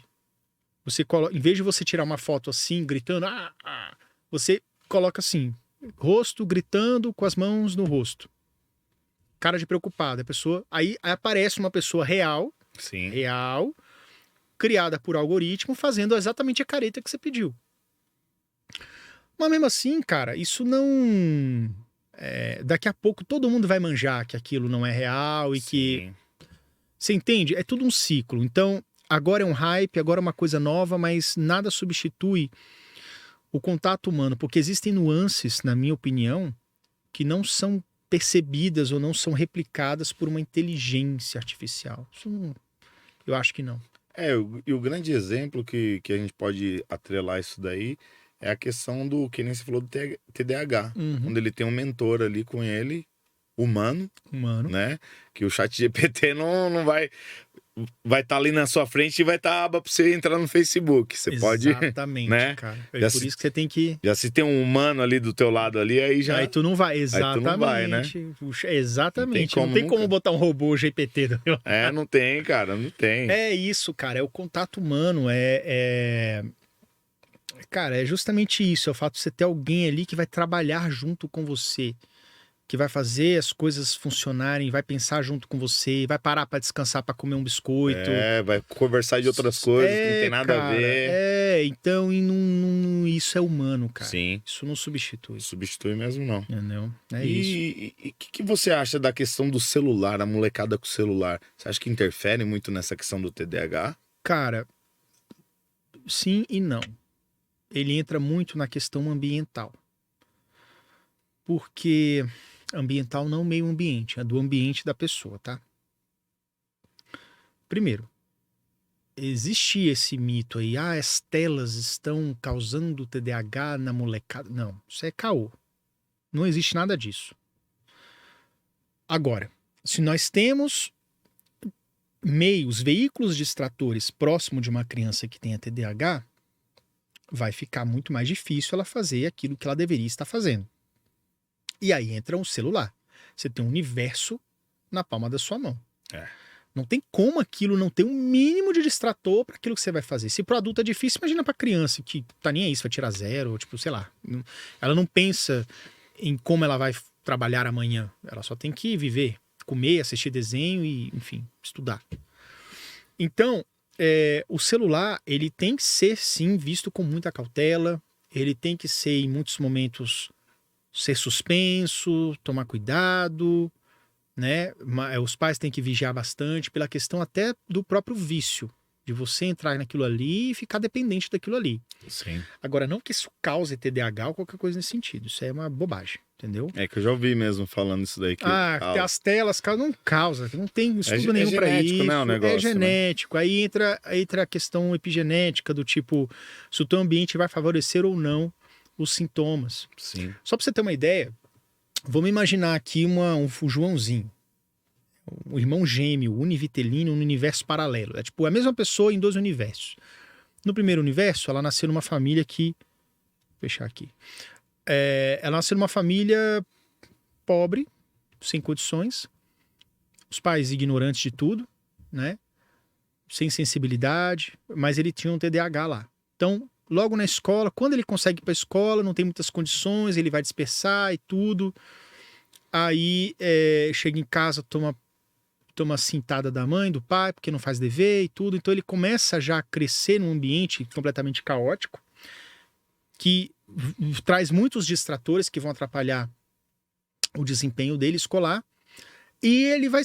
Em vez de você tirar uma foto assim, gritando, você coloca assim, rosto gritando com as mãos no rosto. Cara de preocupada, a pessoa. Aí aparece uma pessoa real, criada por algoritmo, fazendo exatamente a careta que você pediu. Mas mesmo assim, cara, isso não... daqui a pouco todo mundo vai manjar que aquilo não é real e que... Você entende? É tudo um ciclo. Então, agora é um hype, agora é uma coisa nova, mas nada substitui o contato humano, porque existem nuances, na minha opinião, que não são percebidas ou não são replicadas por uma inteligência artificial. Eu acho que não. E o grande exemplo que a gente pode atrelar isso daí é a questão do, que nem você falou, do TDAH. Quando ele tem um mentor ali com ele, humano, Humano. né? Que o chat GPT não vai estar ali na sua frente e vai estar a aba pra você entrar no Facebook. Você pode, Exatamente, né? cara. É Já por se- isso que você tem que... Já se tem um humano ali do teu lado ali, aí já... Aí tu não vai, exatamente. tu não vai, né? Exatamente. Não tem como nunca. botar um robô GPT do meu lado. Não tem, cara, não tem. É isso, cara. É o contato humano. Cara, é justamente isso. É o fato de você ter alguém ali que vai trabalhar junto com você, que vai fazer as coisas funcionarem, vai pensar junto com você, vai parar pra descansar pra comer um biscoito. Vai conversar de outras coisas que não tem nada cara, a ver. Então isso é humano, cara. Sim. Isso não substitui. Substitui mesmo, não. Entendeu? É isso. E o que você acha da questão do celular, a molecada com o celular? Você acha que interfere muito nessa questão do TDAH? Cara, sim e não. Ele entra muito na questão ambiental. Porque ambiental não meio ambiente, é do ambiente da pessoa, tá? Primeiro, existe esse mito aí, as telas estão causando TDAH na molecada. Não, isso é caô. Não existe nada disso. Agora, se nós temos veículos distratores próximo de uma criança que tenha TDAH, vai ficar muito mais difícil ela fazer aquilo que ela deveria estar fazendo. E aí entra um celular. Você tem um universo na palma da sua mão. Não tem como aquilo não ter um mínimo de distrator para aquilo que você vai fazer. Se pro adulto é difícil, imagina pra criança que tá nem aí, se vai tirar zero, ou tipo, sei lá. Ela não pensa em como ela vai trabalhar amanhã. Ela só tem que viver, comer, assistir desenho e, enfim, estudar. Então, o celular, ele tem que ser, sim, visto com muita cautela. Ele tem que ser, em muitos momentos, ser suspenso, tomar cuidado, né? Os pais têm que vigiar bastante pela questão até do próprio vício, de você entrar naquilo ali e ficar dependente daquilo ali. Sim. Agora, não que isso cause TDAH ou qualquer coisa nesse sentido, isso é uma bobagem, entendeu? É que eu já ouvi mesmo falando isso daí. Que as telas não causa, não tem estudo nenhum para isso. Né, o negócio, é genético, né? Aí entra a questão epigenética do tipo, se o teu ambiente vai favorecer ou não os sintomas. Sim. Só para você ter uma ideia, vamos imaginar aqui um Joãozinho, um irmão gêmeo, univitelino, no universo paralelo. É tipo a mesma pessoa em dois universos. No primeiro universo, ela nasceu numa família que... Vou fechar aqui. Ela nasceu numa família pobre, sem condições, os pais ignorantes de tudo, né? Sem sensibilidade, mas ele tinha um TDAH lá. Então, logo na escola, quando ele consegue ir para a escola, não tem muitas condições, ele vai dispersar e tudo. Aí chega em casa, toma cintada da mãe, do pai, porque não faz dever e tudo. Então ele começa já a crescer num ambiente completamente caótico, que traz muitos distratores que vão atrapalhar o desempenho dele escolar. E ele vai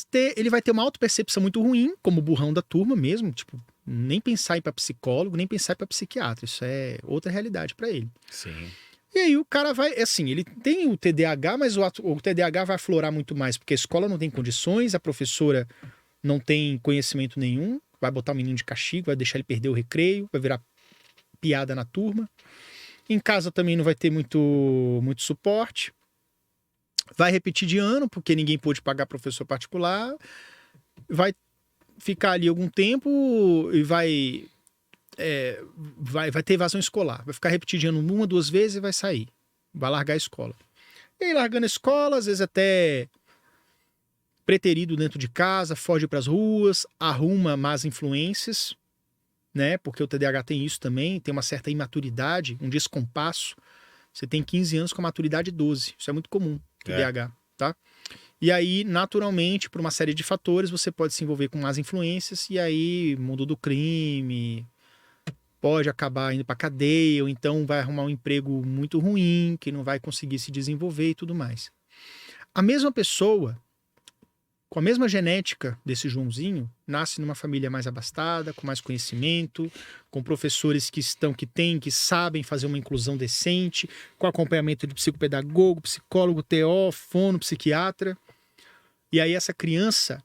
ter uma autopercepção muito ruim, como o burrão da turma mesmo, tipo, nem pensar em ir para psicólogo, nem pensar em ir para psiquiatra. Isso é outra realidade para ele. Sim. E aí o cara vai, assim, ele tem o TDAH, mas o TDAH vai aflorar muito mais, porque a escola não tem condições, a professora não tem conhecimento nenhum, vai botar o menino de castigo, vai deixar ele perder o recreio, vai virar piada na turma. Em casa também não vai ter muito suporte. Vai repetir de ano, porque ninguém pôde pagar professor particular. Vai ficar ali algum tempo e vai ter evasão escolar. Vai ficar repetindo de ano 1 ou 2 vezes e vai sair. Vai largar a escola. E aí, largando a escola, às vezes até preterido dentro de casa, foge para as ruas, arruma más influências, né? Porque o TDAH tem isso também, tem uma certa imaturidade, um descompasso. Você tem 15 anos com a maturidade 12. Isso é muito comum, TDAH, tá? E aí, naturalmente, por uma série de fatores, você pode se envolver com más influências e aí, mundo do crime, pode acabar indo pra cadeia, ou então vai arrumar um emprego muito ruim, que não vai conseguir se desenvolver e tudo mais. A mesma pessoa, com a mesma genética desse Joãozinho, nasce numa família mais abastada, com mais conhecimento, com professores que sabem fazer uma inclusão decente, com acompanhamento de psicopedagogo, psicólogo, TO, fono, psiquiatra. E aí essa criança,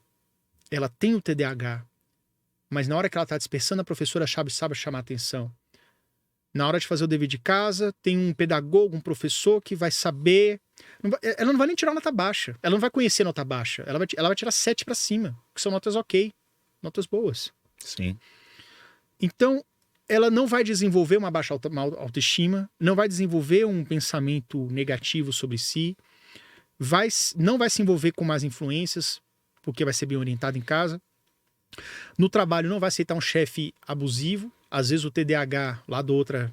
ela tem o TDAH, mas na hora que ela está dispersando, a professora sabe chamar a atenção. Na hora de fazer o dever de casa, tem um pedagogo, um professor que vai saber Ela não vai nem tirar nota baixa. Ela não vai conhecer nota baixa. Ela vai tirar 7 para cima, que são notas ok, notas boas. Sim. Então, ela não vai desenvolver uma baixa autoestima, não vai desenvolver um pensamento negativo sobre si, não vai se envolver com más influências, porque vai ser bem orientada em casa. No trabalho não vai aceitar um chefe abusivo. Às vezes o TDAH lá do outra...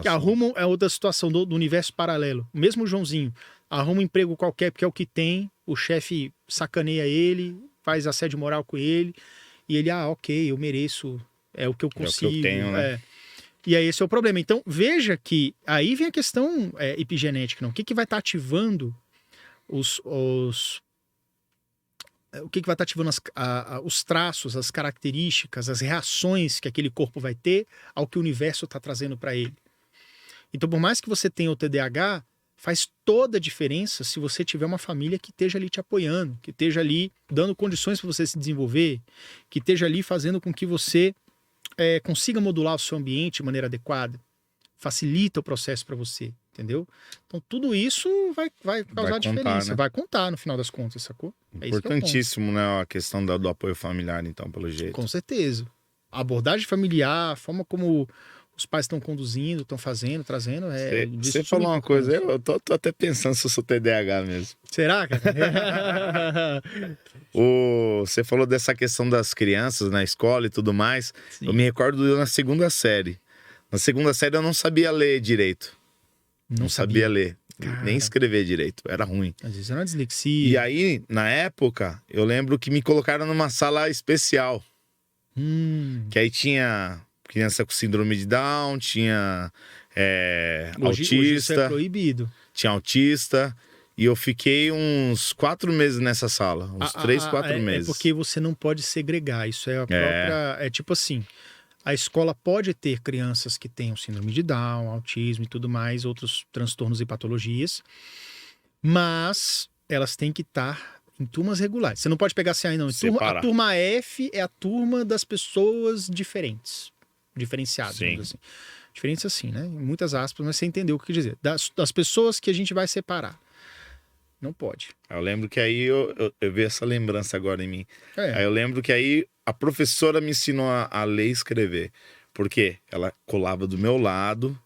Que arrumam outra situação do universo paralelo. O mesmo Joãozinho arruma um emprego qualquer porque é o que tem, o chefe sacaneia ele, faz assédio moral com ele, e ele, ok, eu mereço, é o que eu consigo. É o que eu tenho, né? E aí esse é o problema. Então veja que aí vem a questão epigenética, não? O que vai estar ativando o que vai estar ativando os traços, as características, as reações que aquele corpo vai ter ao que o universo está trazendo para ele. Então, por mais que você tenha o TDAH, faz toda a diferença se você tiver uma família que esteja ali te apoiando, que esteja ali dando condições para você se desenvolver, que esteja ali fazendo com que você consiga modular o seu ambiente de maneira adequada. Facilita o processo para você, entendeu? Então, tudo isso vai causar diferença. Né? Vai contar no final das contas, sacou? Importantíssimo, né? A questão do apoio familiar, então, pelo jeito. Com certeza. A abordagem familiar, a forma como os pais estão conduzindo, estão fazendo, trazendo. Você falou uma coisa, eu tô até pensando se eu sou TDAH mesmo. Será, cara? Você falou dessa questão das crianças na escola e tudo mais. Sim. Eu me recordo na segunda série. Na segunda série eu não sabia ler direito. Não sabia ler. Cara. Nem escrever direito. Era ruim. Às vezes era uma dislexia. E aí, na época, eu lembro que me colocaram numa sala especial. Que aí tinha criança com síndrome de Down, tinha autista. Hoje isso é proibido. Tinha autista. E eu fiquei uns 4 meses nessa sala. Uns 3, 4 meses. É porque você não pode segregar. Isso é a própria... É tipo assim... A escola pode ter crianças que tenham síndrome de Down, autismo e tudo mais, outros transtornos e patologias, mas elas têm que estar em turmas regulares. Você não pode pegar assim, não. A turma F é a turma das pessoas diferenciadas. Assim. Diferentes assim, né? Em muitas aspas, mas você entendeu o que quer dizer. Das pessoas que a gente vai separar. Não pode. Eu lembro que aí eu vi essa lembrança agora em mim. Aí eu lembro que aí a professora me ensinou a ler e escrever. Porque ela colava do meu lado,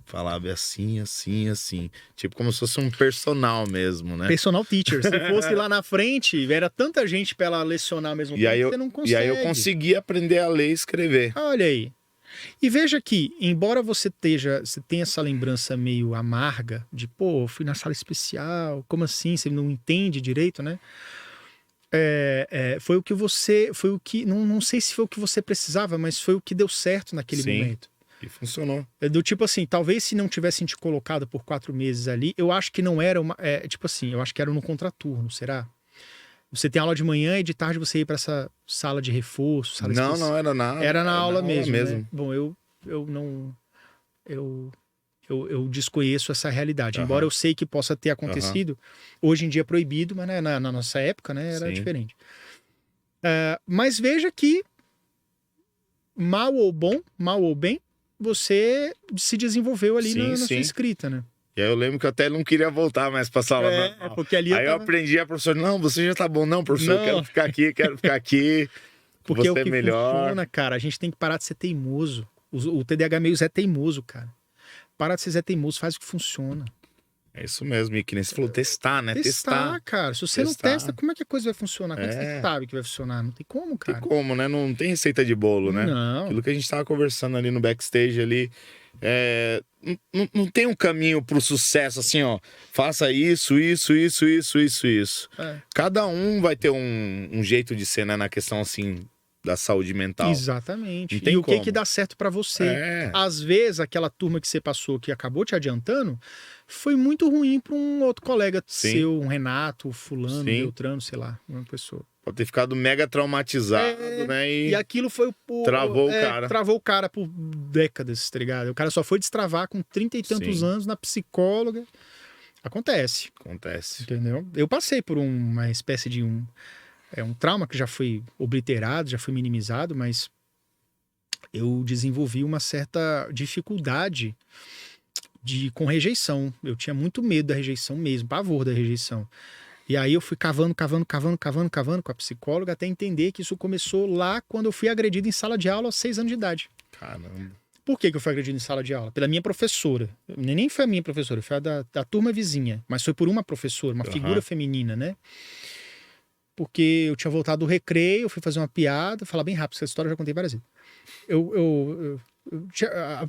falava assim, assim, assim. Tipo como se fosse um personal mesmo, né? Personal teacher. Se fosse lá na frente, era tanta gente pra ela lecionar ao mesmo tempo que você não consegue. E aí eu consegui aprender a ler e escrever. Olha aí. E veja que, embora você tenha essa lembrança meio amarga de, pô, fui na sala especial, como assim? Você não entende direito, né? Foi o que, não sei se foi o que você precisava, mas foi o que deu certo naquele momento. E funcionou. Do tipo assim, talvez se não tivessem te colocado por 4 meses ali, eu acho que não era uma, tipo assim, eu acho que era no contraturno, será? Você tem aula de manhã e de tarde você ia para essa sala de reforço. Não era nada. Era na aula mesmo. Né? Bom, eu desconheço essa realidade. Embora eu sei que possa ter acontecido, hoje em dia é proibido, mas né, na nossa época né, era diferente. Mas veja que, mal ou bem, você se desenvolveu ali na sua escrita, né? E aí eu lembro que eu até não queria voltar mais pra sala normal. Porque ali eu aprendi a professora, não, você já tá bom. Não, professor, eu quero ficar aqui. Porque você o que melhor. Funciona, cara, a gente tem que parar de ser teimoso. O TDAH meio Zé teimoso, cara. Para de ser Zé teimoso, faz o que funciona. É isso mesmo, e que nem você falou, testar, né? Testar, cara. Se você não testa, como é que a coisa vai funcionar? Como é que você sabe que vai funcionar? Não tem como, cara. Não tem como, né? Não tem receita de bolo, né? Não. Aquilo que a gente tava conversando ali no backstage ali. Não tem um caminho pro sucesso, assim, ó. Faça isso. Cada um vai ter um jeito de ser, né? Na questão, assim, da saúde mental. Exatamente. E o que dá certo pra você? Às vezes, aquela turma que você passou, que acabou te adiantando, foi muito ruim pra um outro colega seu, um Renato, fulano, Beltrano, sei lá, uma pessoa. Pode ter ficado mega traumatizado, né? E aquilo foi travou o cara. Travou o cara por décadas, tá ligado? O cara só foi destravar com 30 e tantos anos na psicóloga. Acontece. Entendeu? Eu passei por uma espécie de um trauma que já foi obliterado, já foi minimizado, mas eu desenvolvi uma certa dificuldade com rejeição. Eu tinha muito medo da rejeição mesmo, pavor da rejeição. E aí eu fui cavando com a psicóloga até entender que isso começou lá quando eu fui agredido em sala de aula aos 6 anos de idade. Caramba. Por que eu fui agredido em sala de aula? Pela minha professora. Nem foi a minha professora, foi a da turma vizinha. Mas foi por uma professora, uma figura feminina, né? Porque eu tinha voltado do recreio, eu fui fazer uma piada, falar bem rápido, essa história eu já contei várias vezes.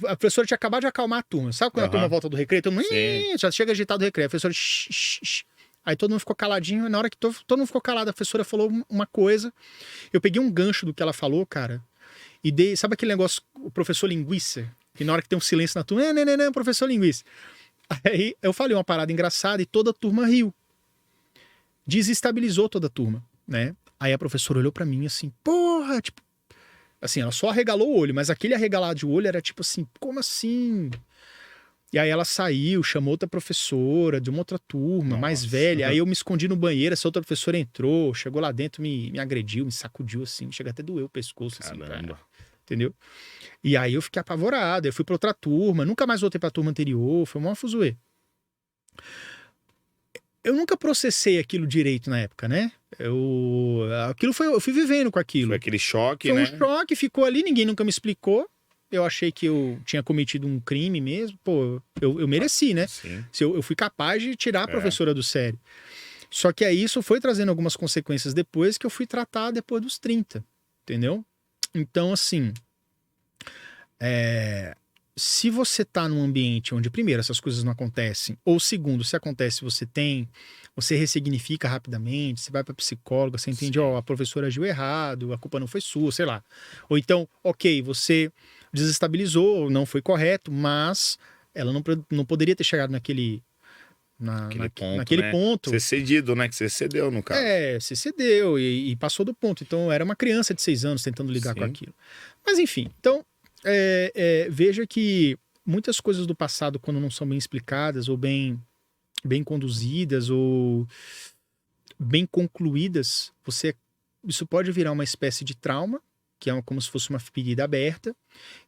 A professora tinha acabado de acalmar a turma. Sabe quando a turma volta do recreio? Todo mundo já chega agitado do recreio. A professora... Aí todo mundo ficou caladinho. Na hora que todo mundo ficou calado, a professora falou uma coisa. Eu peguei um gancho do que ela falou, cara, e dei... Sabe aquele negócio, o professor linguiça? Que na hora que tem um silêncio na turma, não, professor linguiça. Aí eu falei uma parada engraçada e toda a turma riu. Desestabilizou toda a turma, né? Aí a professora olhou pra mim assim, porra, tipo... Assim, ela só arregalou o olho, mas aquele arregalado de olho era tipo assim, como assim? E aí ela saiu, chamou outra professora de uma outra turma, mais velha. Aí eu me escondi no banheiro, essa outra professora entrou, chegou lá dentro, me agrediu, me sacudiu assim, chega até doer o pescoço. Assim, caramba. Entendeu? E aí eu fiquei apavorado, eu fui pra outra turma, nunca mais voltei pra turma anterior, foi um maior fuzuê. Eu nunca processei aquilo direito na época, né? Eu fui vivendo com aquilo. Foi aquele choque, foi né? Um choque, ficou ali, ninguém nunca me explicou. Eu achei que eu tinha cometido um crime mesmo. Pô, eu mereci, né? Sim. Eu fui capaz de tirar a professora do sério. Só que aí isso foi trazendo algumas consequências depois que eu fui tratar depois dos 30, entendeu? Então, assim, se você tá num ambiente onde, primeiro, essas coisas não acontecem, ou segundo, se acontece, você ressignifica rapidamente, você vai pra psicóloga, você entende, a professora agiu errado, a culpa não foi sua, sei lá. Ou então, ok, você desestabilizou, não foi correto, mas ela não poderia ter chegado naquele ponto. Ser cedido, né? Que você cedeu, no caso. Você cedeu e passou do ponto. Então, era uma criança de 6 anos tentando lidar com aquilo. Mas, enfim, então, veja que muitas coisas do passado, quando não são bem explicadas ou bem conduzidas ou bem concluídas, isso pode virar uma espécie de trauma, que é como se fosse uma ferida aberta,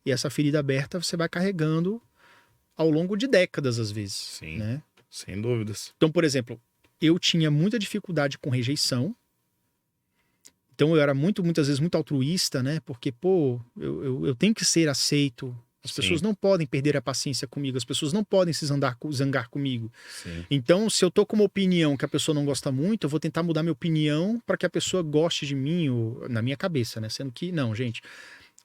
e essa ferida aberta você vai carregando ao longo de décadas, às vezes. Sim, né? Sem dúvidas. Então, por exemplo, eu tinha muita dificuldade com rejeição, então eu era muitas vezes muito altruísta, né? Porque, pô, eu tenho que ser aceito. As pessoas não podem perder a paciência comigo, as pessoas não podem se zangar comigo. Sim. Então, se eu tô com uma opinião que a pessoa não gosta muito, eu vou tentar mudar minha opinião para que a pessoa goste de mim, na minha cabeça, né? Sendo que, não, gente,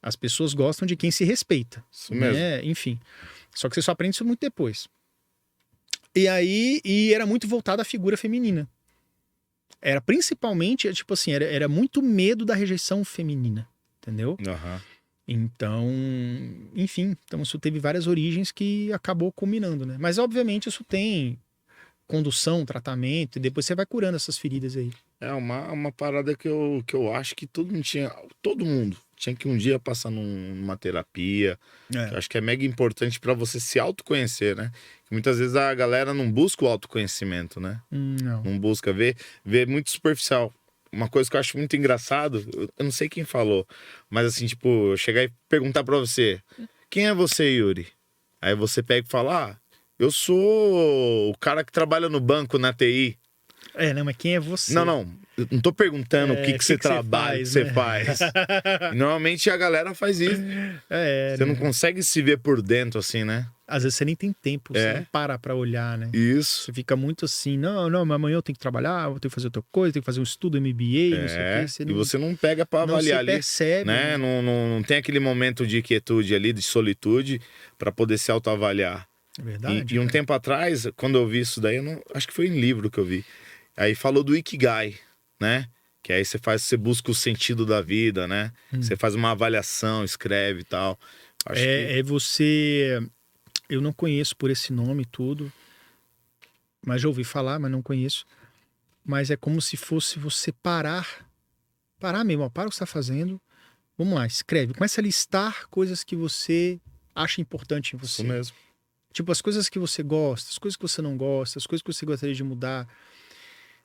as pessoas gostam de quem se respeita. Isso mesmo. Enfim. Só que você só aprende isso muito depois. E era muito voltado à figura feminina. Era principalmente, tipo assim, era muito medo da rejeição feminina, entendeu? Então, enfim, isso teve várias origens que acabou culminando, né? Mas, obviamente, isso tem condução, tratamento, e depois você vai curando essas feridas aí. É uma parada que eu acho que todo mundo tinha que um dia passar numa terapia. Eu acho que é mega importante pra você se autoconhecer, né? Muitas vezes a galera não busca o autoconhecimento, né? Não busca ver muito superficial. Uma coisa que eu acho muito engraçado, eu não sei quem falou, mas assim, tipo, eu chegar e perguntar pra você, quem é você, Yuri? Aí você pega e fala, eu sou o cara que trabalha no banco, na TI. Mas quem é você? Não, eu não tô perguntando o que você trabalha, o que você faz. E normalmente a galera faz isso. Você não consegue se ver por dentro, assim, né? Às vezes você nem tem tempo, você não para pra olhar, né? Isso. Você fica muito assim, não, mas amanhã eu tenho que trabalhar, eu tenho que fazer outra coisa, tenho que fazer um estudo MBA, não sei o quê. E você não pega pra avaliar ali. Não percebe. Né? Não tem aquele momento de quietude ali, de solitude, pra poder se autoavaliar. É verdade. E um tempo atrás, quando eu vi isso daí, acho que foi em livro que eu vi. Aí falou do Ikigai, né? Que aí você busca o sentido da vida, né? Você faz uma avaliação, escreve e tal. Eu não conheço por esse nome tudo, mas já ouvi falar, mas não conheço. Mas é como se fosse você parar mesmo, para o que você está fazendo. Vamos lá, escreve. Começa a listar coisas que você acha importante em você. Isso mesmo. Tipo, as coisas que você gosta, as coisas que você não gosta, as coisas que você gostaria de mudar.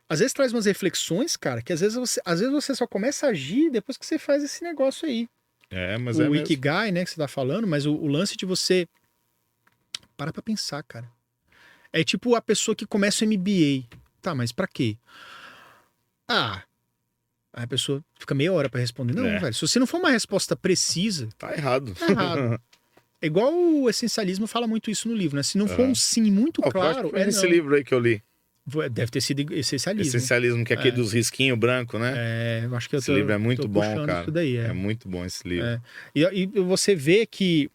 Às vezes traz umas reflexões, cara, que às vezes você só começa a agir depois que você faz esse negócio aí. Mas o Ikigai, né, que você tá falando, mas o lance de você Para pra pensar, cara. É tipo a pessoa que começa o MBA. Tá, mas pra quê? Ah, aí a pessoa fica meia hora pra responder. Não, velho, se você não for uma resposta precisa, Tá errado. tá errado. É igual o essencialismo fala muito isso no livro, né? Se não for um sim muito claro, foi nesse não. livro aí que eu li. Deve ter sido essencialismo. Essencialismo, que é aquele dos risquinhos branco, né? Eu acho que esse livro é muito bom, cara. Isso daí, É muito bom esse livro. E você vê que...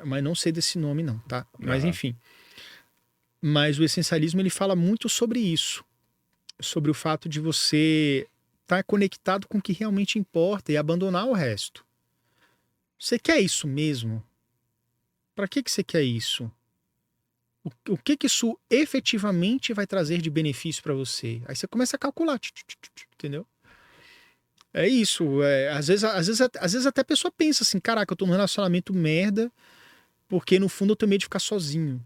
mas não sei desse nome não, tá? Mas enfim. Mas o essencialismo, ele fala muito sobre isso. Sobre o fato de você estar conectado com o que realmente importa e abandonar o resto. Você quer isso mesmo? Para que você quer isso? O que isso efetivamente vai trazer de benefício para você? Aí você começa a calcular, entendeu? É isso. Às vezes até a pessoa pensa assim, caraca, eu tô num relacionamento merda porque no fundo eu tenho medo de ficar sozinho.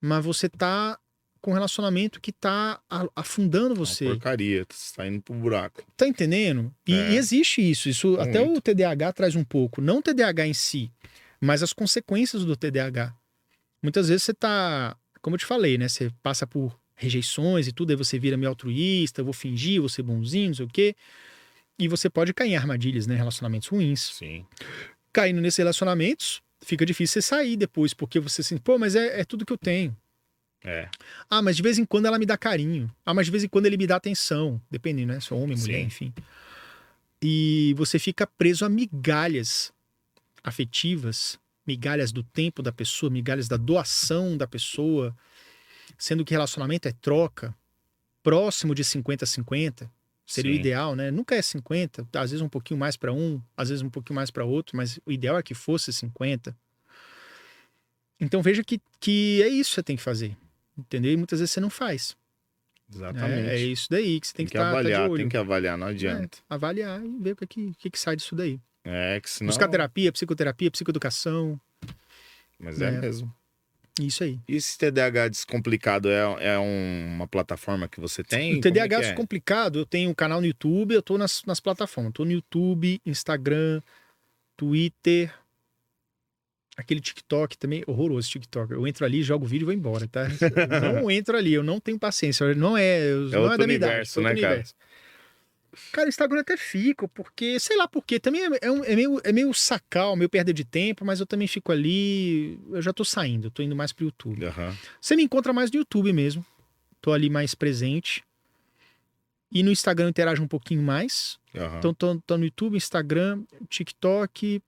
Mas você tá com um relacionamento que tá afundando você. Uma porcaria, você tá indo pro buraco. Tá entendendo? E existe isso. Até o TDAH traz um pouco. Não o TDAH em si, mas as consequências do TDAH. Muitas vezes você tá, como eu te falei, né? Você passa por rejeições e tudo, aí você vira meio altruísta, vou fingir, vou ser bonzinho, não sei o quê. E você pode cair em armadilhas, né? Relacionamentos ruins. Sim. Caindo nesses relacionamentos, fica difícil você sair depois, porque você assim, pô, mas é tudo que eu tenho. Ah, mas de vez em quando ela me dá carinho. Ah, mas de vez em quando ele me dá atenção. Dependendo, né? Se é homem, mulher, enfim. E você fica preso a migalhas afetivas, migalhas do tempo da pessoa, migalhas da doação da pessoa, sendo que relacionamento é troca, próximo de 50-50. Seria o ideal, né? Nunca é 50, às vezes um pouquinho mais para um, às vezes um pouquinho mais para outro, mas o ideal é que fosse 50. Então veja que é isso que você tem que fazer. Entendeu? E muitas vezes você não faz. Exatamente. É isso daí que você tem que avaliar, de olho. tem que avaliar, não adianta. Avaliar e ver o que sai disso daí. Que senão... Buscar terapia, psicoterapia, psicoeducação. Mas é mesmo. Isso aí. E esse TDAH Descomplicado é uma plataforma que você tem? O TDAH Descomplicado, eu tenho um canal no YouTube, eu tô nas plataformas. Tô no YouTube, Instagram, Twitter, aquele TikTok também, horroroso TikTok. Eu entro ali, jogo vídeo e vou embora, tá? Eu não entro ali, eu não tenho paciência. Não é da minha idade. Né, universo. Cara, o Instagram até fico, porque, sei lá por quê, também é meio sacal, meio perda de tempo, mas eu também fico ali, eu já tô saindo, eu tô indo mais pro YouTube. Você me encontra mais no YouTube mesmo, tô ali mais presente. E no Instagram eu interajo um pouquinho mais. Então tô no YouTube, Instagram, TikTok,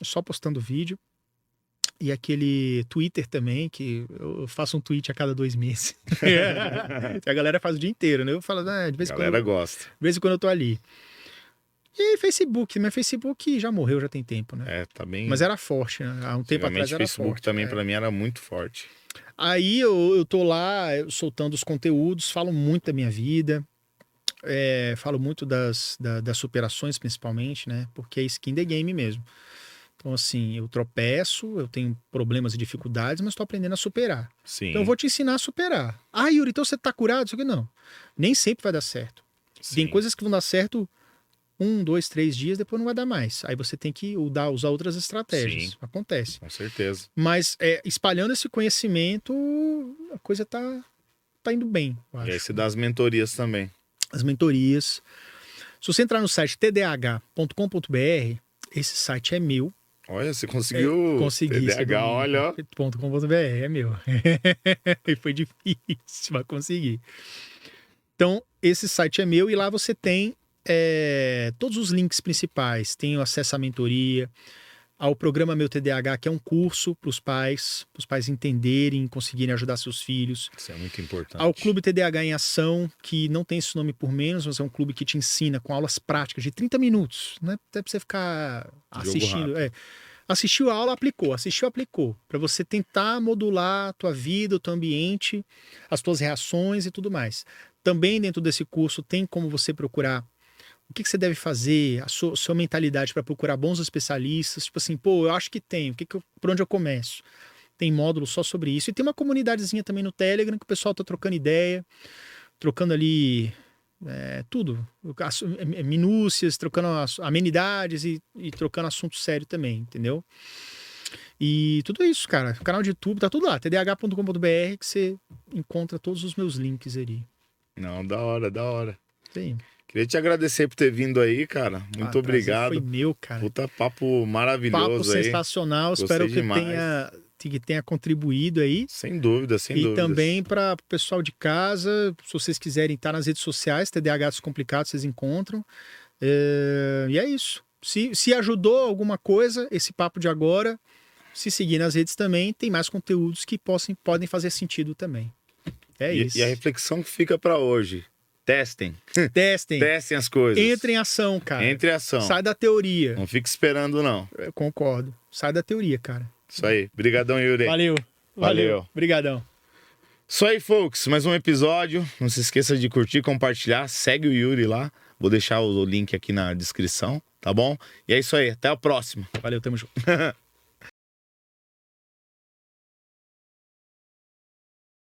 só postando vídeo. E aquele Twitter também, que eu faço um tweet a cada 2 meses. A galera faz o dia inteiro, né? Eu falo, de vez em quando. A galera gosta. De vez em quando eu tô ali. E Facebook, mas Facebook já morreu, já tem tempo, né? Tá bem. Mas era forte, né? Há um tempo atrás era Facebook forte. também, pra mim, era muito forte. Aí eu tô lá soltando os conteúdos, falo muito da minha vida. Falo muito das superações, principalmente, né? Porque é skin the game mesmo. Então, assim, eu tropeço, eu tenho problemas e dificuldades, mas estou aprendendo a superar. Sim. Então, eu vou te ensinar a superar. Ah, Yuri, então você tá curado? Isso aqui não. Nem sempre vai dar certo. Sim. Tem coisas que vão dar certo 1, 2, 3 dias, depois não vai dar mais. Aí você tem que usar outras estratégias. Sim. Acontece. Com certeza. Mas espalhando esse conhecimento, a coisa tá indo bem, eu acho. E aí você dá as mentorias também. As mentorias. Se você entrar no site tdh.com.br, esse site é meu. Olha, você conseguiu. Consegui. TDAH, olha. .com.br é meu. E foi difícil, mas consegui. Então, esse site é meu e lá você tem todos os links principais. Tem o acesso à mentoria, ao programa Meu TDAH, que é um curso para os pais entenderem, conseguirem ajudar seus filhos. Isso é muito importante. Ao Clube TDAH em Ação, que não tem esse nome por menos, mas é um clube que te ensina com aulas práticas de 30 minutos. Não é até para você ficar assistindo. Assistiu a aula, aplicou. Assistiu, aplicou. Para você tentar modular a tua vida, o teu ambiente, as tuas reações e tudo mais. Também dentro desse curso tem como você procurar o que você deve fazer, a sua mentalidade para procurar bons especialistas. Tipo assim, pô, eu acho que tem. Por onde eu começo? Tem módulo só sobre isso. E tem uma comunidadezinha também no Telegram que o pessoal tá trocando ideia, trocando ali tudo. Minúcias, trocando amenidades e trocando assunto sério também, entendeu? E tudo isso, cara. O canal de YouTube, tá tudo lá. tdh.com.br, que você encontra todos os meus links ali. Não, da hora, da hora. Sim. Queria te agradecer por ter vindo aí, cara. Muito obrigado. Foi meu, cara. Puta papo maravilhoso aí. Sensacional. Gostei Espero demais. que tenha contribuído aí. Sem dúvida, sem dúvida. E também para o pessoal de casa, se vocês quiserem estar nas redes sociais, TDAH Descomplicado, vocês encontram. E é isso. Se ajudou alguma coisa, esse papo de agora, se seguir nas redes também, tem mais conteúdos que podem fazer sentido também. É isso. E a reflexão que fica para hoje. Testem. Testem. Testem as coisas. Entre em ação, cara. Entre em ação. Sai da teoria. Não fique esperando, não. Eu concordo. Sai da teoria, cara. Isso aí. Obrigadão, Yuri. Valeu. Obrigadão. Isso aí, folks. Mais um episódio. Não se esqueça de curtir, compartilhar. Segue o Yuri lá. Vou deixar o link aqui na descrição, tá bom? E é isso aí. Até a próxima. Valeu, tamo junto.